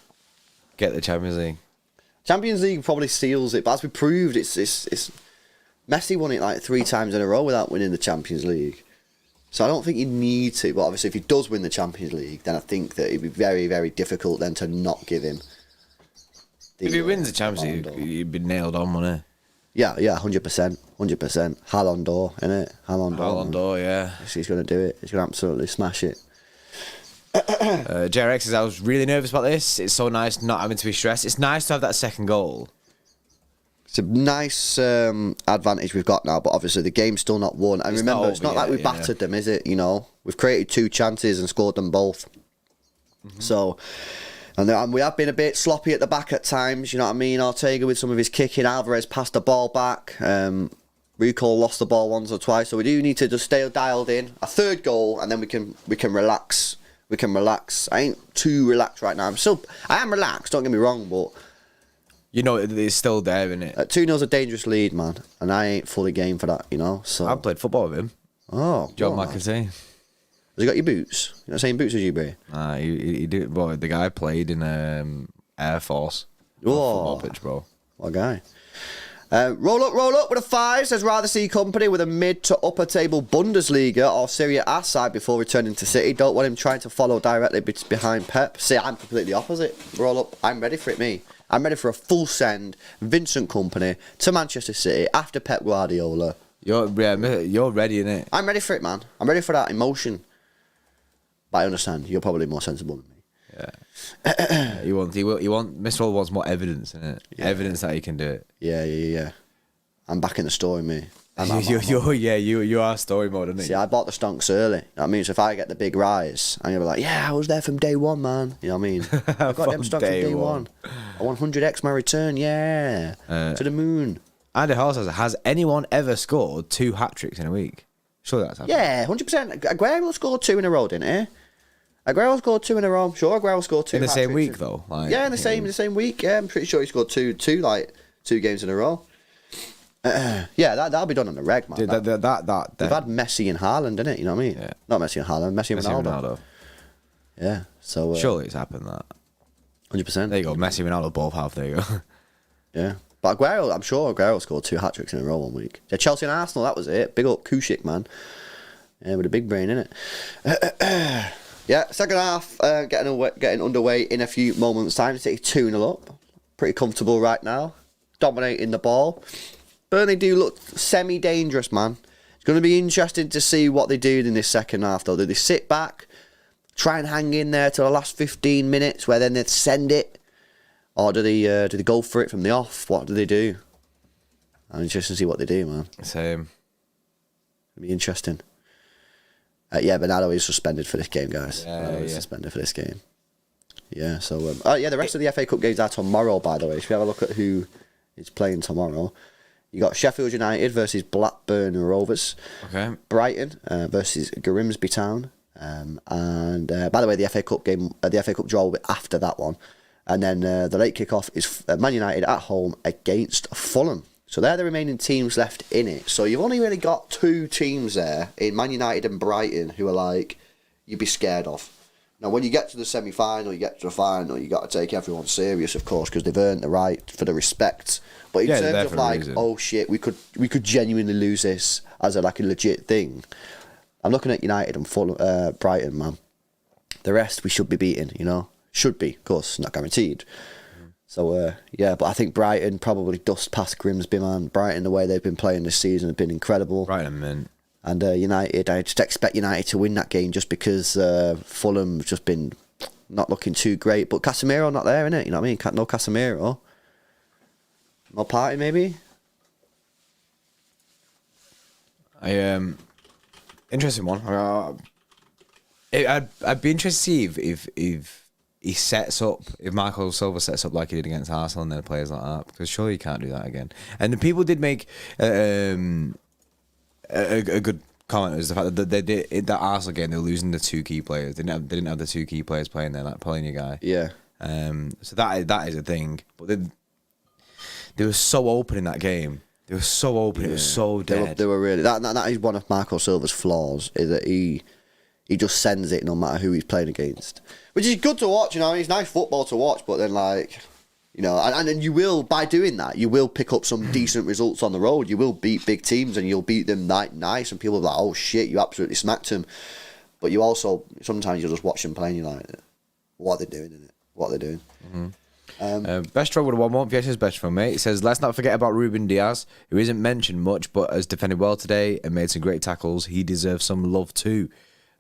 A: get the Champions League.
B: Champions League probably seals it, but as we proved, it's Messi won it like 3 times in a row without winning the Champions League. So I don't think he needs to, but obviously if he does win the Champions League, then I think that it'd be very, very difficult then to not give him.
A: If he wins the Champions League, he'd be nailed on, wouldn't
B: Yeah, 100%. Ballon d'Or, innit?
A: he? Ballon d'Or, yeah.
B: He's going to do it. He's going to absolutely smash it.
A: JRX says, I was really nervous about this. It's so nice not having to be stressed. It's nice to have that second goal.
B: It's a nice advantage we've got now, but obviously the game's still not won. And remember, it's not like we battered them, is it? You know, we've created 2 chances and scored them both. Mm-hmm. So, and we have been a bit sloppy at the back at times. You know what I mean? Ortega with some of his kicking. Alvarez passed the ball back. Rico lost the ball once or twice. So we do need to just stay dialed in. A 3rd goal, and then we can relax. We can relax. I ain't too relaxed right now. I am relaxed. Don't get me wrong, but.
A: You know, it's still there, isn't it?
B: 2-0's a dangerous lead, man. And I ain't fully game for that, you know. So
A: I played football with him.
B: Oh,
A: John McAtee.
B: Has he got your boots? You know the same boots as you, Bray?
A: Nah, he did. Well, the guy played in Air Force.
B: Oh,
A: football pitch, bro.
B: What a guy. Roll up with a 5, says rather see company with a mid to upper table Bundesliga or Serie A side before returning to City. Don't want him trying to follow directly behind Pep. See, I'm completely opposite. Roll up. I'm ready for it, me. I'm ready for a full send, Vincent Kompany to Manchester City after Pep Guardiola.
A: You're ready, innit?
B: I'm ready for it, man. I'm ready for that emotion. But I understand you're probably more sensible than me.
A: Yeah. You want Mr. All wants more evidence, innit? Yeah. Evidence that he can do it.
B: Yeah. I'm back in the story, me.
A: You are story mode, isn't it?
B: See, I bought the stonks early. You know what I mean? So if I get the big rise, I'm going to be like, yeah, I was there from day one, man. You know what I mean? I got them stocks from day one. I want 100x my return, yeah. To the moon.
A: Andy Hall says, has anyone ever scored 2 hat-tricks in a week? Surely that's happened.
B: Yeah, 100%. Aguero scored 2 in a row, didn't he? Aguero scored 2 in a row. I'm sure Aguero scored 2
A: in the same week, though?
B: Yeah, in the same week. Yeah, I'm pretty sure he scored two games in a row. Yeah, that'll be done on the reg, man.
A: Dude,
B: We've had Messi and Haaland, didn't it? You know what I mean?
A: Yeah.
B: Not Messi and Haaland, Messi and Ronaldo. Yeah, so...
A: surely it's happened, that.
B: 100%.
A: There you go, Messi and Ronaldo both have, there you go.
B: Yeah. But Aguero, I'm sure Aguero scored 2 hat-tricks in a row 1 week. Yeah, Chelsea and Arsenal, that was it. Big up Kushik, man. Yeah, with a big brain, innit? Yeah, second half getting underway in a few moments' time. It's 2-0 up. Pretty comfortable right now. Dominating the ball. Burnley do look semi-dangerous, man. It's going to be interesting to see what they do in this second half, though. Do they sit back, try and hang in there till the last 15 minutes, where then they send it? Or do they go for it from the off? What do they do? I'm interested to see what they do, man.
A: Same.
B: It'll be interesting. Yeah, Bernardo is suspended for this game, guys.
A: Yeah.
B: Suspended for this game. Yeah, so... the rest of the FA Cup games are tomorrow, by the way. If we have a look at who is playing tomorrow... You got Sheffield United versus Blackburn Rovers. Okay. Brighton versus Grimsby Town. And by the way, the FA Cup game, the FA Cup draw will be after that one. And then the late kickoff is Man United at home against Fulham. So they're the remaining teams left in it. So you've only really got 2 teams there in Man United and Brighton who are like, you'd be scared of. Now, when you get to the semi-final, you get to the final, you got to take everyone serious, of course, because they've earned the right for the respect. But in terms of like, oh shit, we could genuinely lose this as a legit thing. I'm looking at United and Brighton, man. The rest we should be beating, you know, should be, of course, not guaranteed. So yeah, but I think Brighton probably dust past Grimsby, man. Brighton, the way they've been playing this season, have been incredible.
A: Brighton, man. And
B: United, I just expect United to win that game just because Fulham have just been not looking too great. But Casemiro not there, innit? You know what I mean? No Casemiro. No Partey, maybe?
A: Interesting one. I'd be interested to see if he sets up, if Marco Silva sets up like he did against Arsenal and then plays like that, because surely you can't do that again. And the people did make a good comment, was the fact that they did in that Arsenal game, they were losing the 2 key players. They didn't have the 2 key players playing there, like Polina guy.
B: Yeah.
A: So that is a thing. But they were so open in that game. They were so open. It was so dead.
B: They were really. That is one of Marco Silva's flaws, is that he just sends it no matter who he's playing against, which is good to watch. You know, it's nice football to watch. But then, like, you know, and then you will, by doing that, you will pick up some decent results on the road. You will beat big teams and you'll beat them nice. And people are like, oh shit, you absolutely smacked them. But you also sometimes you'll just watch them playing. You're like, what are they doing in it? What are they doing?
A: Best throw with a 1-1. Yes, his best throw, mate. It says, let's not forget about Ruben Diaz, who isn't mentioned much, but has defended well today and made some great tackles. He deserves some love too.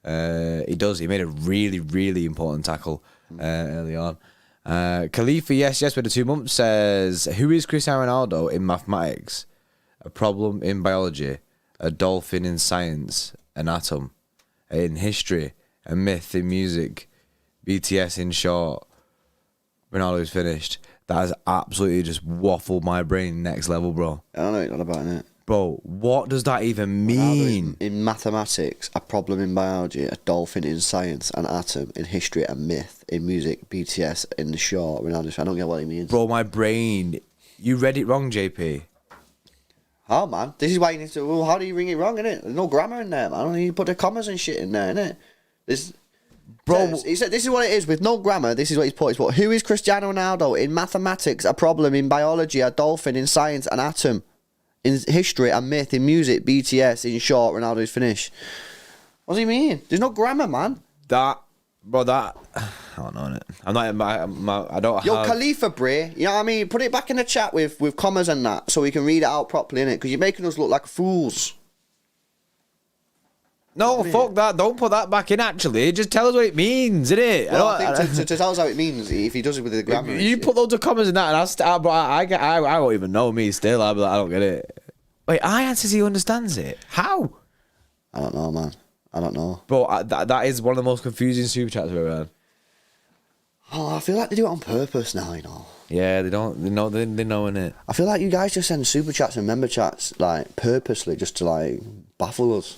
A: He does. He made a really, really important tackle early on. Khalifa, yes, with the 2 months, says, who is Cristiano Ronaldo in mathematics? A problem in biology, a dolphin in science, an atom in history, a myth in music, BTS in short. Ronaldo's finished. That has absolutely just waffled my brain next level, bro.
B: I don't know what about it.
A: Bro, what does that even mean?
B: In mathematics, a problem in biology, a dolphin in science, an atom in history, a myth in music, BTS in the short. Ronaldo, I don't get what he means.
A: Bro, my brain. You read it wrong, JP.
B: Oh, man. This is why you need to... Well, how do you ring it wrong, innit? There's no grammar in there, man. You put the commas and shit in there, innit? Bro, he said, this is what it is with no grammar. This is what he's put. Who is Cristiano Ronaldo in mathematics? A problem in biology, a dolphin in science, an atom in history, a myth in music, BTS in short. Ronaldo's finished. What does he mean? There's no grammar, man.
A: I don't know. Innit? I don't.
B: Yo, Khalifa, Bray. You know what I mean? Put it back in the chat with commas and that, so we can read it out properly, innit? Because you're making us look like fools.
A: No, fuck that. Don't put that back in, actually. Just tell us what it means, innit?
B: Well, I think to tell us how it means, if he does it with the grammar.
A: You put loads of commas in that, and I won't even know me still. I'll be like, I don't get it. Wait, Ian says he understands it. How?
B: I don't know, man. I don't know.
A: Bro, that is one of the most confusing super chats we've ever had.
B: Oh, I feel like they do it on purpose now, you know.
A: Yeah, they don't. They know innit?
B: I feel like you guys just send super chats and member chats, like, purposely, just to, like, baffle us.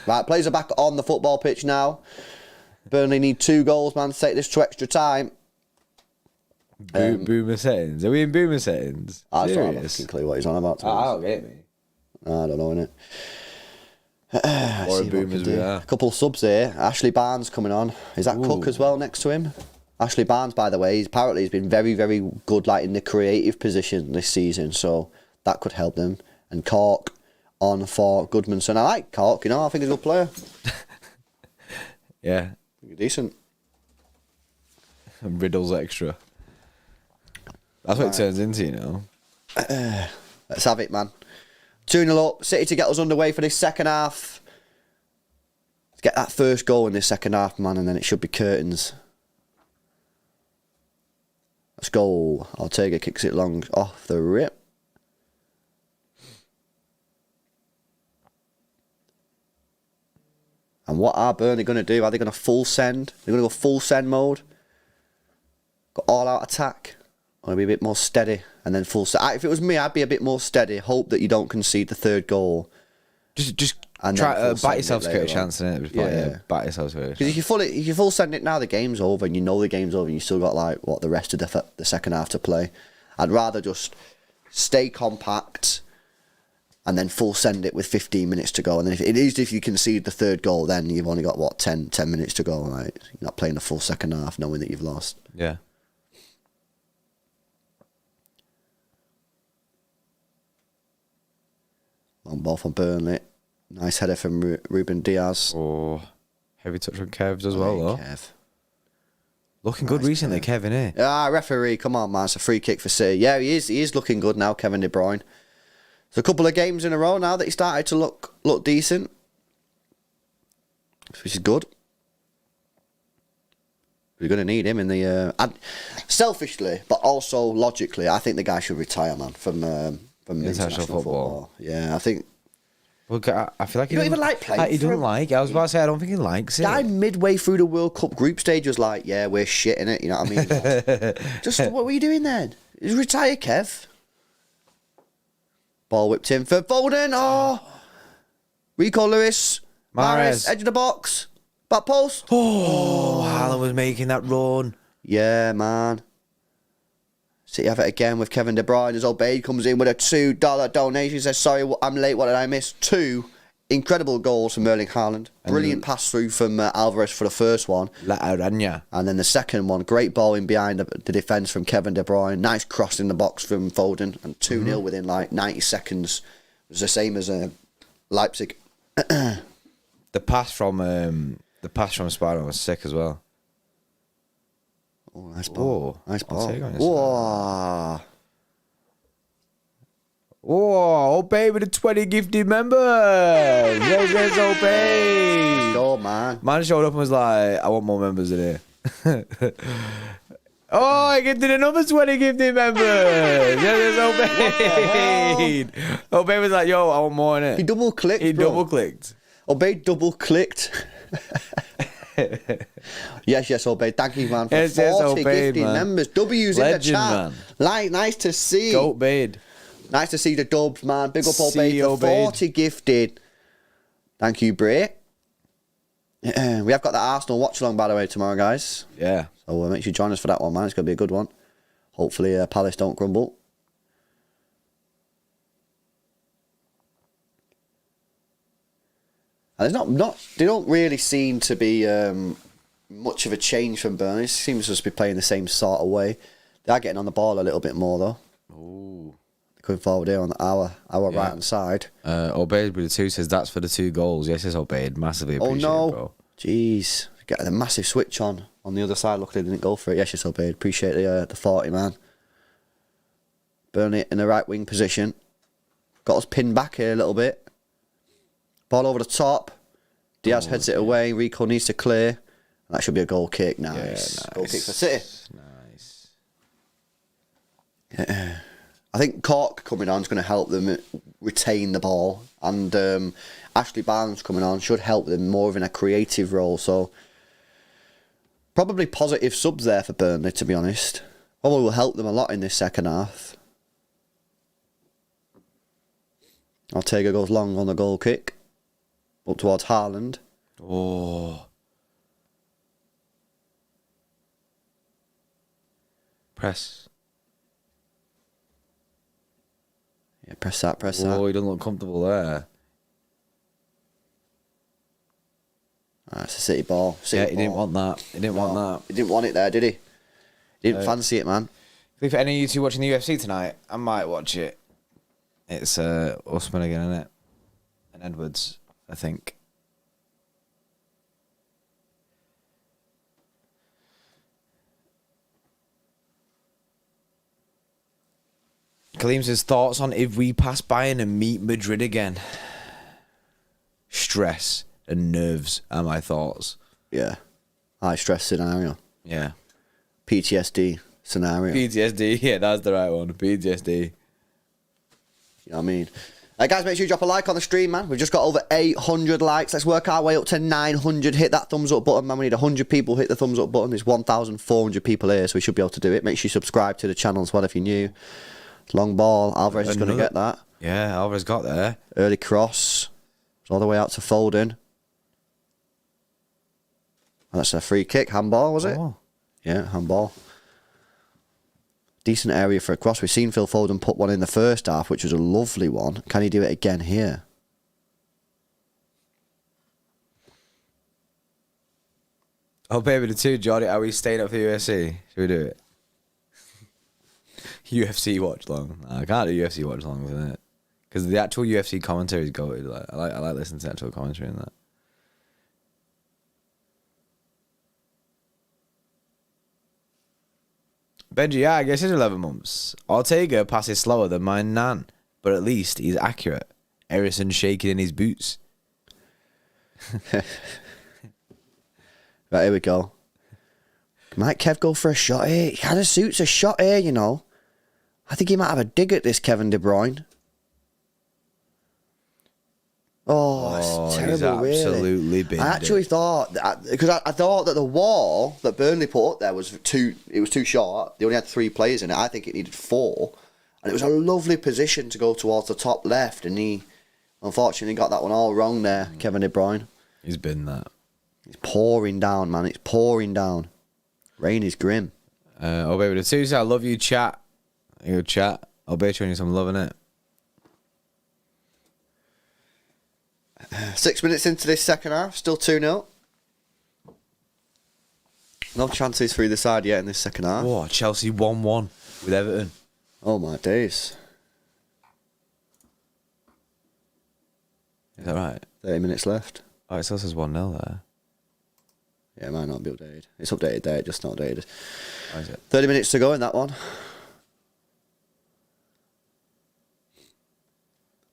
B: Right, players are back on the football pitch now. Burnley need 2 goals, man, to take this to extra time.
A: Boomer settings. Are we in boomer settings?
B: I don't have a fucking clue what he's on about.
A: I don't get me.
B: I don't know, innit?
A: Or boomers we are.
B: A couple of subs here. Ashley Barnes coming on. Is that Cook as well next to him? Ashley Barnes, by the way, he's been very, very good, like, in the creative position this season, so that could help them. And Cork on for Goodmanson. I like Cork, you know, I think he's a good player.
A: Yeah.
B: Decent.
A: And Riddle's extra. That's what it turns into, you know.
B: Let's have it, man. 2-0 up. City to get us underway for this second half. Let's get that first goal in this second half, man, and then it should be curtains. Let's go. Ortega kicks it long off the rip. And what are Burnley going to do? Are they going to full send? They're going to go full send mode. Got all out attack. Or be a bit more steady and then full send. If it was me, I'd be a bit more steady. Hope that you don't concede the 3rd goal.
A: Just try bite yourself to get a chance in it. Yeah, bite yourself to get a chance.
B: Because if you full send it now, the game's over, and you know the game's over, and you still got like the rest of the second half to play. I'd rather just stay compact and then full send it with 15 minutes to go. And then if you concede the third goal, then you've only got, what, 10 minutes to go, right? You're not playing a full second half knowing that you've lost.
A: Yeah.
B: Long ball from Burnley. Nice header from Ruben Diaz.
A: Oh, heavy touch from Kev's as well, though.
B: Kev.
A: Looking good recently, Kevin, eh?
B: Referee, come on, man. It's a free kick for City. Yeah, he is looking good now, Kevin De Bruyne. It's a couple of games in a row now that he started to look decent, which is good. We're going to need him in the... selfishly, but also logically, I think the guy should retire, man, from international football. Yeah, I think...
A: Well, I feel like
B: he don't even like playing.
A: He doesn't like. I was about to say I don't think he likes it.
B: Guy midway through the World Cup group stage was like, "Yeah, we're shit in it." You know what I mean? Just what were you doing then? Just retire, Kev. Ball whipped in for Foden. Oh, Rico Lewis, Mahrez, edge of the box, back post.
A: Oh, Haaland was making that run.
B: Yeah, man. City have it again with Kevin De Bruyne as Obeid comes in with a $2 donation. He says, sorry, I'm late. What did I miss? 2 incredible goals from Erling Haaland. Brilliant pass through from Alvarez for the first one.
A: La Araña.
B: And then the second one, great ball in behind the defence from Kevin De Bruyne. Nice cross in the box from Foden. And 2-0 within like 90 seconds. It was the same as Leipzig.
A: The pass from Spider-Man was sick as well.
B: Oh, nice ball. Nice ball.
A: Whoa. Whoa, Obey with the 20 gifted members. Yes, Obey.
B: Let's go, man.
A: Man showed up and was like, I want more members in here. Oh, I gifted another 20 gifted members. Yes, Obey. Obey was like, yo, I want more in it.
B: He double-clicked, Obey double-clicked. Yes, Obey. Thank you, man, for 40 gifted members. W's
A: Legend,
B: in the chat.
A: Man.
B: Like, nice to see.
A: Goat Bade.
B: Nice to see the dubs, man. Big up Obey for 40 gifted. Thank you, Bray. We have got the Arsenal watch-along, by the way, tomorrow, guys.
A: Yeah.
B: So make sure you join us for that one, man. It's going to be a good one. Hopefully Palace don't crumble. And they don't really seem to be much of a change from Burnley. It seems to just be playing the same sort of way. They are getting on the ball a little bit more, though.
A: Ooh.
B: Coming forward here on our right hand side.
A: Obeyed with the 2 says that's for the 2 goals. Yes, it's Obeyed. Massively appreciate it, bro.
B: Jeez. Get a massive switch on the other side. Luckily, they didn't go for it. Yes, it's Obeyed. Appreciate the 40, man. Burnley in the right wing position. Got us pinned back here a little bit. Ball over the top. Diaz heads it away. Rico needs to clear. That should be a goal kick. Nice. Yeah, nice. Goal kick for City.
A: Nice.
B: Yeah. I think Cork coming on is going to help them retain the ball. And Ashley Barnes coming on should help them more in a creative role. So probably positive subs there for Burnley, to be honest. Probably will help them a lot in this second half. Ortega goes long on the goal kick. Up towards Haaland.
A: Oh. Press.
B: Yeah, press that.
A: Oh, he doesn't look comfortable there.
B: That's a City ball.
A: He didn't want that. He didn't want that.
B: He didn't want it there, did he? He didn't fancy it, man.
A: If any of you two watching the UFC tonight, I might watch it. It's Usman again, isn't it? And Edwards, I think. Kaleem says, thoughts on if we pass Bayern and meet Madrid again? Stress and nerves are my thoughts.
B: Yeah. High stress scenario.
A: Yeah.
B: PTSD scenario.
A: PTSD, yeah, that's the right one. PTSD.
B: You know what I mean? Guys, make sure you drop a like on the stream, man. We've just got over 800 likes. Let's work our way up to 900. Hit that thumbs up button, man. We need 100 people. Hit the thumbs up button. There's 1,400 people here, so we should be able to do it. Make sure you subscribe to the channel as well if you're new. Long ball. Alvarez is going to get that.
A: Yeah, Alvarez got there.
B: Early cross. It's all the way out to Foden. That's a free kick. Handball, was it?
A: Oh.
B: Yeah, handball. Decent area for a cross. We've seen Phil Foden put one in the first half, which was a lovely one. Can he do it again here?
A: Oh, baby, the two, Jordy, are we staying up for UFC? Should we do it? UFC watch long. Nah, I can't do UFC watch long, isn't it? Because the actual UFC commentary is goated. Like, I like listening to actual commentary and that. Benji, yeah, I guess it's 11 months. Ortega passes slower than my nan, but at least he's accurate. Erison shaking in his boots.
B: Right, here we go. Might Kev go for a shot here? He kind of suits a shot here, you know. I think he might have a dig at this Kevin De Bruyne. Oh, it's terrible,
A: he's absolutely
B: really. I actually thought, because I thought that the wall that Burnley put up there was too short. They only had 3 players in it. I think it needed 4. And it was a lovely position to go towards the top left. And he, unfortunately, got that one all wrong there, Kevin De Bruyne.
A: He's been that.
B: It's pouring down, man. It's pouring down. Rain is grim.
A: Oh, baby, the two, I love you, chat. You chat. I'll bet you some loving it.
B: 6 minutes into this second half, still 2-0. No chances for either side yet in this second half.
A: Oh, Chelsea 1-1 with Everton.
B: Oh my days.
A: Is that right?
B: 30 minutes left.
A: Oh, it still says 1-0 there.
B: Yeah, it might not be updated. It's updated there, just not updated.
A: How is it?
B: 30 minutes to go in that one.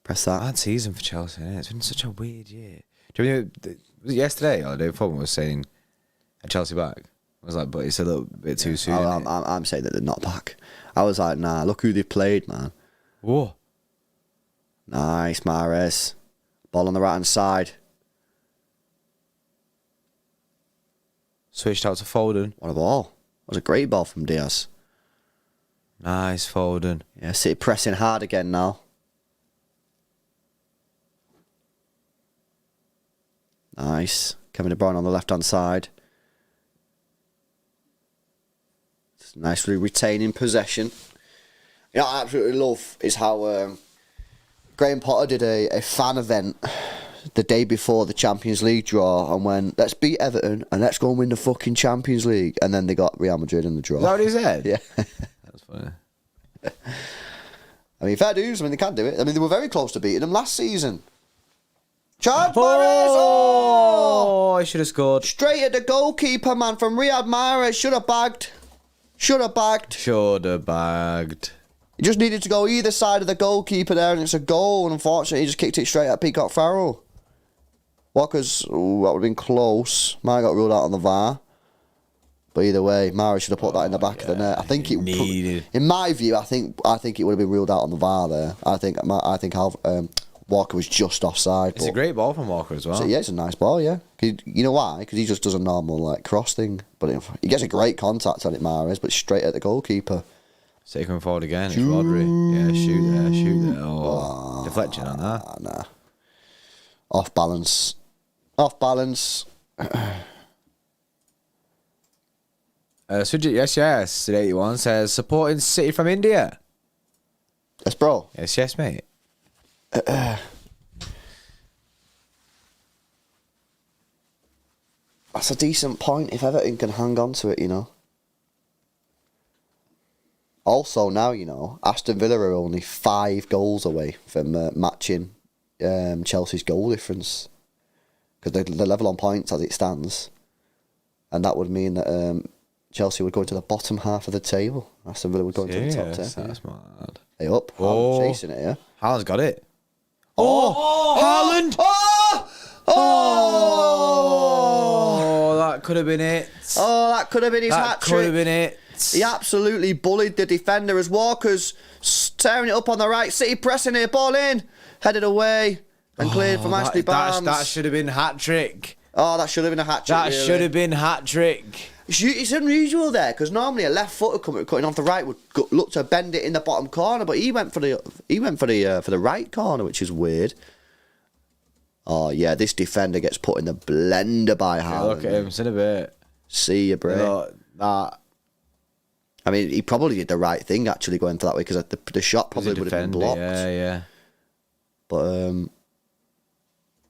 B: Press that.
A: Bad season for Chelsea, innit? It's been such a weird year. Do you remember, was it yesterday or the day before was saying a Chelsea back? I was like, but it's a little bit too soon.
B: I'm saying that they're not back. I was like, nah, look who they played, man.
A: Whoa.
B: Nice, Mahrez. Ball on the right hand side.
A: Switched out to Foden.
B: What a ball. That was a great ball from Diaz.
A: Nice, Foden.
B: Yeah, City pressing hard again now. Nice. Kevin De Bruyne on the left-hand side. Just nicely retaining possession. You know what I absolutely love is how Graham Potter did a fan event the day before the Champions League draw and went, let's beat Everton and let's go and win the fucking Champions League. And then they got Real Madrid in the draw.
A: Is that what he said?
B: Yeah.
A: That's funny.
B: I mean, fair dues. I mean, they can do it. I mean, they were very close to beating them last season. Charles Mahrez!
A: Oh, I should have scored.
B: Straight at the goalkeeper, man, from Riyad Mahrez. Should have bagged. Should have bagged.
A: Should have bagged.
B: He just needed to go either side of the goalkeeper there, and it's a goal. And unfortunately, he just kicked it straight at Peacock Farrell. Walker's, ooh, that would have been close. Might have got ruled out on the VAR. But either way, Mahrez should have put that in the back of the net. I think it
A: needed.
B: In my view, I think it would have been ruled out on the VAR there. I think Walker was just offside.
A: It's a great ball from Walker as well.
B: So, yeah, it's a nice ball, yeah. You know why? Because he just does a normal cross thing. But he gets a great contact on it, Mahrez, but straight at the goalkeeper.
A: Take him forward again. It's Rodri. Yeah, shoot there. Oh, deflection on that.
B: Nah. Off balance.
A: Sujit, yes. 81 says, supporting City from India.
B: Yes, bro.
A: Yes, mate.
B: That's a decent point if Everton can hang on to it, you know. Also now, you know, Aston Villa are only 5 goals away from matching Chelsea's goal difference. Because they're level on points as it stands. And that would mean that Chelsea would go into the bottom half of the table. Aston Villa would go into the top 10.
A: That's mad.
B: They up.
A: Oh.
B: Chasing it, yeah.
A: Haaland's got it. Haaland! Oh, that could have been it.
B: Oh, that could have been his
A: That
B: hat trick.
A: could have been it.
B: He absolutely bullied the defender as Walker's tearing it up on the right. City pressing it, ball in, headed away and cleared from Ashley Barnes.
A: That should have been hat trick.
B: Oh, that should have been a hat trick.
A: That should have been hat trick.
B: It's unusual there because normally a left footer cutting off the right would look to bend it in the bottom corner, but he went for the right corner, which is weird. Oh yeah, this defender gets put in the blender by Haaland.
A: Look at him, it's in a bit.
B: See you, bro.
A: That.
B: I mean, he probably did the right thing actually going for that way because the shot probably would have been blocked.
A: Yeah.
B: But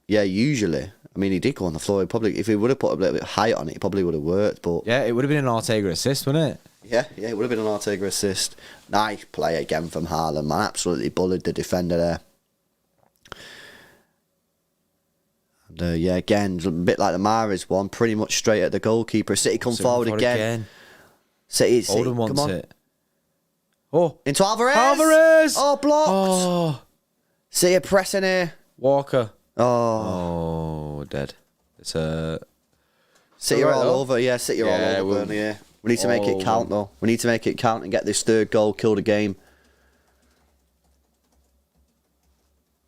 B: yeah, usually, I mean, he did go on the floor. He probably, if he would have put a little bit of height on it, it probably would have worked. But
A: yeah, it would have been an Ortega assist, wouldn't it?
B: Yeah, it would have been an Ortega assist. Nice play again from Haaland, man. Absolutely bullied the defender there. And yeah, again, a bit like the Mahrez one, pretty much straight at the goalkeeper. City come forward again. City,
A: Oldham wants
B: come on.
A: it. Oh,
B: into Alvarez.
A: Alvarez!
B: Oh, blocked.
A: Oh,
B: City are pressing here.
A: Walker.
B: Oh,
A: dead. It's
B: City are all over. Yeah, City are all over Burnley. Yeah. We need to make it count, though. We need to make it count and get this third goal, kill the game.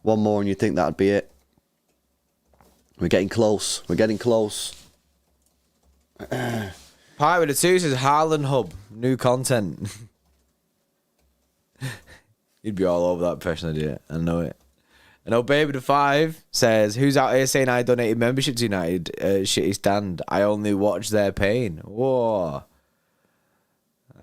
B: One more and you think that'd be it. We're getting close. We're getting close.
A: Pie with the two says Haaland Hub. New content. You'd be all over that impression, idea. I know it. And oh, Baby the 5 says, who's out here saying I donated membership to United? Shitty stand. I only watch their pain. Whoa.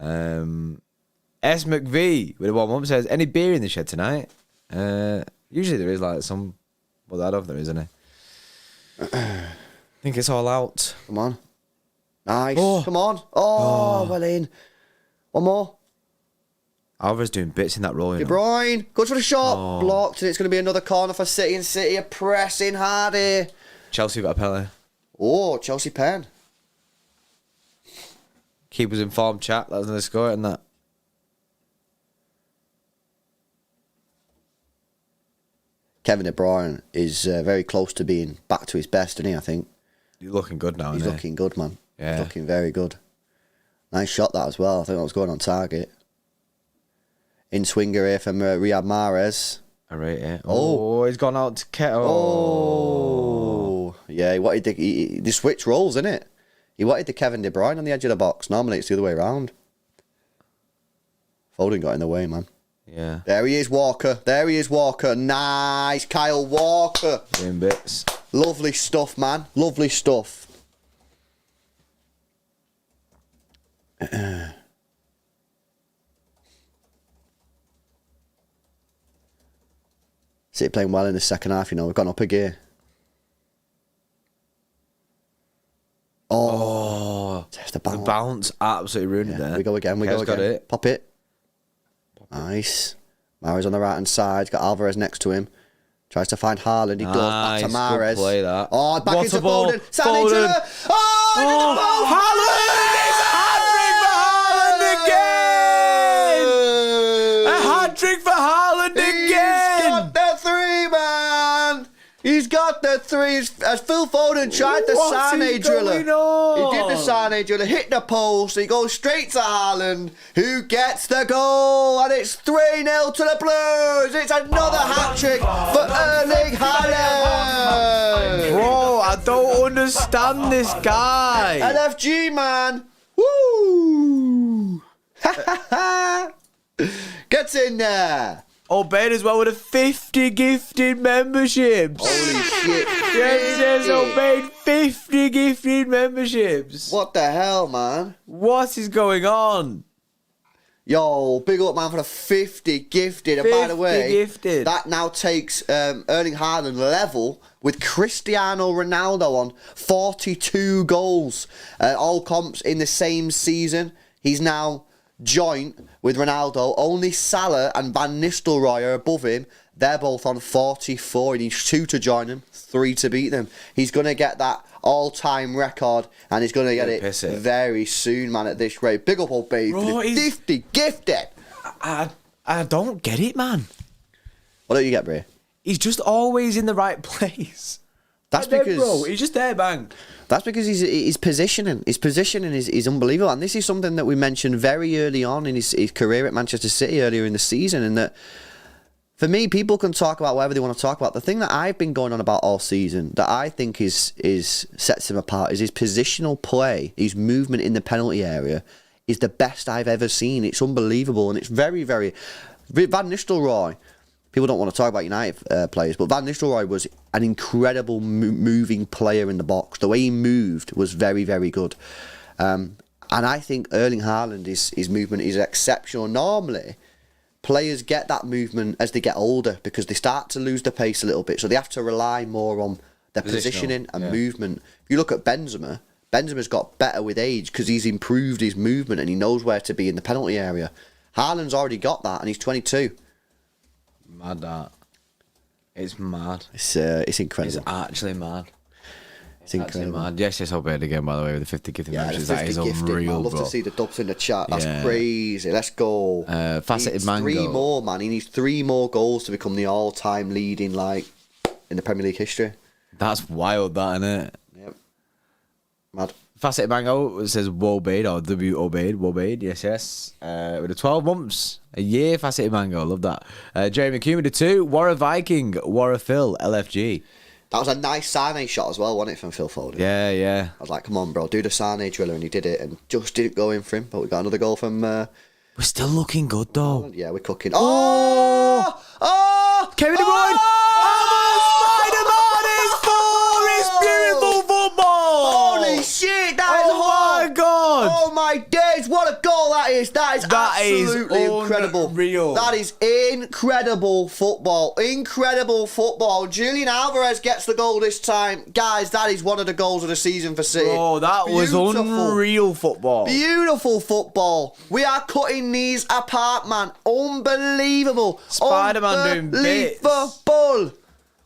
A: S McV with a 1 says, any beer in the shed tonight? Usually there is like some, well, I don't know if there is any. I think it's all out.
B: Come on. Nice. Oh. Come on. Oh, well in. One more.
A: Alvarez doing bits in that role.
B: De Bruyne goes for the shot. Blocked, and it's going to be another corner for City, and City are pressing hard here.
A: Chelsea got a penalty.
B: Oh, Chelsea pen.
A: Keepers in form, chat. That was another score, and that.
B: Kevin De Bruyne is very close to being back to his best, isn't he? I think.
A: He's looking good now,
B: He's looking good, man.
A: Yeah.
B: He's looking very good. Nice shot that as well. I think that was going on target. In swinger here from Riyad Mahrez.
A: I rate it. Oh, he's gone out to Keto.
B: Oh. Yeah, he wanted the switch rolls, isn't it? He wanted the Kevin De Bruyne on the edge of the box. Normally it's the other way around. Foden got in the way, man.
A: Yeah.
B: There he is, Walker. There he is, Walker. Nice, Kyle Walker.
A: Doing bits.
B: Lovely stuff, man. Lovely stuff. City playing well in the second half, you know. We've gone up a gear. Oh.
A: The bounce absolutely ruined it there.
B: We go again. We go again. Got it. Pop it. Nice. Mahrez on the right hand side. Got Alvarez next to him. Tries to find Haaland. He goes back to Mahrez.
A: Good play, that.
B: Oh, back into Foden. Foden.
A: Oh, Haaland! A hat-trick for Haaland again!
B: He's got the 3, man! He's got the 3. As Phil Foden tried the Sané driller. He did the Sané driller, hit the post, he goes straight to Haaland, who gets the goal, and it's 3-0 to the Blues. It's another hat-trick for Erling Haaland.
A: Bro, I don't understand this guy.
B: LFG, man. Woo! Gets in there.
A: Obeyed as well with a 50 gifted memberships.
B: Holy shit.
A: Yes, Obeyed 50 gifted memberships.
B: What the hell, man?
A: What is going on?
B: Yo, big up, man, for the 50 gifted. And by the way,
A: gifted.
B: That now takes Erling Haaland level with Cristiano Ronaldo on 42 goals. All comps in the same season. He's now joint with Ronaldo. Only Salah and Van Nistelrooy are above him. They're both on 44. He needs 2 to join him, 3 to beat them. He's going to get that all-time record, and he's going to get it very soon, man, at this rate. Big up old babe for the 50 gifted.
A: I don't get it, man.
B: What don't you get, Bray?
A: He's just always in the right place.
B: That's because...
A: bro, he's just there, bang.
B: That's because his positioning. His positioning is unbelievable. And this is something that we mentioned very early on in his career at Manchester City earlier in the season. And that, for me, people can talk about whatever they want to talk about. The thing that I've been going on about all season that I think sets him apart is his positional play, his movement in the penalty area is the best I've ever seen. It's unbelievable. And it's very, very... Van Nistelrooy... People don't want to talk about United players, but Van Nistelrooy was an incredible moving player in the box. The way he moved was very, very good. And And I think Erling Haaland, his movement is exceptional. Normally, players get that movement as they get older because they start to lose the pace a little bit. So they have to rely more on their positioning and movement. If you look at Benzema, Benzema's got better with age because he's improved his movement and he knows where to be in the penalty area. Haaland's already got that and he's 22.
A: Mad that. It's mad.
B: It's incredible.
A: It's actually mad.
B: It's incredible.
A: Mad. Yes, obeyed again, by the way, with the 50 gifting matches. That is
B: gifted,
A: unreal,
B: man. I'd love
A: bro.
B: to see the dubs in the chat. That's crazy. Let's go.
A: Faceted Mango.
B: 3 more, man. He needs 3 more goals to become the all-time leading, in the Premier League history.
A: That's wild, that, innit?
B: Yep. Mad.
A: Faceted Mango, it says Wobade, or W Obeyed, Wobade, yes. With the 12 months, a year, Faceted Mango, love that. Jeremy McCune with the 2, Warra Viking, Warra Phil, LFG.
B: That was a nice Sane shot as well, wasn't it, from Phil Foden?
A: Yeah.
B: I was like, come on, bro, do the Sane driller, and he did it, and just didn't go in for him, but we got another goal from...
A: We're still looking good, though.
B: Yeah, we're cooking. Oh!
A: Kevin De Bruyne! Spider-Man is for his beautiful football!
B: Holy shit, that is hard!
A: My God!
B: Oh my days, what a goal that is! That is absolutely incredible.
A: Unreal.
B: That is incredible football. Incredible football. Julian Alvarez gets the goal this time. Guys, that is one of the goals of the season for City.
A: Oh, that was unreal football.
B: Beautiful football. We are cutting these apart, man. Unbelievable.
A: Spider-Man doing bits.
B: Unbelievable.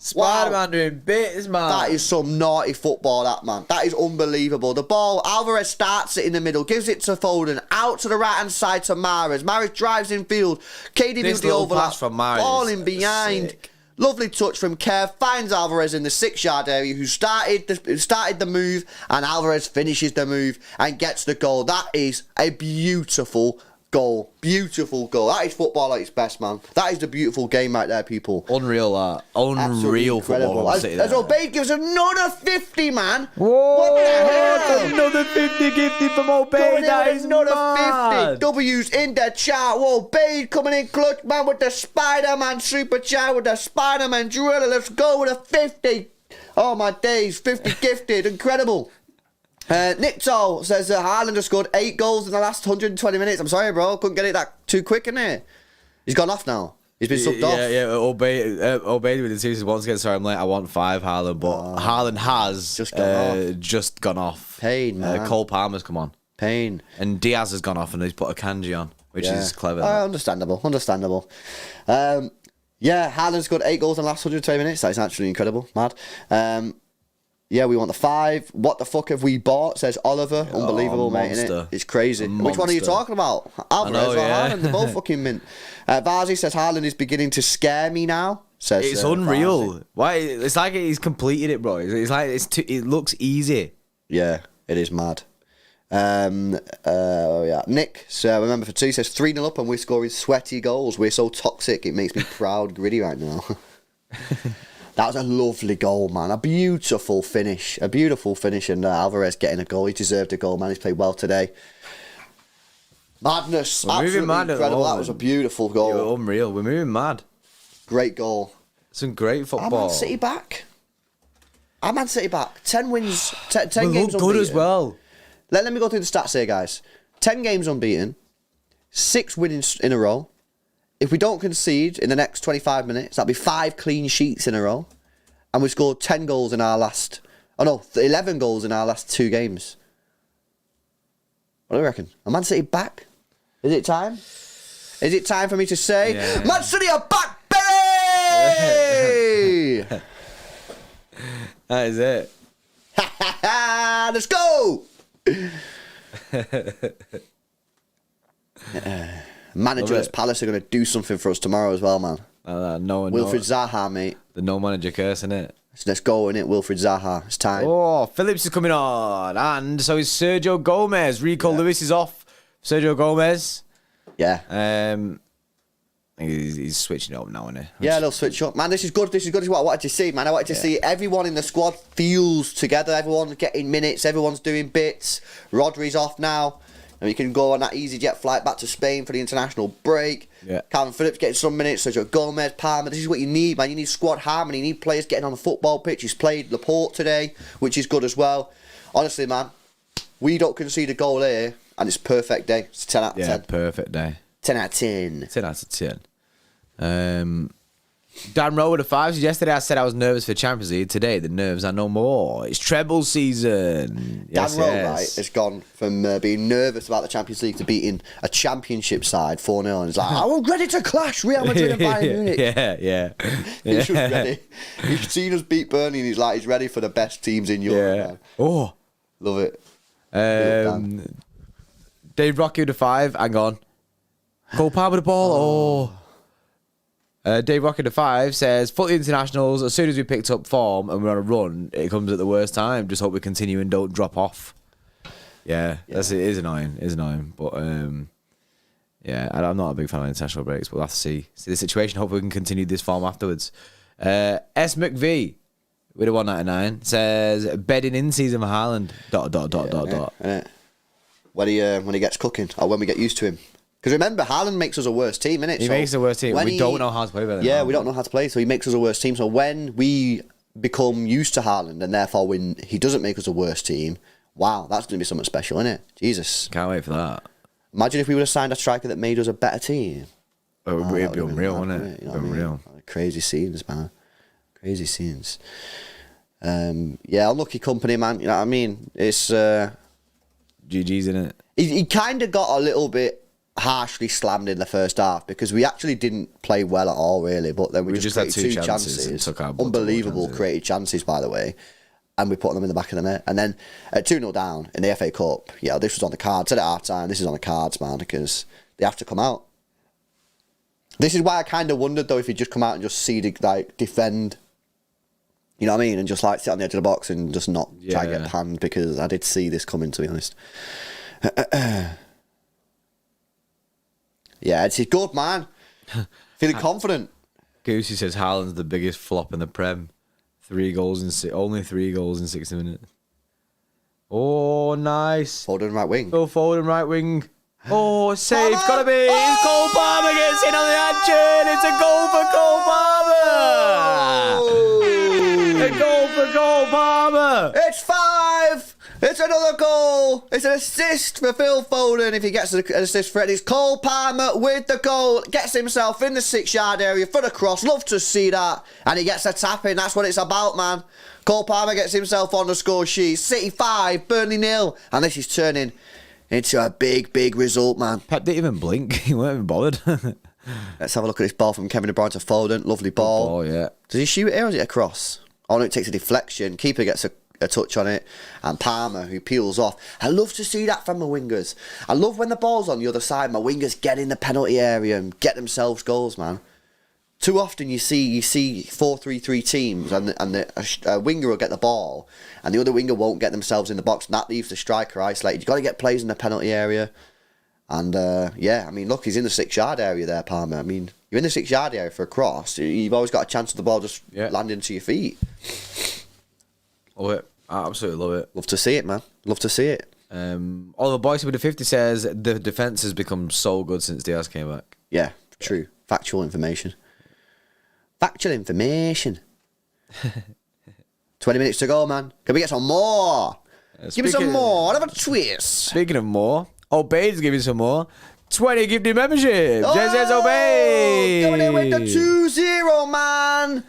A: Spider-Man doing bits, man.
B: That is some naughty football, that, man. That is unbelievable. The ball, Alvarez starts it in the middle, gives it to Foden, out to the right-hand side to Mahrez. Mahrez drives in field. KD does the overlap.
A: From Mahrez.
B: Ball in behind.
A: Sick.
B: Lovely touch from Kev. Finds Alvarez in the 6-yard area, who started the move, and Alvarez finishes the move and gets the goal. That is a beautiful goal. Beautiful goal. That is football at its best, man. That is the beautiful game right there, people.
A: Unreal, that. Unreal football.
B: As Obeid gives another 50, man.
A: Whoa,
B: what the hell?
A: Another 50 gifted from Obeid. That is
B: another
A: mad.
B: 50. W's in the chat. Whoa, Obeid coming in clutch, man, with the Spider-Man super chat, with the Spider-Man driller. Let's go with a 50. Oh, my days. 50 gifted. Incredible. Nick Toll says that Haaland has scored 8 goals in the last 120 minutes. I'm sorry, bro. Couldn't get it that too quick, innit? He's gone off now. He's been subbed off.
A: Yeah. Obeid with the series once again. Sorry, I'm late. I want 5 Haaland, but Haaland has just gone off.
B: Pain, man.
A: Cole Palmer's come on.
B: Pain.
A: And Diaz has gone off and he's put a kanji on, which is clever.
B: Understandable. Yeah, Haaland's scored 8 goals in the last 120 minutes. That is actually incredible. Mad. Yeah, we want the 5. What the fuck have we bought? Says Oliver. Unbelievable, mate, innit? It's crazy. Which one are you talking about? Alvarez or Haaland? They're both fucking mint. Vazi says Haaland is beginning to scare me now. Says
A: it's unreal. Why? It's like he's completed it, bro. It's like it looks easy.
B: Yeah, it is mad. Yeah. Nick, so remember for 2 says 3-0 up and we're scoring sweaty goals. We're so toxic. It makes me proud, gritty right now. That was a lovely goal, man. A beautiful finish. And Alvarez getting a goal. He deserved a goal, man. He's played well today. Madness.
A: We're moving mad
B: incredible. That was a beautiful goal.
A: You're unreal. We're moving mad.
B: Great goal.
A: Some great football.
B: Man City back. 10 wins. 10 games unbeaten.
A: Good as well.
B: Let me go through the stats here, guys. 10 games unbeaten. 6 wins in a row. If we don't concede in the next 25 minutes, that'll be 5 clean sheets in a row. And we scored 10 goals in our last... 11 goals in our last 2 games. What do you reckon? Are Man City back? Is it time? Is it time for me to say, Man City are back, baby!
A: That is it.
B: Let's go! Managerless Palace are going to do something for us tomorrow as well, man. Wilfried Zaha, mate.
A: The no manager curse, innit?
B: So let's go, innit? Wilfried Zaha. It's time.
A: Oh, Phillips is coming on. And so is Sergio Gomez. Rico Lewis is off. Sergio Gomez.
B: Yeah.
A: He's switching it up now, isn't he?
B: Yeah, they'll switch up. Man, this is good. This is what I wanted to see, man. I wanted to see everyone in the squad feels together. Everyone's getting minutes. Everyone's doing bits. Rodri's off now. And we can go on that EasyJet flight back to Spain for the international break.
A: Yeah.
B: Calvin Phillips getting some minutes. Sergio Gomez, Palmer. This is what you need, man. You need squad harmony. You need players getting on the football pitch. He's played Laporte today, which is good as well. Honestly, man, we don't concede a goal here. and it's perfect day. It's 10 out of 10.
A: Yeah, perfect day.
B: 10 out of 10.
A: 10 out of 10. Dan Rowe with a 5 says, yesterday I said I was nervous for Champions League. Today, the nerves are no more. It's treble season.
B: Dan Rowe, right, has gone from being nervous about the Champions League to beating a championship side 4-0. And he's like, I was ready to clash Real Madrid and Bayern Munich.
A: Yeah.
B: He's just ready. He's seen us beat Burnley and he's like, he's ready for the best teams in Europe.
A: Yeah.
B: Man.
A: Oh.
B: Love it.
A: Dave Rocky with a 5. Hang on. Cole Palmer with the ball. Dave Rocky the 5 says, "Footy internationals. As soon as we picked up form and we're on a run, it comes at the worst time. Just hope we continue and don't drop off." Yeah. That's it. Is annoying. But yeah, I'm not a big fan of international breaks. But we'll have to see the situation. Hope we can continue this form afterwards. S McV with a 199 says, "Bedding in season for Haaland. ...
B: When he gets cooking, or when we get used to him. Because remember, Haaland makes us a worse team, innit?
A: He makes us a worse team. We don't know how to play with him.
B: Yeah, we don't know how to play, so he makes us a worse team. So when we become used to Haaland, and therefore when he doesn't make us a worse team, wow, that's going to be something special, isn't it? Jesus.
A: Can't wait for that.
B: Imagine if we would have signed a striker that made us a better team.
A: It'd be unreal, wouldn't it?
B: You know unreal. I mean? Crazy scenes, man. Crazy scenes. Yeah, unlucky company, man. You know what I mean? It's...
A: GG's, innit?
B: He kind of got a little bit harshly slammed in the first half because we actually didn't play well at all, really. But then we just had two chances
A: and took our
B: unbelievable chances. Created chances, by the way, and we put them in the back of the net. And then at 2-0 down in the FA Cup, yeah, this was on the cards. Said at half time, this is on the cards, man, because they have to come out. This is why I kind of wondered though if he'd just come out and just see defend. You know what I mean? And just like sit on the edge of the box and just not try and get panned, because I did see this coming, to be honest. Yeah, it's good, man. Feeling confident.
A: Goosey says Haaland's the biggest flop in the Prem. Only 3 goals in 60 minutes. Oh, nice.
B: Foden right wing.
A: Go forward and right wing. Oh, save. It's got to be. It's Cole Palmer gets in on the action. It's a goal for Cole Palmer. A goal for Cole Palmer.
B: It's 5. It's another goal. It's an assist for Phil Foden if he gets an assist for it. It's Cole Palmer with the goal. Gets himself in the 6-yard area for the cross. Love to see that. And he gets a tap in. That's what it's about, man. Cole Palmer gets himself on the score sheet. City 5, Burnley 0. And this is turning into a big, big result, man.
A: Pep didn't even blink. He weren't even bothered.
B: Let's have a look at this ball from Kevin De Bruyne to Foden. Lovely ball.
A: Good ball, yeah.
B: Does he shoot it here or is it a cross? Oh, no, it takes a deflection. Keeper gets a touch on it, and Palmer, who peels off. I love to see that from my wingers. I love when the ball's on the other side, my wingers get in the penalty area and get themselves goals, man. Too often you see 4-3-3 teams, and a winger will get the ball, and the other winger won't get themselves in the box, and that leaves the striker isolated. You've got to get players in the penalty area. And, yeah, I mean, look, he's in the 6-yard area there, Palmer. I mean, you're in the 6-yard area for a cross. You've always got a chance of the ball just landing to your feet.
A: Love it. I absolutely love it.
B: Love to see it, man. Love to see it.
A: Oliver Boyce with the 50 says the defence has become so good since Diaz came back.
B: Yeah, true. Factual information. Factual information. 20 minutes to go, man. Can we get some more? Give me some more. Have a twist.
A: Speaking of more, Obey's giving some more. 20 gifted membership. Says Obey.
B: Coming in with the 2-0, man.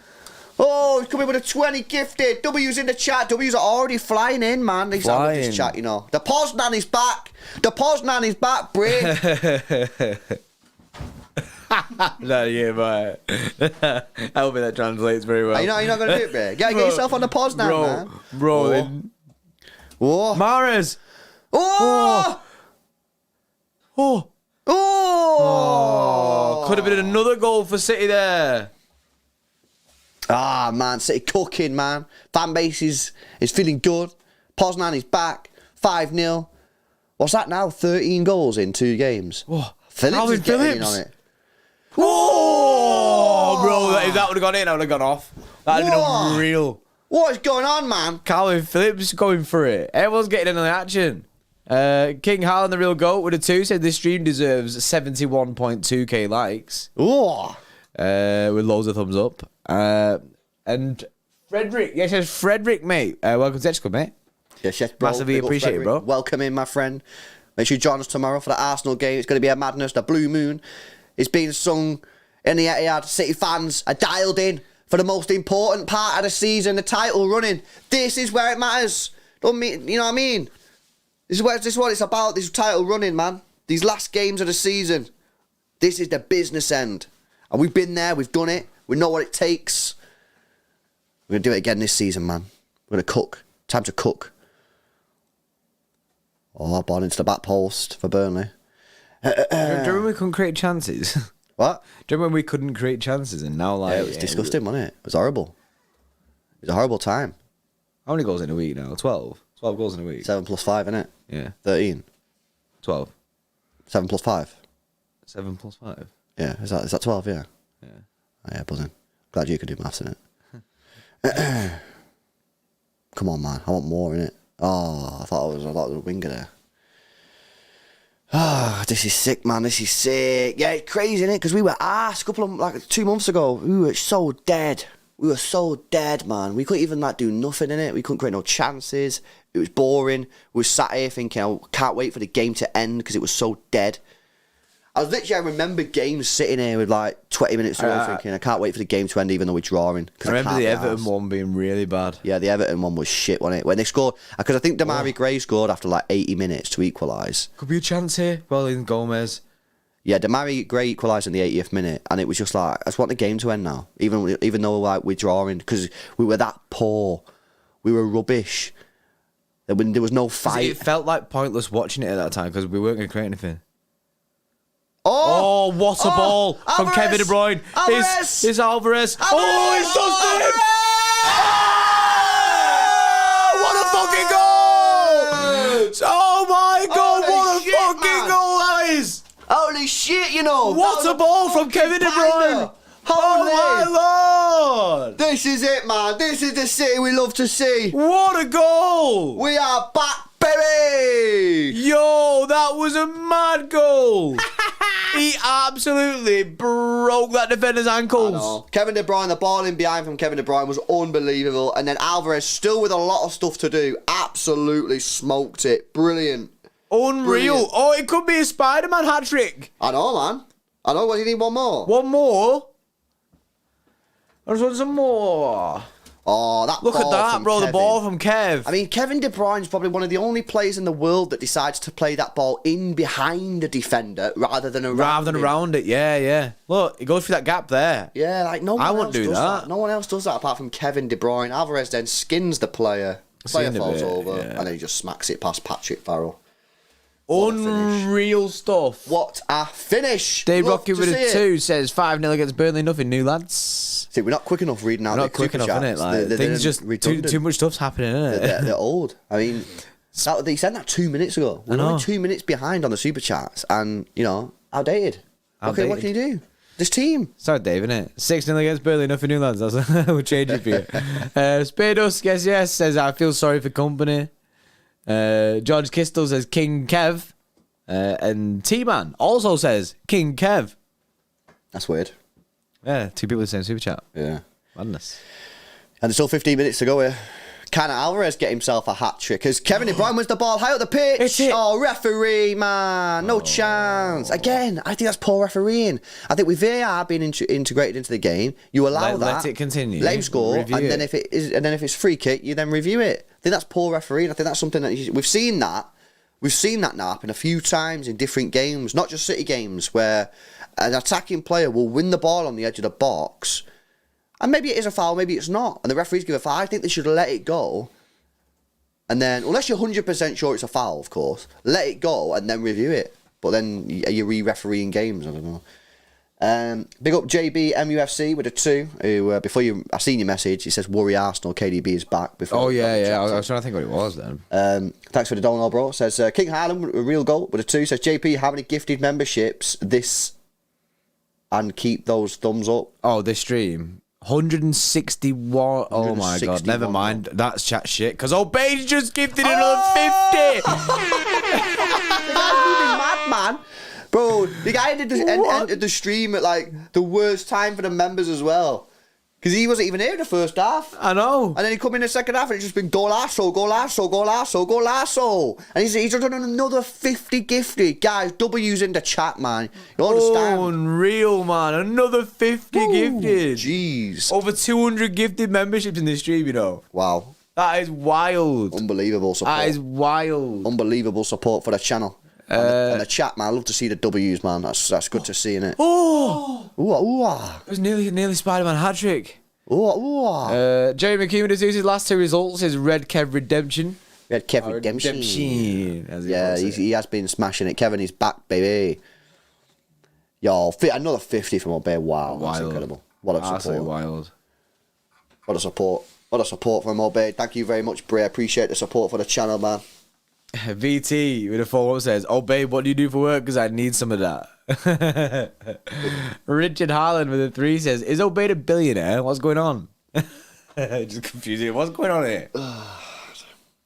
B: Oh, he's coming with a 20 gifted. W's in the chat. W's are already flying in, man. These are this chat, you know. The Poznan is back. The Poznan is back, Brig.
A: No, yeah, but I hope that translates very well.
B: You're not going to do it, Brig. Get yourself on the Poznan, man.
A: Rolling.
B: Oh.
A: Mahrez.
B: Oh.
A: Oh.
B: Oh.
A: Could have been another goal for City there.
B: Ah, man, City cooking, man. Fan base is feeling good. Poznan is back. 5-0. What's that now? 13 goals in 2 games.
A: Oh,
B: Phillips is getting in on it.
A: Oh, bro, if that would have gone in, I would have gone off. That would have been unreal.
B: What is going on, man?
A: Calvin Phillips going for it. Everyone's getting in on the action. King Haaland, the real GOAT, with a 2, said this stream deserves 71.2k likes.
B: Oh.
A: With loads of thumbs up. And Frederick, yes, Frederick, mate. Welcome to Xtra Club, mate.
B: Yes, bro.
A: Massively appreciate it, bro.
B: Welcome in, my friend. Make sure you join us tomorrow for the Arsenal game. It's going to be a madness. The Blue Moon is being sung in the Etihad. City fans are dialed in for the most important part of the season, the title running. This is where it matters. Don't mean, you know what I mean? This is what it's about, this title running, man. These last games of the season. This is the business end. And we've been there, we've done it. We know what it takes. We're going to do it again this season, man. We're going to cook. Time to cook. Oh, ball into the back post for Burnley.
A: Do you remember we couldn't create chances?
B: What?
A: Do you remember when we couldn't create chances and now like...
B: Yeah, it was disgusting, wasn't it? It was horrible. It was a horrible time.
A: How many goals in a week now? 12? 12 goals in a week.
B: 7 plus 5, innit?
A: Yeah.
B: 13.
A: 12.
B: 7 plus 5.
A: 7 plus 5.
B: Yeah, is that 12? Yeah.
A: Yeah.
B: Oh, yeah, buzzing. Glad you could do maths in it. Come on, man. I want more in it. Oh, I thought I was a winger there. Ah, this is sick, man. This is sick. Yeah, it's crazy, innit? Because we were asked a couple of 2 months ago. We were so dead. We were so dead, man. We couldn't even do nothing in it. We couldn't create no chances. It was boring. We were sat here thinking, I can't wait for the game to end because it was so dead. I remember games sitting here with 20 minutes to go thinking, I can't wait for the game to end even though we're drawing.
A: I remember the Everton one being really bad.
B: Yeah, the Everton one was shit, wasn't it? When they scored, because I think Damari Gray scored after 80 minutes to equalise.
A: Could be a chance here. Well, in Gomez.
B: Yeah, Damari Gray equalised in the 80th minute, and it was just I just want the game to end now, even though we're drawing, because we were that poor, we were rubbish. There was no fight.
A: It felt like pointless watching it at that time because we weren't going to create anything.
B: Oh,
A: what a ball from
B: Alvarez!
A: Kevin De Bruyne.
B: Alvarez!
A: It's Alvarez. Oh, he's done it! Oh, what a fucking goal! Oh my God,
B: Holy
A: what a
B: shit,
A: fucking
B: man.
A: goal that is!
B: Holy shit, you know.
A: What a ball from Kevin De Bruyne! Oh my Lord!
B: This is it, man. This is the City we love to see.
A: What a goal!
B: We are back, baby!
A: Yo, that was a mad goal! He absolutely broke that defender's ankles.
B: Kevin De Bruyne, the ball in behind from Kevin De Bruyne was unbelievable. And then Alvarez, still with a lot of stuff to do, absolutely smoked it. Brilliant.
A: Unreal.
B: Brilliant.
A: Oh, it could be a Spider-Man hat-trick.
B: I know, man. I know. What do you need? One more?
A: One more? I just want some more.
B: Oh, that
A: Look
B: ball
A: at that,
B: from
A: bro.
B: Kevin.
A: The ball from Kev.
B: I mean, Kevin De Bruyne's probably one of the only players in the world that decides to play that ball in behind the defender rather than around
A: it. Yeah. Look, it goes through that gap there.
B: Yeah, no one
A: I
B: else
A: wouldn't do
B: does
A: that.
B: No one else does that apart from Kevin De Bruyne. Alvarez then skins the player. Player falls over, and then he just smacks it past Patrick Farrell.
A: Unreal stuff.
B: What a finish!
A: Dave
B: Love
A: Rocky
B: to
A: with
B: see
A: a
B: it.
A: 2 says 5-0 against Burnley, nothing new, lads.
B: See, we're not quick enough reading out.
A: We're not
B: the
A: quick
B: super
A: enough,
B: chats.
A: innit? Like, things just too much stuff's happening, innit?
B: They're old. I mean, they sent that 2 minutes ago. We're only 2 minutes behind on the super chats, and outdated. Okay, what can you do? This team.
A: Sorry, Dave, innit? 6-0 against Burnley, nothing new, lads. We'll change it for you. Spados, yes, says I feel sorry for company. George Kistel says King Kev. And T-Man also says King Kev.
B: That's weird.
A: Yeah, 2 people in the same super chat.
B: Yeah.
A: Madness.
B: And there's still 15 minutes to go here. Can Alvarez get himself a hat-trick? Because Kevin De Bruyne wins the ball high up the pitch.
A: It's it.
B: Oh, referee, man. No chance. Again, I think that's poor refereeing. I think with VAR being integrated into the game, you allow that.
A: Let it continue.
B: Let him score.
A: Review
B: and
A: it.
B: then if it's free kick, you then review it. I think that's poor refereeing. I think that's something that we've seen that. We've seen that now happen a few times in different games, not just City games, where an attacking player will win the ball on the edge of the box, and maybe it is a foul, maybe it's not, and the referees give a foul. I think they should let it go, and then, unless you're 100% sure it's a foul, of course, let it go and then review it. But then, are you re-refereeing games? I don't know. Big up JB MUFC with a 2. Who I seen your message. He says worry Arsenal. KDB is back.
A: Oh yeah. I was trying to think what it was then.
B: Thanks for the download, bro. Says King Harlan with a real goal with a 2. Says JP, how many gifted memberships this and keep those thumbs up?
A: Oh, this stream 161. Oh my God. Never mind. That's chat shit. Because Beige just gifted another 50.
B: The guy's moving mad, man. Bro, the guy ended the stream at the worst time for the members as well. Because he wasn't even here in the first half.
A: I know.
B: And then he come in the second half and it's just been golasso, golasso, golasso, golasso. And he's done another 50 gifted. Guys, W's in the chat, man. You understand?
A: Oh, unreal, man. Another 50 gifted.
B: Jeez.
A: Over 200 gifted memberships in this stream, you know.
B: Wow.
A: That is wild.
B: Unbelievable support.
A: That is wild.
B: Unbelievable support for the channel. And the chat, man. I love to see the W's, man. That's good to see, innit?
A: Oh!
B: Ooh.
A: It was nearly Spider-Man hat-trick.
B: Ooh.
A: Jerry McKean with his last 2 results is Red Kev Redemption.
B: We had Kevin Redemption. Yeah, he has been smashing it. Kevin is back, baby. Yo, another 50 from Obey. Wow, that's incredible. What a support.
A: Absolutely wild.
B: What a support. What a support from Obey. Thank you very much, Bray. I appreciate the support for the channel, man.
A: VT with a 4 says, "Oh babe, what do you do for work? Because I need some of that." Richard Harlan with a 3 says, "Is Obey a billionaire? What's going on?" Just confusing. What's going on here?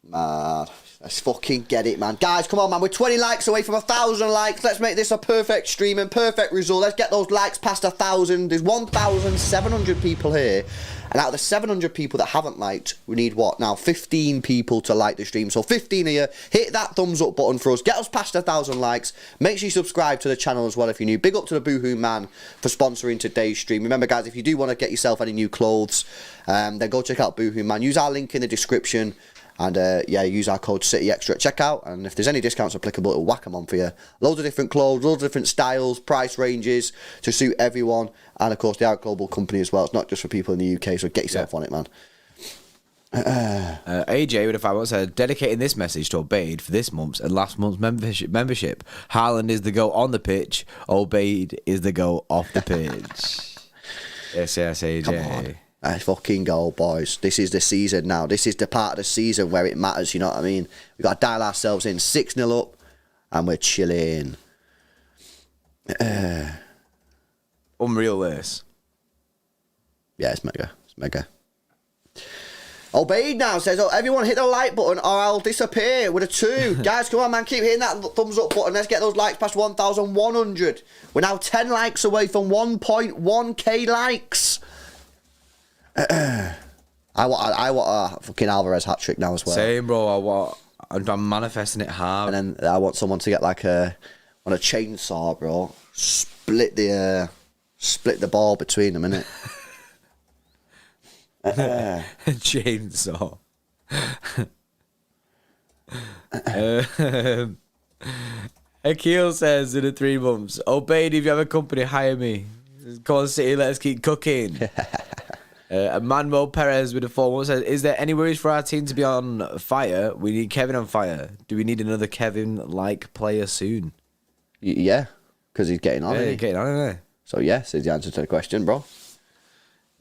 B: Man, let's fucking get it, man. Guys, come on, man. We're 20 likes away from 1,000 likes. Let's make this a perfect stream and perfect result. Let's get those likes past 1,000. There's 1,700 people here. And out of the 700 people that haven't liked, we need what now? 15 people to like the stream. So 15 of you, hit that thumbs up button for us. Get us past 1,000 likes. Make sure you subscribe to the channel as well if you're new. Big up to the Boohoo Man for sponsoring today's stream. Remember, guys, if you do want to get yourself any new clothes, then go check out Boohoo Man. Use our link in the description. And use our code CityXtra at checkout. And if there's any discounts applicable, it'll whack them on for you. Loads of different clothes, loads of different styles, price ranges to suit everyone. And of course, they are a global company as well. It's not just for people in the UK, so get yourself on it, man.
A: AJ with a 5 said, dedicating this message to Obeyed for this month's and last month's membership. Haaland is the go on the pitch. Obeyed is the go off the pitch. Yes, AJ.
B: Come on. Let's fucking go, boys. This is the season now. This is the part of the season where it matters, you know what I mean? We've got to dial ourselves in 6-0 up, and we're chilling.
A: Unreal, this.
B: Yeah, it's mega. It's mega. Obeyed now says, everyone hit the like button or I'll disappear with a 2. Guys, come on, man. Keep hitting that thumbs up button. Let's get those likes past 1,100. We're now 10 likes away from 1.1k likes. I want a fucking Alvarez hat trick now as well.
A: Same, bro. I'm manifesting it hard.
B: And then I want someone to get like a chainsaw, bro. Split the ball between them, innit?
A: Chainsaw. Akil says in the 3 months, Obeyed, if you have a company, hire me. Go on, City, let's keep cooking. Manuel Perez with a 4 says, is there any worries for our team to be on fire? We need Kevin on fire. Do we need another Kevin-like player soon?
B: Yeah, because he's getting on.
A: Yeah, he's getting on, isn't he?
B: So yes, is the answer to the question, bro.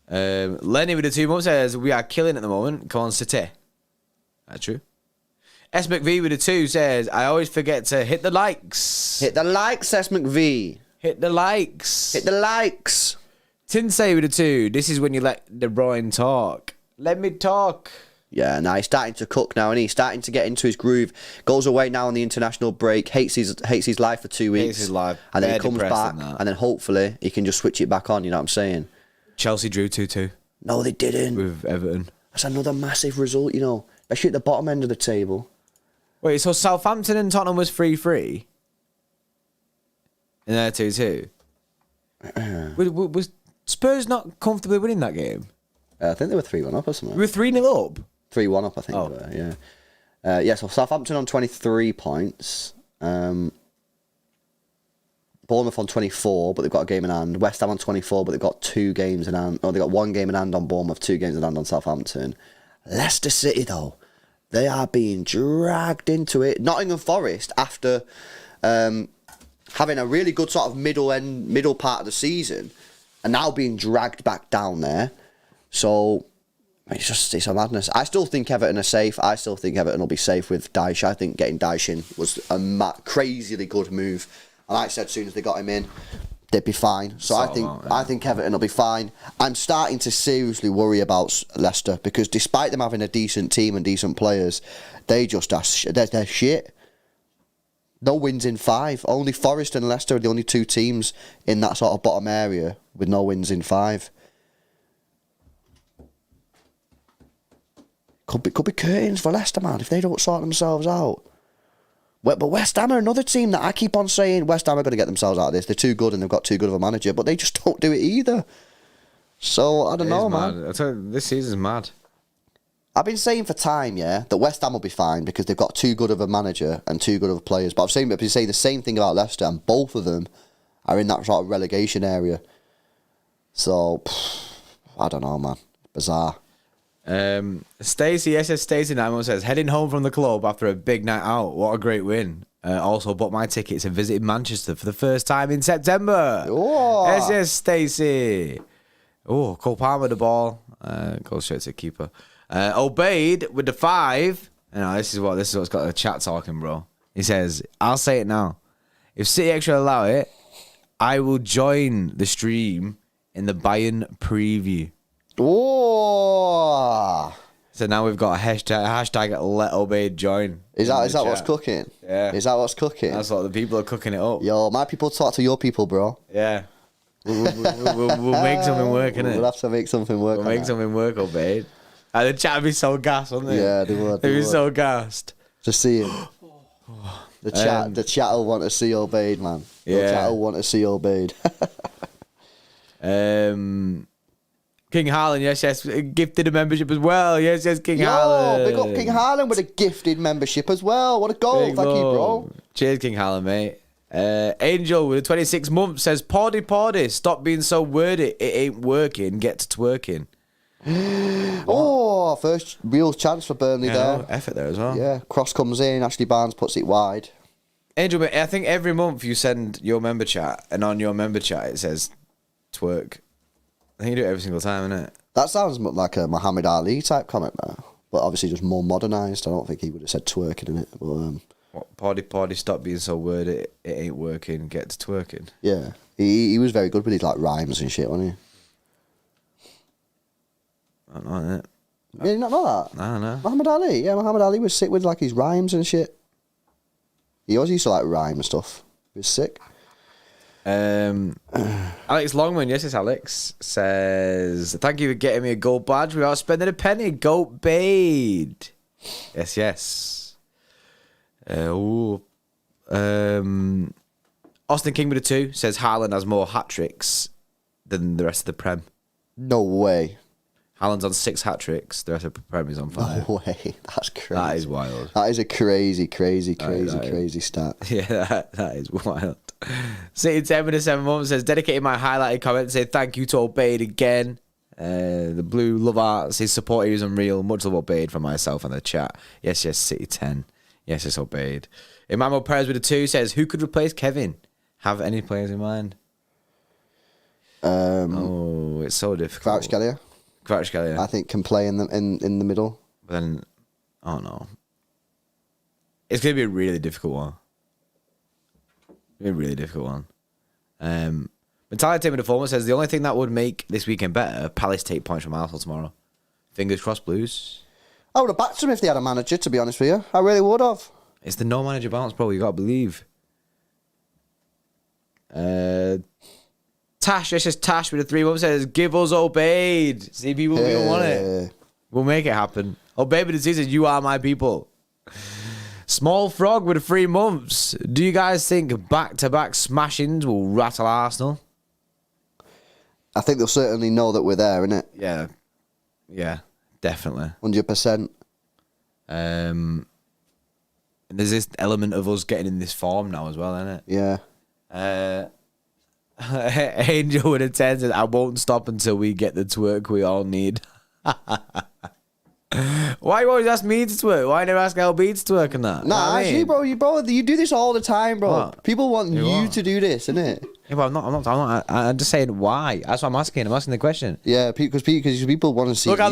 A: Lenny with the 2 months says, we are killing at the moment. Come on, City. That's true. S. McV with a 2 says, I always forget to hit the likes.
B: Hit the likes, S. McV.
A: Hit the likes.
B: Hit the likes.
A: Tinsay with a 2. This is when you let De Bruyne talk. Let me talk.
B: Yeah, now he's starting to cook now, and he's starting to get into his groove. Goes away now on the international break. Hates his life for 2 weeks.
A: Hates his life.
B: And then he comes back, and then hopefully he can just switch it back on. You know what I'm saying?
A: Chelsea drew 2-2.
B: No, they didn't.
A: With Everton.
B: That's another massive result, you know. Especially at the bottom end of the table.
A: Wait, so Southampton and Tottenham was 3-3? And they're 2-2? Was Spurs not comfortably winning that game?
B: I think they were 3-1 up or something.
A: We were 3-0 up?
B: 3-1 up, I think.
A: Oh.
B: Yeah, so Southampton on 23 points. Bournemouth on 24, but they've got a game in hand. West Ham on 24, but they've got 2 games in hand. They've got 1 game in hand on Bournemouth, 2 games in hand on Southampton. Leicester City, though, they are being dragged into it. Nottingham Forest, after having a really good sort of middle part of the season, are now being dragged back down there. So it's a madness. I still think Everton are safe. I still think Everton will be safe with Dyche. I think getting Dyche in was a crazily good move. And like I said, as soon as they got him in, they'd be fine. So I think Everton will be fine. I'm starting to seriously worry about Leicester because despite them having a decent team and decent players, they just are they're shit. No wins in 5. Only Forest and Leicester are the only 2 teams in that sort of bottom area with no wins in 5. Could be curtains for Leicester, man, if they don't sort themselves out. But West Ham are another team that I keep on saying West Ham are going to get themselves out of this. They're too good and they've got too good of a manager, but they just don't do it either. So, I don't know, man.
A: I tell you, this season's mad.
B: I've been saying for time, that West Ham will be fine because they've got too good of a manager and too good of players. But I've been saying the same thing about Leicester, and both of them are in that sort of relegation area. So, I don't know, man. Bizarre.
A: Stacey, Stacey 91 says, heading home from the club after a big night out. What a great win. Also bought my tickets and visited Manchester for the first time in September.
B: Oh.
A: Stacey. Oh, Cole Palmer the ball. Goes straight to the keeper. Obeyed with the 5. This is what's got the chat talking, bro. He says, I'll say it now. If City Extra allow it, I will join the stream in the Bayern preview.
B: Oh.
A: So now we've got a hashtag let Obeyed join.
B: Is that what's cooking?
A: Yeah.
B: Is that what's cooking?
A: That's what the people are cooking it up.
B: Yo, my people talk to your people, bro.
A: Yeah. We'll make something work, innit?
B: We'll have to make something work.
A: We'll make something work, Obeyed. And the chat would be so gassed, wouldn't they?
B: Yeah, they would.
A: They'd be so gassed.
B: Just seeing. The chat will want to see Obeyed, man.
A: Yeah.
B: The chat will want to see Obeyed.
A: King Haaland, yes, gifted a membership as well. Yes, King Haaland.
B: Big up King Haaland with a gifted membership as well. What a goal. Thank you, bro.
A: Cheers, King Haaland, mate. Angel with a 26 months says, Pordy, stop being so wordy. It ain't working. Get to twerking.
B: Oh, first real chance for Burnley there.
A: Effort there as well.
B: Yeah, cross comes in. Ashley Barnes puts it wide.
A: Angel, mate, I think every month you send your member chat, and on your member chat it says twerk. I think you do it every single time, innit?
B: That sounds like a Muhammad Ali type comment, man. But obviously just more modernised. I don't think he would have said twerking in it. But,
A: What, Pordy, stop being so wordy. It ain't working. Get to twerking.
B: yeah, he was very good with his like rhymes and shit, wasn't
A: I don't know, innit?
B: he? Yeah, you not know that?
A: I don't know.
B: Muhammad Ali, yeah, Muhammad Ali was sick with like his rhymes and shit. He always used to like rhyme and stuff. He was sick.
A: Alex Longman, yes, it's Alex, says, thank you for getting me a gold badge without spending a penny. Goat Bade. Yes. Austin King with a 2 says Haaland has more hat-tricks than the rest of the Prem.
B: No way.
A: Haaland's on 6 hat-tricks. The rest of the Prem is on 5.
B: No way. That's crazy.
A: That is wild.
B: That is a crazy stat.
A: Yeah, that is wild. City 10 with a 7 months says, dedicating my highlighted comment to say thank you to Obeyed again. The blue love arts, his support here is unreal. Much love Obeyed from myself and the chat. Yes, City 10. Yes, it's Obeyed. Emmanuel Perez with a 2 says, who could replace Kevin? Have any players in mind? It's so difficult.
B: Kvaratskhelia. I think can play in the middle.
A: But then, oh no. It's going to be a really difficult one. Mentality with the former says, the only thing that would make this weekend better, Palace take points from Arsenal tomorrow. Fingers crossed, Blues.
B: I would have backed them if they had a manager, to be honest with you. I really would have.
A: It's the no manager bounce, bro. You got to believe. Tash, this is Tash with a 3 months says, give us Obeyed. See, people will want it. We'll make it happen. Obeyed with the season, you are my people. Small Frog with 3 months. Do you guys think back-to-back smashings will rattle Arsenal?
B: I think they'll certainly know that we're there, innit?
A: Yeah, definitely.
B: 100%.
A: And there's this element of us getting in this form now as well, isn't it?
B: Yeah.
A: Angel with a 10 says, I won't stop until we get the twerk we all need. Why you always ask me to twerk? Why never ask LB to twerk and that?
B: Nah, actually, bro, you do this all the time, bro.
A: What?
B: People want you to do this, innit?
A: Yeah, but I'm just saying why. That's what I'm asking. I'm asking the question.
B: Yeah, because people want to see.
A: Look how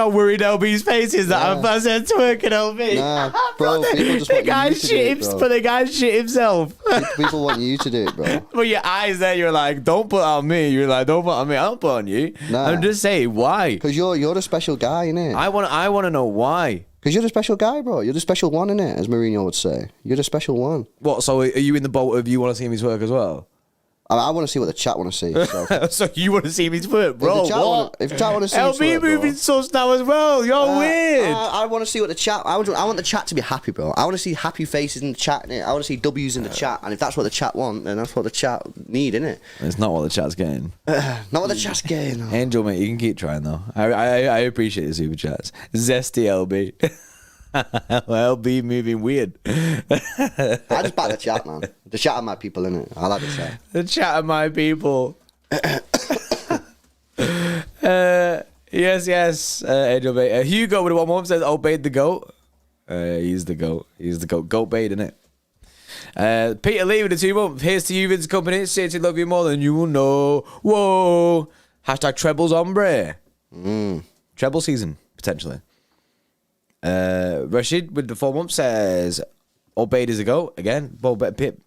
A: worried LB's face is that I said twerking LB.
B: Nah, bro, people just want you to do it, bro.
A: But the guy shit himself.
B: People want you to do it, bro.
A: But your eyes there, you're like, don't put on me. You're like, don't put on me. I don't put on you.
B: Nah.
A: I'm just saying why.
B: Because you're the special guy, innit?
A: I want to know why.
B: Because you're the special guy, bro. You're the special one, innit? As Mourinho would say. You're the special one.
A: What? So are you in the boat of you want to see me twerk as well?
B: I want to see what the chat want to see. So.
A: So you want to see me twerk, bro?
B: If the chat want to see
A: LB
B: twerk,
A: moving sus now as well. You're weird.
B: I want to see what the chat. I want the chat to be happy, bro. I want to see happy faces in the chat. Innit? I want to see W's in the chat. And if that's what the chat want, then that's what the chat need, innit?
A: It's not what the chat's getting.
B: Not what the chat's getting. No.
A: Angel, mate, you can keep trying though. I appreciate the super chats. Zesty LB. LB moving weird.
B: I just back the chat, man. The chat are my people, innit? I like the chat.
A: The chat are my people. Yes. Angel, mate. Hugo with 1 month says, obeyed the goat. He's the goat. He's the goat. Goat bait, innit? Peter Lee with the 2 month. Here's to you, Vince Company. City love you more than you know. Whoa. Hashtag trebles hombre. Treble season, potentially. Rashid with the 4 months says, Obeid is a goat again.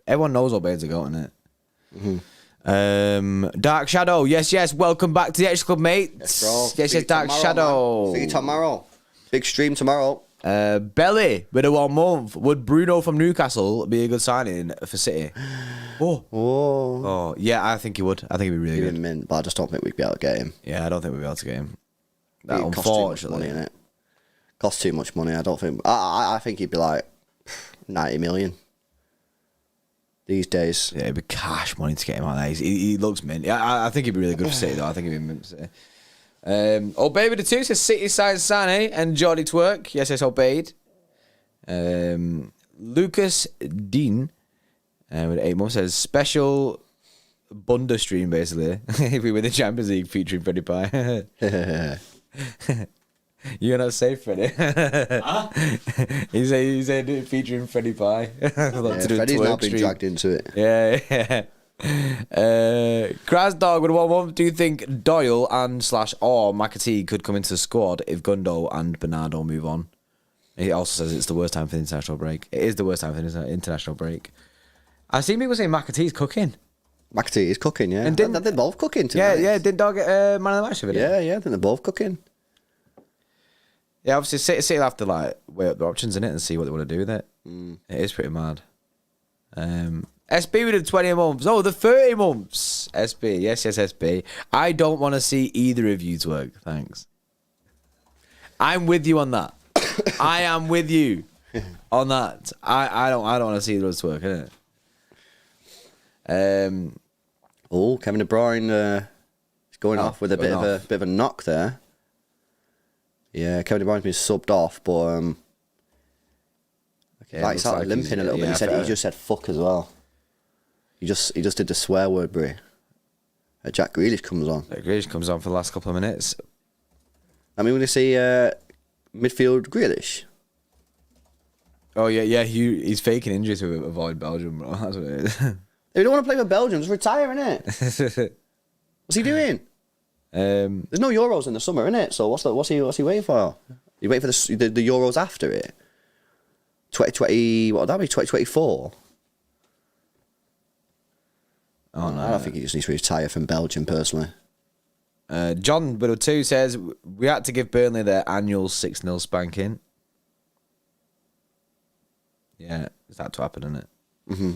A: Everyone knows Obeid's a goat, innit? Dark Shadow, yes. Welcome back to the Xtra Club, mate. Yes, Dark Shadow.
B: See you tomorrow. Big stream tomorrow.
A: Belly with a 1 month. Would Bruno from Newcastle be a good signing for City? Oh, yeah, I think he would. I think he'd be really good.
B: Mint, but I just don't think we'd be able to get him.
A: Yeah, I don't think we'd be able to get him.
B: Unfortunately, innit? Costs too much money. I don't think. I think he'd be like 90 million these days.
A: Yeah, it'd be cash money to get him out there. He looks mint. Yeah, I think he'd be really good for City though. I think he'd be mint for City. Baby the 2 says City signs Sané and Jordi Twerk. Yes, obeyed. Lucas Dean with 8 months says special Bunda stream basically. If we win the Champions League featuring Freddie Pie. You're not safe, Freddie. Huh? he said featuring Freddie Pie.
B: Freddie's now been dragged into it.
A: Yeah. Kraz Dog with 1 month. Do you think Doyle and / or McAtee could come into the squad if Gundo and Bernardo move on? He also says it's the worst time for the international break. It is the worst time for the international break. I've seen people saying McAtee's cooking.
B: McAtee is cooking, yeah. And they're both cooking tonight.
A: Yeah. Didn't Dog get man of the match of it?
B: Yeah. I think they're both cooking.
A: Yeah, obviously City will have to like weigh up the options in it and see what they want to do with it. It is pretty mad. SB with the 20 months. Oh, the 30 months. SB. Yes, SB. I don't want to see either of you twerk. Thanks. I'm with you on that. I am with you on that. I don't want to see either of us twerk, innit?
B: Kevin De Bruyne is going off with a bit of a knock there. Yeah, Kevin De Bruyne's been subbed off, but he started limping a little bit. He just said fuck as well. He just did the swear word, bro. Jack Grealish comes on.
A: Jack Grealish comes on for the last couple of minutes.
B: I mean, when you see midfield Grealish.
A: Oh yeah, he's faking injuries to avoid Belgium, bro. That's what it is.
B: If you don't want to play for Belgium, just retire, innit? What's he doing? There's no Euros in the summer, innit? So what's he waiting for? You wait for the Euros after it. 2020, what would that be? 2024.
A: Oh no,
B: I don't think he just needs to retire from Belgium personally.
A: John Biddle 2 says we had to give Burnley their annual 6-0 spanking. Yeah, is that to happen, isn't it?
B: Mm-hmm.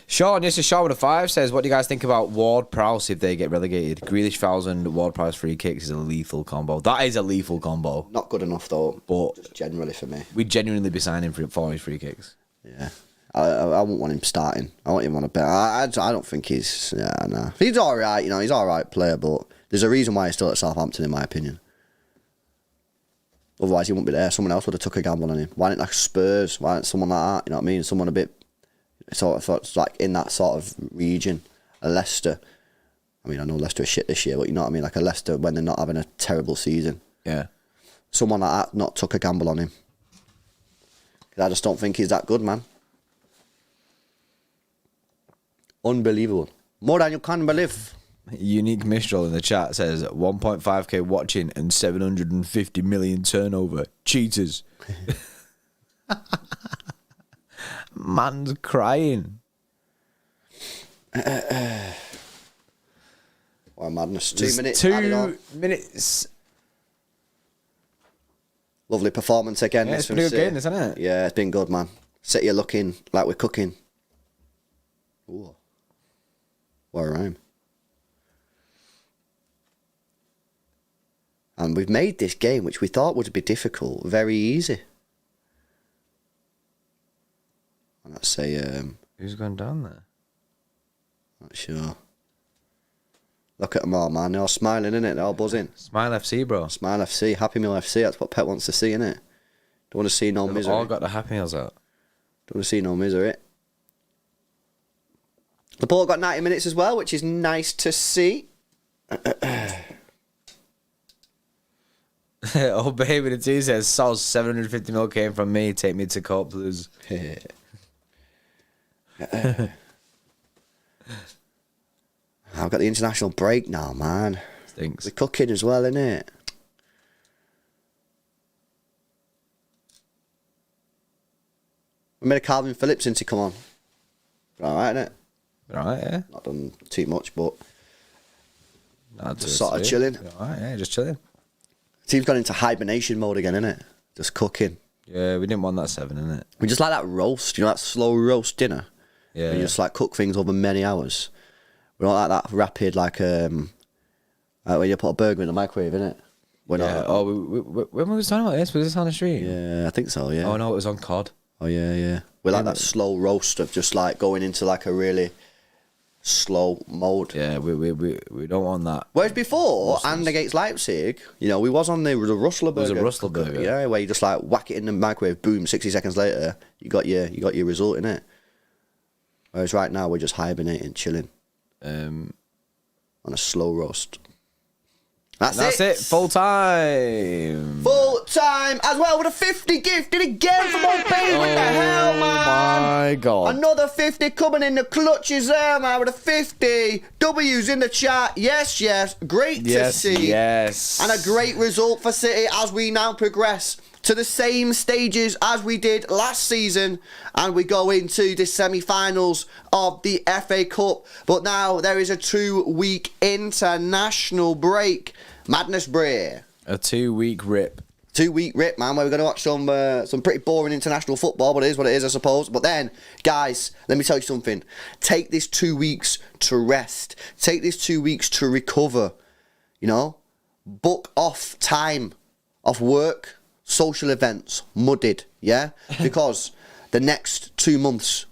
A: Sean, yes, Sean with a 5 says, what do you guys think about Ward-Prowse if they get relegated? Grealish 1,000, Ward-Prowse free kicks is a lethal combo. That is a lethal combo.
B: Not good enough, though,
A: but
B: just generally for me.
A: We'd genuinely be signing for his free kicks.
B: Yeah. I wouldn't want him starting. I want him on a bit. I don't think he's... Yeah, no. He's all right, he's all right player, but there's a reason why he's still at Southampton, in my opinion. Otherwise, he wouldn't be there. Someone else would have took a gamble on him. Why didn't like Spurs? Why didn't someone like that? You know what I mean? Someone a bit... sort of like in that sort of region. A Leicester. I mean, I know Leicester are shit this year, but you know what I mean? Like a Leicester when they're not having a terrible season.
A: Yeah.
B: Someone like that not took a gamble on him. Because I just don't think he's that good, man. Unbelievable. More than you can believe.
A: Unique Mistral in the chat says 1.5k watching and 750 million turnover. Cheaters. Man's crying.
B: What a madness. 2 minutes.
A: 2 minutes.
B: Lovely performance again.
A: Yeah, it's been a good game, isn't it?
B: Yeah, it's been good, man. City are looking like we're cooking. Ooh. What a rhyme. And we've made this game, which we thought would be difficult, very easy. And let's say,
A: Who's going down there?
B: not sure. Look at them all, man. They're all smiling, innit? They're all buzzing.
A: Smile FC, bro.
B: Smile FC, Happy Meal FC. That's what Pep wants to see, innit? Don't want to see no
A: They've
B: misery.
A: all got the Happy Meals out.
B: Don't want to see no misery. The ball got 90 minutes as well, which is nice to see.
A: Oh, baby, the T says, Sol, 750 mil came from me. Take me to Court Blues.
B: I've got the international break now, man.
A: Stinks.
B: We're cooking as well, innit? We made a Calvin Phillips into come on. Alright, innit?
A: Alright, yeah.
B: Not done too much, but
A: Not
B: just sort of chilling.
A: Alright, yeah, just chilling.
B: Team's gone into hibernation mode again, innit? Just cooking.
A: Yeah, we didn't want that 7, innit?
B: We just like that roast, you know, that slow roast dinner.
A: Yeah.
B: Where you just like cook things over many hours. We don't like that rapid, like when you put a burger in the microwave, innit? We're
A: Yeah.
B: not.
A: Oh, when we was talking about this, was this on the stream?
B: Yeah, I think so, yeah.
A: Oh, no, it was on COD.
B: Oh, yeah. We like that slow roast of just like going into like a really slow mode.
A: Yeah, we don't want that.
B: Whereas before, and against Leipzig, you know, we was on the Rustler burger.
A: was a Rustler burger.
B: Yeah, where you just like whack it in the microwave, boom, 60 seconds later, you got your result in it. Whereas right now we're just hibernating, chilling on a slow roast. That's it.
A: Full time.
B: Full time as well with a 50 gifted again from old Babe. What the hell, man?
A: Oh my God.
B: Another 50 coming in the clutches there, man, with a 50. W's in the chat. Yes. Great to see.
A: Yes.
B: And a great result for City as we now progress to the same stages as we did last season, and we go into the semi-finals of the FA Cup. But now there is a 2-week international break. Madness Bray.
A: A 2-week rip.
B: 2-week rip, man, where we're going to watch some pretty boring international football, but it is what it is, I suppose. But then, guys, let me tell you something. Take this 2 weeks to rest. Take this 2 weeks to recover. You know? Book off time off work, social events, mudded, yeah? Because the next 2 months,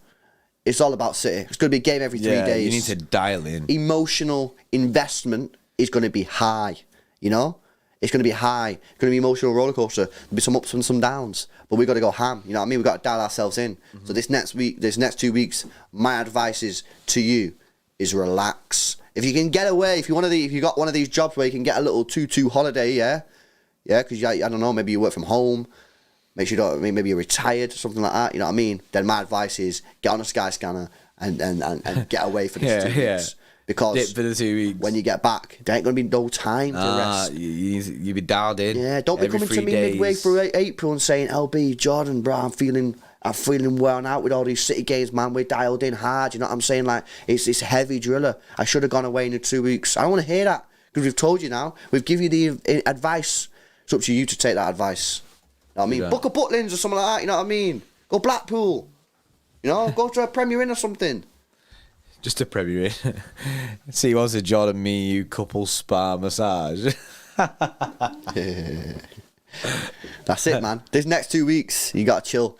B: it's all about City. It's going to be a game every 3 days.
A: You need to dial in.
B: Emotional investment is going to be high, you know? It's going to be high. It's going to be an emotional roller coaster. There'll be some ups and some downs, but we've got to go ham. You know what I mean? We've got to dial ourselves in. Mm-hmm. So this next 2 weeks, my advice is to you is relax. If you can get away, if you got one of these jobs where you can get a little 2-2 holiday, yeah, because I don't know, maybe you work from home, make sure you don't. I mean, maybe you're retired, something like that. You know what I mean? Then my advice is get on a Sky Scanner and get away for these 2 weeks. Because
A: dip for the 2 weeks.
B: When you get back, there ain't going to be no time to rest.
A: You be dialed in.
B: Yeah, don't be coming to me midway through April and saying, LB, Jordan, bro, I'm feeling worn out with all these City games, man. We're dialed in hard. You know what I'm saying? Like, it's this heavy driller. I should have gone away in the 2 weeks. I don't want to hear that. Because we've told you now. We've given you the advice. It's up to you to take that advice. You know what I mean? Book a Butlins or something like that. You know what I mean? Go Blackpool. You know? Go to a Premier Inn or something.
A: Just a Premier Inn. See, what's a Jordan, me, you couple spa massage?
B: That's it, man. These next 2 weeks, you got to chill.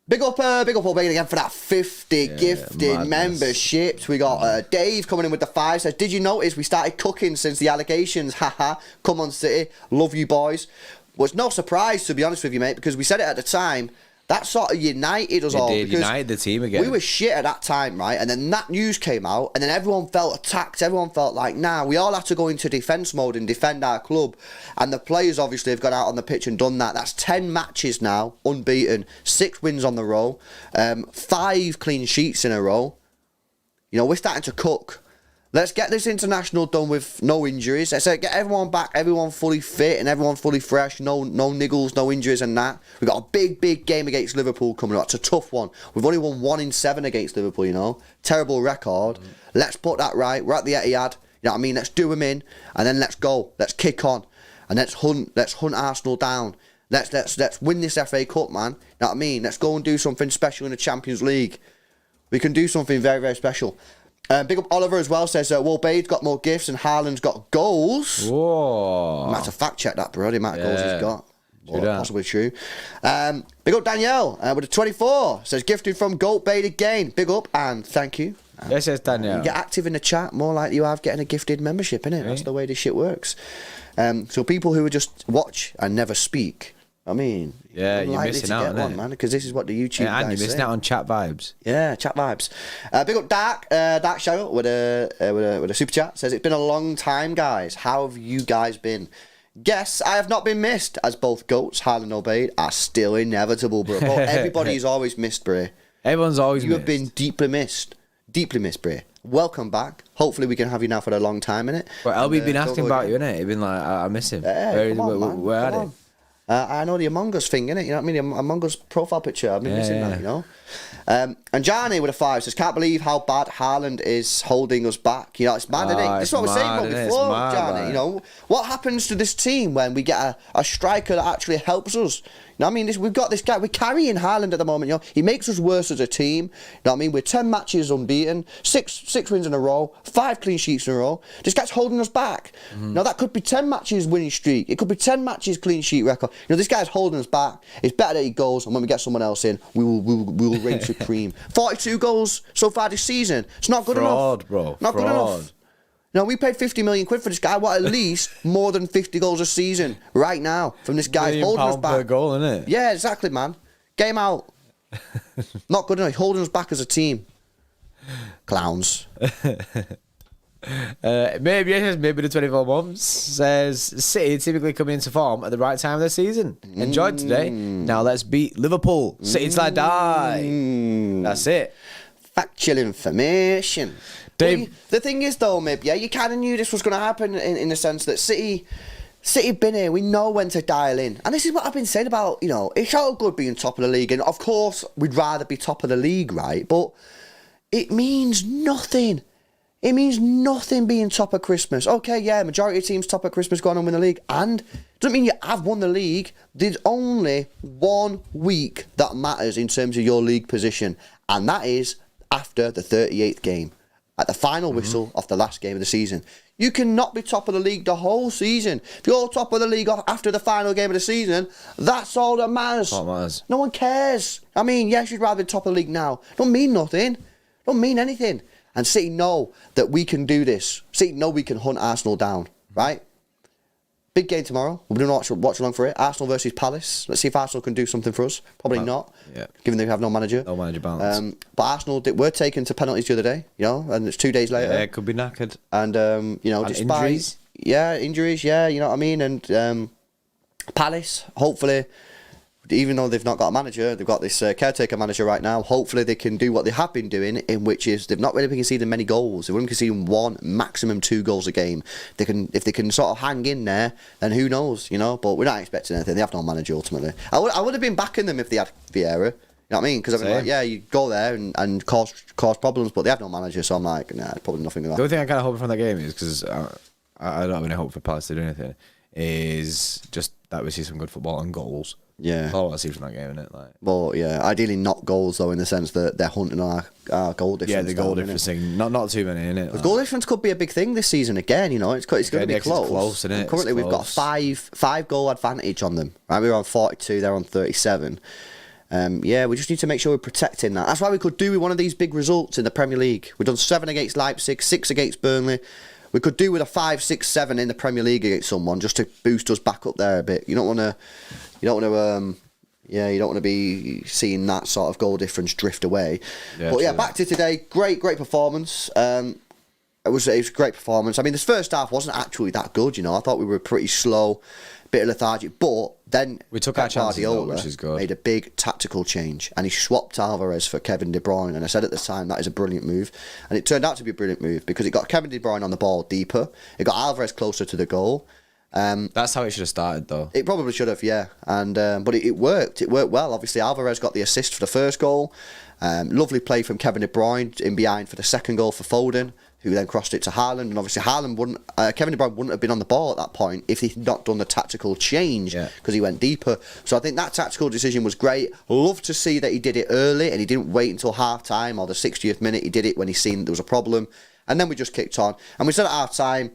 B: Big up old Bacon again for that 50 gifted memberships. We got Dave coming in with the 5. Says, did you notice we started cooking since the allegations? Haha. Come on, City. Love you, boys. Well, it's no surprise, to be honest with you, mate, because we said it at the time. That sort of united us all.
A: It did, united the team again.
B: We were shit at that time, right? And then that news came out, and then everyone felt attacked. Everyone felt like, nah, we all have to go into defence mode and defend our club. And the players obviously have got out on the pitch and done that. That's 10 matches now, unbeaten, 6 wins on the row, 5 clean sheets in a row. You know, we're starting to cook. Let's get this international done with no injuries. Let's get everyone back, everyone fully fit and everyone fully fresh. No niggles, no injuries and that. We've got a big game against Liverpool coming up. It's a tough one. We've only won 1 in 7 against Liverpool, you know. Terrible record. Let's put that right. We're at the Etihad. You know what I mean? Let's do them in and then let's go. Let's kick on. And let's hunt Arsenal down. Let's win this FA Cup, man. You know what I mean? Let's go and do something special in the Champions League. We can do something very, very special. Big up Oliver as well, says Wolbade's got more gifts and Haaland's got goals.
A: Whoa.
B: I might have to fact check that, bro, the amount of goals he's got. Possibly true. Big up Danielle with a 24. Says gifted from Goat Bait again. Big up and thank you.
A: Yes, Danielle.
B: You get active in the chat, more like you have getting a gifted membership, innit? Right. That's the way this shit works. So people who would just watch and never speak, I mean,
A: yeah, you're missing out on
B: one, man, because this is what the YouTube guys
A: and you're missing
B: say.
A: out on chat vibes.
B: Yeah, chat vibes. Big up Dark Shadow with a super chat. Says it's been a long time, guys. How have you guys been? Guess I have not been missed, as both Goats, Haaland and Obeyed, are still inevitable, bro. Everybody's always missed, Bray.
A: Everyone's always missed.
B: You have been deeply missed, Bray. Welcome back. Hopefully we can have you now for a long time, innit?
A: Well, LB's been asking about you, innit? He's been like, I miss him.
B: Hey,
A: where are they?
B: I know the Among Us thing, innit? You know what I mean? The Among Us profile picture. I've been missing that, you know? And Johnny with a 5 says, can't believe how bad Haaland is holding us back. You know, it's mad, isn't it? That's what I was saying about before, Johnny. You know, what happens to this team when we get a striker that actually helps us? You know what I mean? We've got this guy, we're carrying Haaland at the moment, you know? He makes us worse as a team. You know what I mean? We're 10 matches unbeaten, 6 wins in a row, 5 clean sheets in a row. This guy's holding us back. Now, that could be 10 matches winning streak. It could be 10 matches clean sheet record. You know, this guy's holding us back. It's better that he goes, and when we get someone else in, we will reign supreme. 42 goals so far this season. It's not good enough.
A: Bro.
B: Not good enough. No, we paid 50 million quid for this guy. What, at least more than 50 goals a season right now from this guy holding us back.
A: Per goal, isn't it?
B: Yeah, exactly, man. Get him out. Not good enough. Holding us back as a team. Clowns.
A: Maybe the 24 months says City typically coming into form at the right time of the season. Enjoyed today. Now let's beat Liverpool. City till I die. That's it.
B: Factual information.
A: Dave,
B: the thing is, though, Mib, yeah, you kind of knew this was going to happen in the sense that City been here. We know when to dial in. And this is what I've been saying about, you know, it's all good being top of the league. And, of course, we'd rather be top of the league, right? But it means nothing. It means nothing being top of Christmas. Okay, yeah, majority of teams top of Christmas going on win the league. And doesn't mean you have won the league. There's only 1 week that matters in terms of your league position. And that is after the 38th game. At the final whistle of the last game of the season. You cannot be top of the league the whole season. If you're top of the league after the final game of the season, that's all that matters.
A: What matters?
B: No one cares. I mean, yes, you'd rather be top of the league now. Don't mean nothing. Don't mean anything. And City know that we can do this. City know we can hunt Arsenal down, right? Big game tomorrow. We're going to watch along for it. Arsenal versus Palace. Let's see if Arsenal can do something for us. Probably not, given they have no manager.
A: No manager balance.
B: But Arsenal were taken to penalties the other day, you know, and it's 2 days later.
A: Yeah, it could be knackered.
B: And, you know,
A: and
B: despite...
A: injuries?
B: Yeah, injuries, yeah, you know what I mean? And Palace, hopefully... Even though they've not got a manager, they've got this caretaker manager right now. Hopefully they can do what they have been doing, in which is they've not really been conceding many goals. They've only conceding 1, maximum 2 goals a game. If they can sort of hang in there, then who knows, you know? But we're not expecting anything. They have no manager ultimately. I would have been backing them if they had Vieira. You know what I mean? Because I'm like, yeah, you go there and cause problems, but they have no manager. So I'm like, nah, probably nothing going to happen.
A: The only thing I kind of hope from that game is, because I don't have any hope for Palace to do anything, is just that we see some good football and goals.
B: Yeah.
A: That's all I want to see from that game, isn't it? Like,
B: well, yeah, ideally not goals, though, in the sense that they're hunting our goal difference.
A: Yeah, the goal difference thing. Not too many, innit?
B: The goal difference could be a big thing this season again, you know. It's going to be close.
A: It's close, isn't it?
B: Currently, we've got five goal advantage on them. Right, we're on 42, they're on 37. Yeah, we just need to make sure we're protecting that. That's why we could do with one of these big results in the Premier League. We've done 7 against Leipzig, 6 against Burnley. We could do with a 5, 6, 7 in the Premier League against someone just to boost us back up there a bit. You don't want to be seeing that sort of goal difference drift away. Yeah, but yeah, back to today. Great performance. It was a great performance. I mean, this first half wasn't actually that good, you know. I thought we were pretty slow, bit lethargic. But then
A: we took our chances, which is good.
B: Made a big tactical change, and he swapped Alvarez for Kevin De Bruyne. And I said at the time that is a brilliant move, and it turned out to be a brilliant move because it got Kevin De Bruyne on the ball deeper. It got Alvarez closer to the goal.
A: That's how it should have started, though.
B: It probably should have, yeah. And but it worked. It worked well. Obviously, Alvarez got the assist for the first goal. Lovely play from Kevin De Bruyne in behind for the second goal for Foden. who then crossed it to Haaland, and obviously Haaland wouldn't, Kevin De Bruyne wouldn't have been on the ball at that point if he'd not done the tactical change, because he went deeper. So I think that tactical decision was great. Love to see that he did it early and he didn't wait until half time or the 60th minute. He did it when he seen there was a problem, and then we just kicked on. And we said at half time,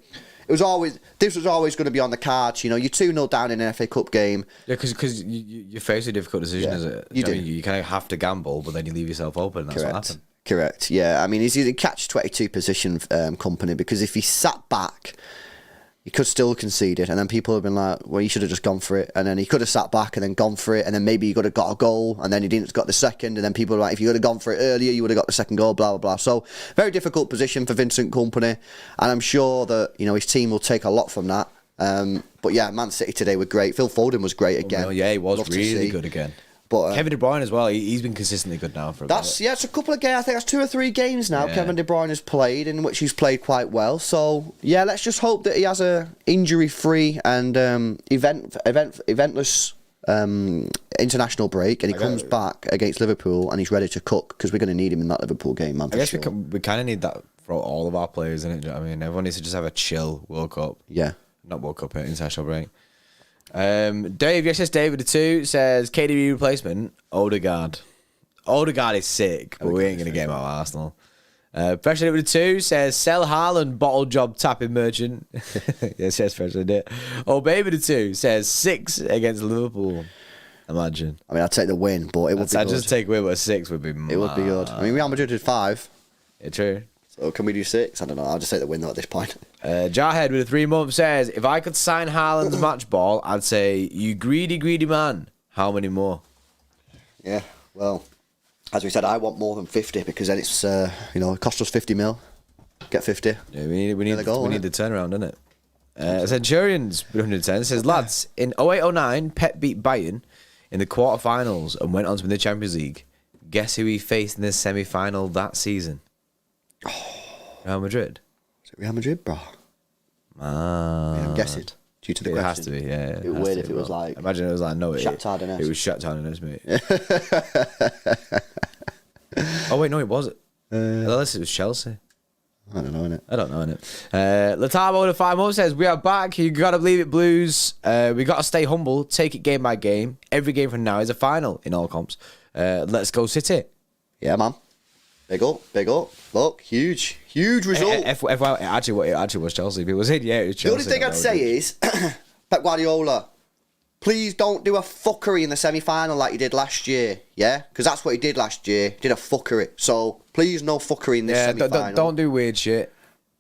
B: this was always going to be on the cards. You know, you're 2-0 down in an FA Cup game.
A: Yeah, because you face a difficult decision, is it?
B: You do.
A: I mean, you kind of have to gamble, but then you leave yourself open, and that's what happened.
B: Correct, yeah. I mean, he's in a catch-22 position, Company, because if he sat back, he could still have conceded, and then people have been like, well, you should have just gone for it, and then he could have sat back and then gone for it, and then maybe he could have got a goal, and then he didn't got the second, and then people are like, if you would have gone for it earlier, you would have got the second goal, blah, blah, blah. So, very difficult position for Vincent Kompany, and I'm sure that, you know, his team will take a lot from that. But yeah, Man City today were great. Phil Foden was great again.
A: Oh, yeah, he was really good again.
B: But
A: Kevin De Bruyne as well. He's been consistently good now for a bit.
B: Yeah, it's a couple of games. I think that's 2 or 3 games now. Kevin De Bruyne has played, in which he's played quite well. So yeah, let's just hope that he has a injury-free and eventless international break, and he comes back against Liverpool and he's ready to cook, because we're going to need him in that Liverpool game, man.
A: I guess we kind of need that for all of our players, innit? I mean, everyone needs to just have a chill World Cup.
B: Yeah,
A: not World Cup, international break. Dave, yes, David the 2 says KDB replacement Odegaard. Odegaard is sick, but we ain't gonna get him out of Arsenal. Pressure David the 2 says sell Haaland, bottle job tapping merchant. Yes, Pressure did. Oh, Baby the 2 says 6 against Liverpool. Imagine.
B: I mean, I'd take the win, but it would be good.
A: I'd just take a win, but 6 would be mad.
B: It would be good. I mean, Real Madrid did 5.
A: Yeah, true.
B: So can we do 6? I don't know. I'll just take the win though at this point.
A: Jarhead with a 3 month says, if I could sign Haaland's match ball, I'd say, you greedy, greedy man. How many more?
B: Yeah, well, as we said, I want more than 50, because then it's, you know, it cost us 50 mil. Get 50.
A: Yeah, we need the turnaround, innit? Centurions with 110 says, lads, in 08-09, Pep beat Bayern in the quarterfinals and went on to win the Champions League. Guess who he faced in the semi-final that season? Real Madrid.
B: Is it Real Madrid, bro?
A: Yeah,
B: I'm guessing. Due to the question.
A: It has to be, yeah.
B: It would be weird if it was like...
A: Imagine it was like, no,
B: Shakhtar Donetsk.
A: It was Shakhtar Donetsk, mate. Oh, wait, no, it wasn't. Unless it was Chelsea.
B: I don't know, innit?
A: Latabo with a 5 months says, we are back. You got to believe it, Blues. We got to stay humble. Take it game by game. Every game from now is a final in all comps. Let's go City.
B: Yeah, man. Big up. Look, huge result.
A: It actually was Chelsea. It was it, yeah, it was Chelsea.
B: The only thing I'd say is, Pep Guardiola, please don't do a fuckery in the semi-final like you did last year, yeah? Because that's what he did last year. Did a fuckery. So, please, no fuckery in this semi-final.
A: Don't do weird shit.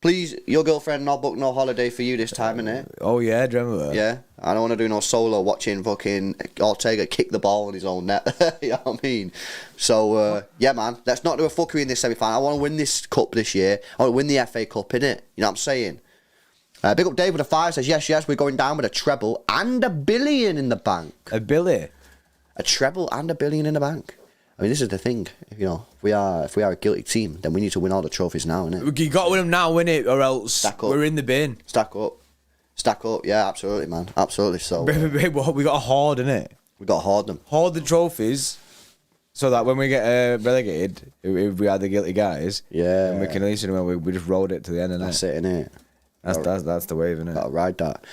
B: Please, your girlfriend not book no holiday for you this time, innit?
A: Oh, yeah, do you remember that?
B: Yeah. I don't want to do no solo watching fucking Ortega kick the ball in his own net. You know what I mean? So, yeah, man. Let's not do a fuckery in this semi-final. I want to win this cup this year. I want to win the FA Cup, innit? You know what I'm saying? Big up Dave with a 5 says, yes, we're going down with a treble and $1 billion in the bank.
A: $1 billion?
B: A treble and $1 billion in the bank. I mean, this is the thing. You know, if we are a guilty team, then we need to win all the trophies now, innit?
A: You got to win them now, win it, or else we're in the bin.
B: Stack up. Yeah, absolutely, man. Absolutely. So
A: we got to hoard, innit?
B: We got to hoard them.
A: Hoard the trophies, so that when we get relegated, if we are the guilty guys,
B: yeah,
A: and we can at least we just rolled it to the end of
B: That's it, innit?
A: That's the wave, innit?
B: Gotta ride that.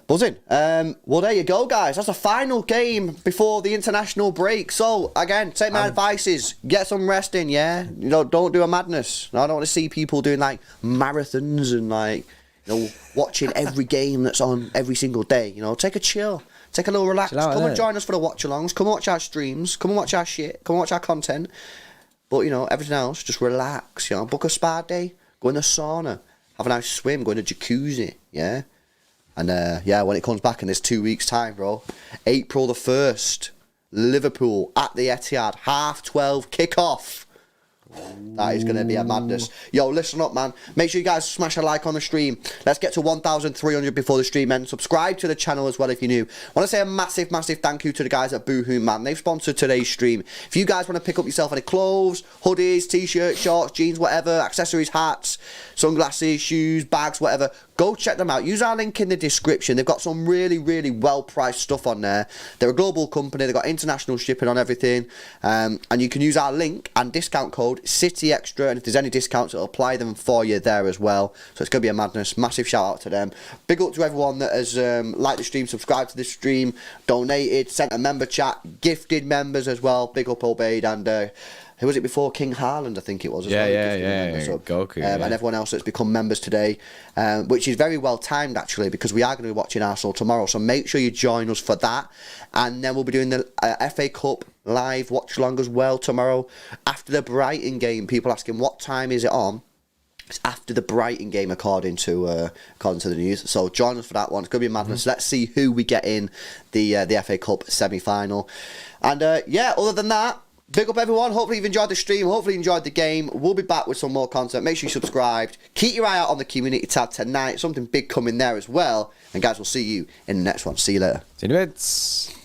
B: Buzzing. Well, there you go, guys. That's the final game before the international break. So, again, take my advices. Get some rest in, yeah? You know, don't do a madness. I don't want to see people doing, like, marathons and, like, you know, watching every game that's on every single day. You know, take a chill. Take a little relax. Come and join us for the watch-alongs. Come and watch our streams. Come and watch our shit. Come and watch our content. But, you know, everything else, just relax, you know. Book a spa day. Go in the sauna. Have a nice swim. Go in a jacuzzi, yeah? And, yeah, when it comes back in this 2 weeks' time, bro, April the 1st, Liverpool at the Etihad, 12:30 kick-off. That is going to be a madness. Yo, listen up, man. Make sure you guys smash a like on the stream. Let's get to 1,300 before the stream ends. Subscribe to the channel as well if you're new. I want to say a massive, massive thank you to the guys at Boohoo, man. They've sponsored today's stream. If you guys want to pick up yourself any clothes, hoodies, t-shirts, shorts, jeans, whatever, accessories, hats, sunglasses, shoes, bags, whatever, Go check them out. Use our link in the description. They've got some really, really well-priced stuff on there. They're a global company. They've got international shipping on everything. And you can use our link and discount code CityXtra. And if there's any discounts, it'll apply them for you there as well. So it's going to be a madness. Massive shout-out to them. Big up to everyone that has liked the stream, subscribed to the stream, donated, sent a member chat, gifted members as well. Big up, Obeyed, and... who was it before? King Haaland, I think it was.
A: Yeah.
B: So,
A: Goku.
B: and everyone else that's become members today, which is very well timed actually, because we are going to be watching Arsenal tomorrow. So make sure you join us for that, and then we'll be doing the FA Cup live watch along as well tomorrow after the Brighton game. People asking what time is it on? It's after the Brighton game, according to the news. So join us for that one. It's going to be madness. Let's see who we get in the FA Cup semi-final. And other than that, big up everyone. Hopefully you've enjoyed the stream. Hopefully you enjoyed the game. We'll be back with some more content. Make sure you subscribed. Keep your eye out on the community tab tonight. Something big coming there as well. And guys, we'll see you in the next one. See you later.
A: See you in a bit.